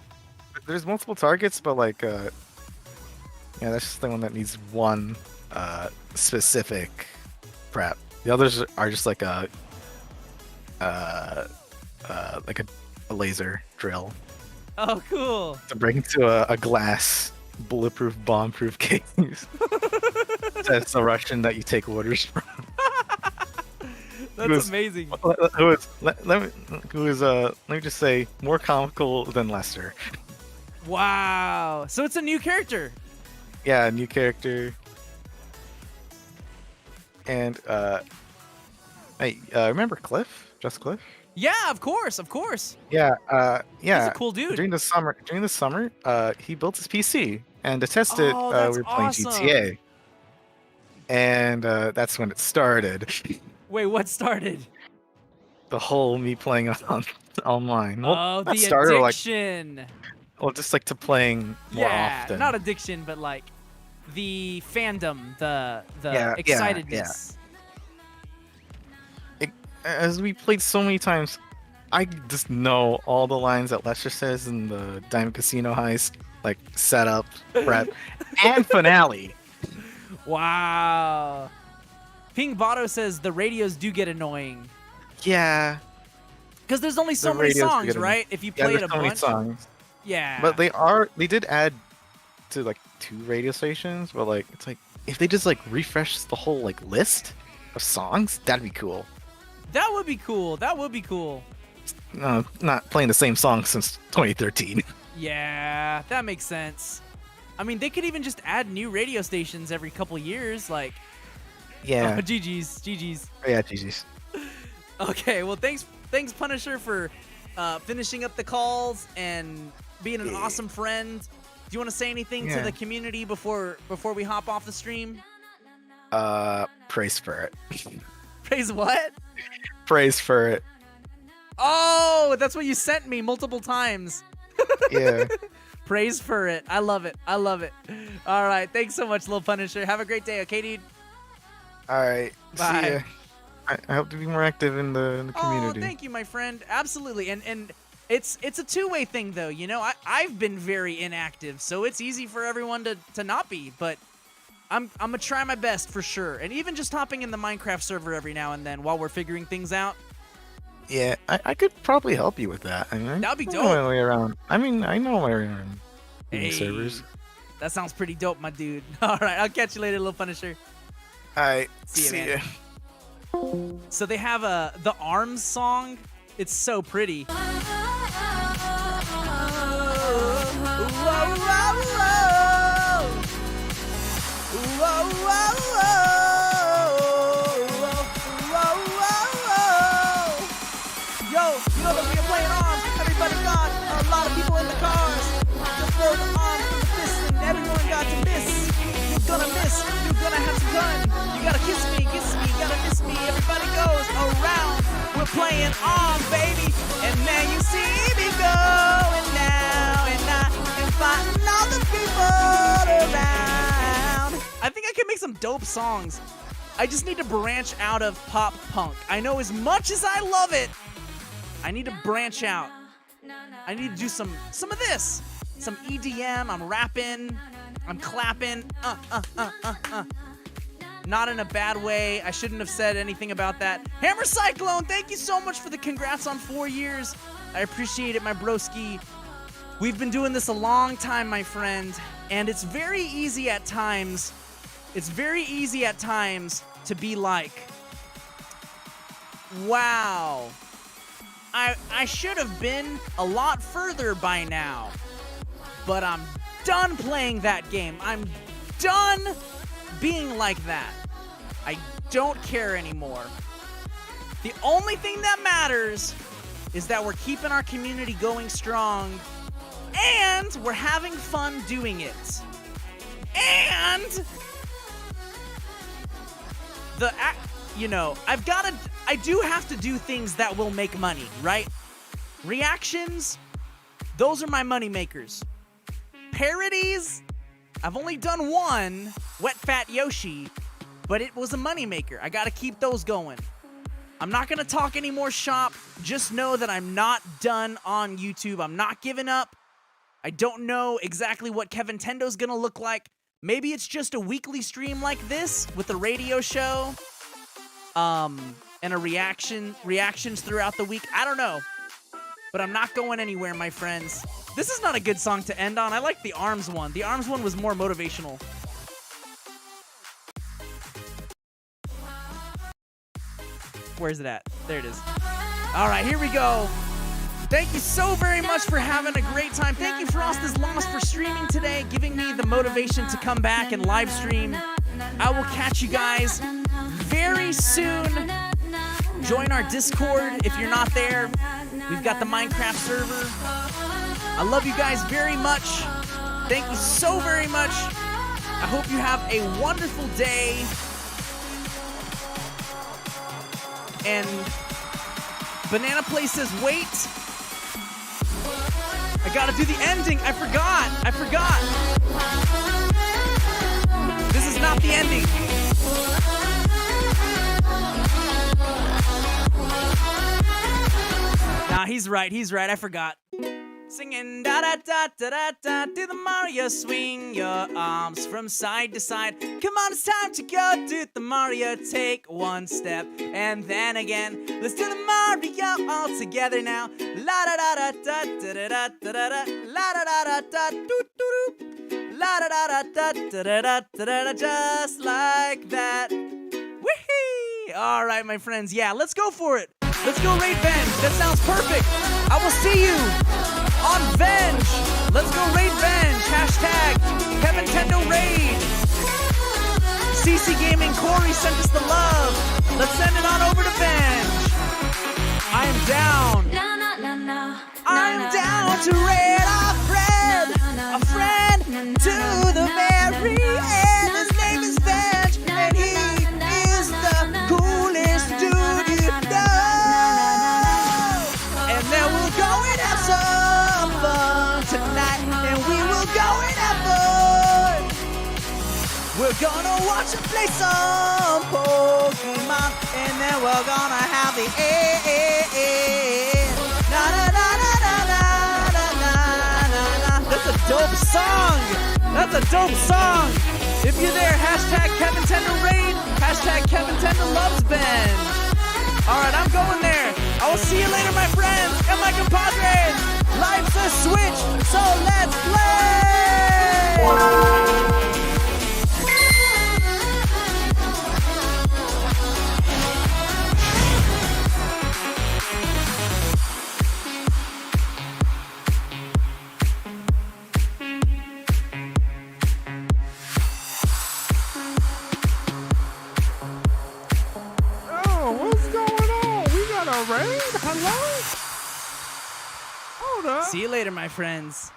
There's multiple targets, but like yeah, that's just the one that needs one specific prep. The others are just like a laser drill Oh, cool. to break into a glass bulletproof bomb-proof case. That's the Russian that you take orders from. That's Who's- amazing. Who is let me just say more comical than Lester. Wow. So it's a new character. Yeah, new character. And hey, remember Cliff? Just Cliff? Yeah, of course, of course. Yeah, yeah. He's a cool dude. During the summer, he built his PC, and to test it, Oh, that's we were playing awesome. GTA. And that's when it started. Wait, what started? The whole me playing on online. Well, Oh, not the started, like, addiction. well, just like to playing more Yeah, often. not addiction, but like the fandom, the Yeah, excitedness. As we played so many times, I just know all the lines that Lester says in the Diamond Casino heist, like setup, prep, and finale. Wow. Ping Votto says the radios do get annoying Yeah, because there's only so The many radios do songs, get annoying. right? If you yeah, play it there's a so many bunch, songs. yeah. But they did add to like 2 radio stations, but like it's like if they just like refresh the whole like list of songs, that'd be cool. That would be cool. That would be cool. No, not playing the same song since 2013. Yeah, that makes sense. I mean, they could even just add new radio stations every couple years, like. Yeah. Oh, GG's. Yeah, GG's. Okay, well, thanks, Punisher, for finishing up the calls and being an awesome friend. Do you want to say anything to Yeah. the community before we hop off the stream? Praise for it. Praise what? Praise for it. Oh, that's what you sent me multiple times. Yeah. Praise for it. I love it. All right, thanks so much, Lil Punisher. Have a great day, okay, dude? All right. Bye. See ya. I hope to be more active in the community. Oh, thank you, my friend. Absolutely. And it's a two-way thing, though. You know, I've been very inactive, so it's easy for everyone to not be. But I'm gonna try my best for sure. And even just hopping in the Minecraft server every now and then while we're figuring things out. Yeah, I could probably help you with that. I mean, That'd be I know my dope. way around. I mean, I know my way around Hey, servers. that sounds pretty dope, my dude. All right, I'll catch you later, Lil Punisher. All right. See ya, ya. man. So they have the Arms song. It's so pretty. Yo, you know that we are playing Arms. Everybody got a lot of people in the cars. Just throw the arms and the fists, and everyone got to miss. You're gonna miss. You're gonna have to run. You gotta kiss me, you gotta miss me. Everybody goes around. We're playing on, baby. And man, you see me going now, and I am fighting all the people around. I think I can make some dope songs. I just need to branch out of pop punk. I know as much as I love it, I need to branch out. I need to do some of this. Some EDM, I'm rapping, I'm clapping. not in a bad way. I shouldn't have said anything about that. Hammer Cyclone, thank you so much for the congrats on 4 years. I appreciate it, my broski. We've been doing this a long time, my friend, and it's very easy at times. It's very easy at times to be like, wow, I should have been a lot further by now, but I'm done playing that game. I'm done being like that. I don't care anymore. The only thing that matters is that we're keeping our community going strong, and we're having fun doing it. And I do have to do things that will make money, right? Reactions, those are my money makers. Parodies, I've only done one, Wet Fat Yoshi, but it was a moneymaker. I gotta keep those going. I'm not gonna talk any more shop. Just know that I'm not done on YouTube. I'm not giving up. I don't know exactly what Kevintendo's gonna look like. Maybe it's just a weekly stream like this with a radio show, and a reactions throughout the week. I don't know, but I'm not going anywhere, my friends. This is not a good song to end on. I like the Arms one. The Arms one was more motivational. Where's it at? There it is. All right, here we go. Thank you so very much for having a great time. Thank you, Frost is Lost, for streaming today, giving me the motivation to come back and live stream. I will catch you guys very soon. Join our Discord if you're not there. We've got the Minecraft server. I love you guys very much. Thank you so very much. I hope you have a wonderful day. And Banana Play says, wait. I gotta do the ending. I forgot. This is not the ending. Nah, he's right. I forgot. Singing da da da da da da, do the Mario swing your arms from side to side. Come on, it's time to go do the Mario. Take one step and then again. Let's do the Mario all together now. La da da da da da da da da da, la da da da da doo doo doo, la da da da da da da da da, just like that. Whee! All right, my friends. Yeah, let's go for it. Let's go raid Venge. That sounds perfect. I will see you on Venge. Let's go raid Venge. Hashtag Kevintendo raid. CC Gaming Corey sent us the love. Let's send it on over to Venge. I am down. I'm down to raid a friend to the very end. His name is Venge, and he is the coolest dude you know. And then we'll go and have some fun tonight, and we will go and have fun. We're gonna watch and play some Pokemon, and then we're gonna have the na na na na na na na na. That's a dope song. That's a dope song. If you're there, hashtag Kevintendo raid, hashtag Kevintendo loves Venge. All right, I'm going there. I will see you later, my friends and my compadres. Life's a switch, so let's play. What's going on? We got a raid? Hello? Hold up. See you later, my friends.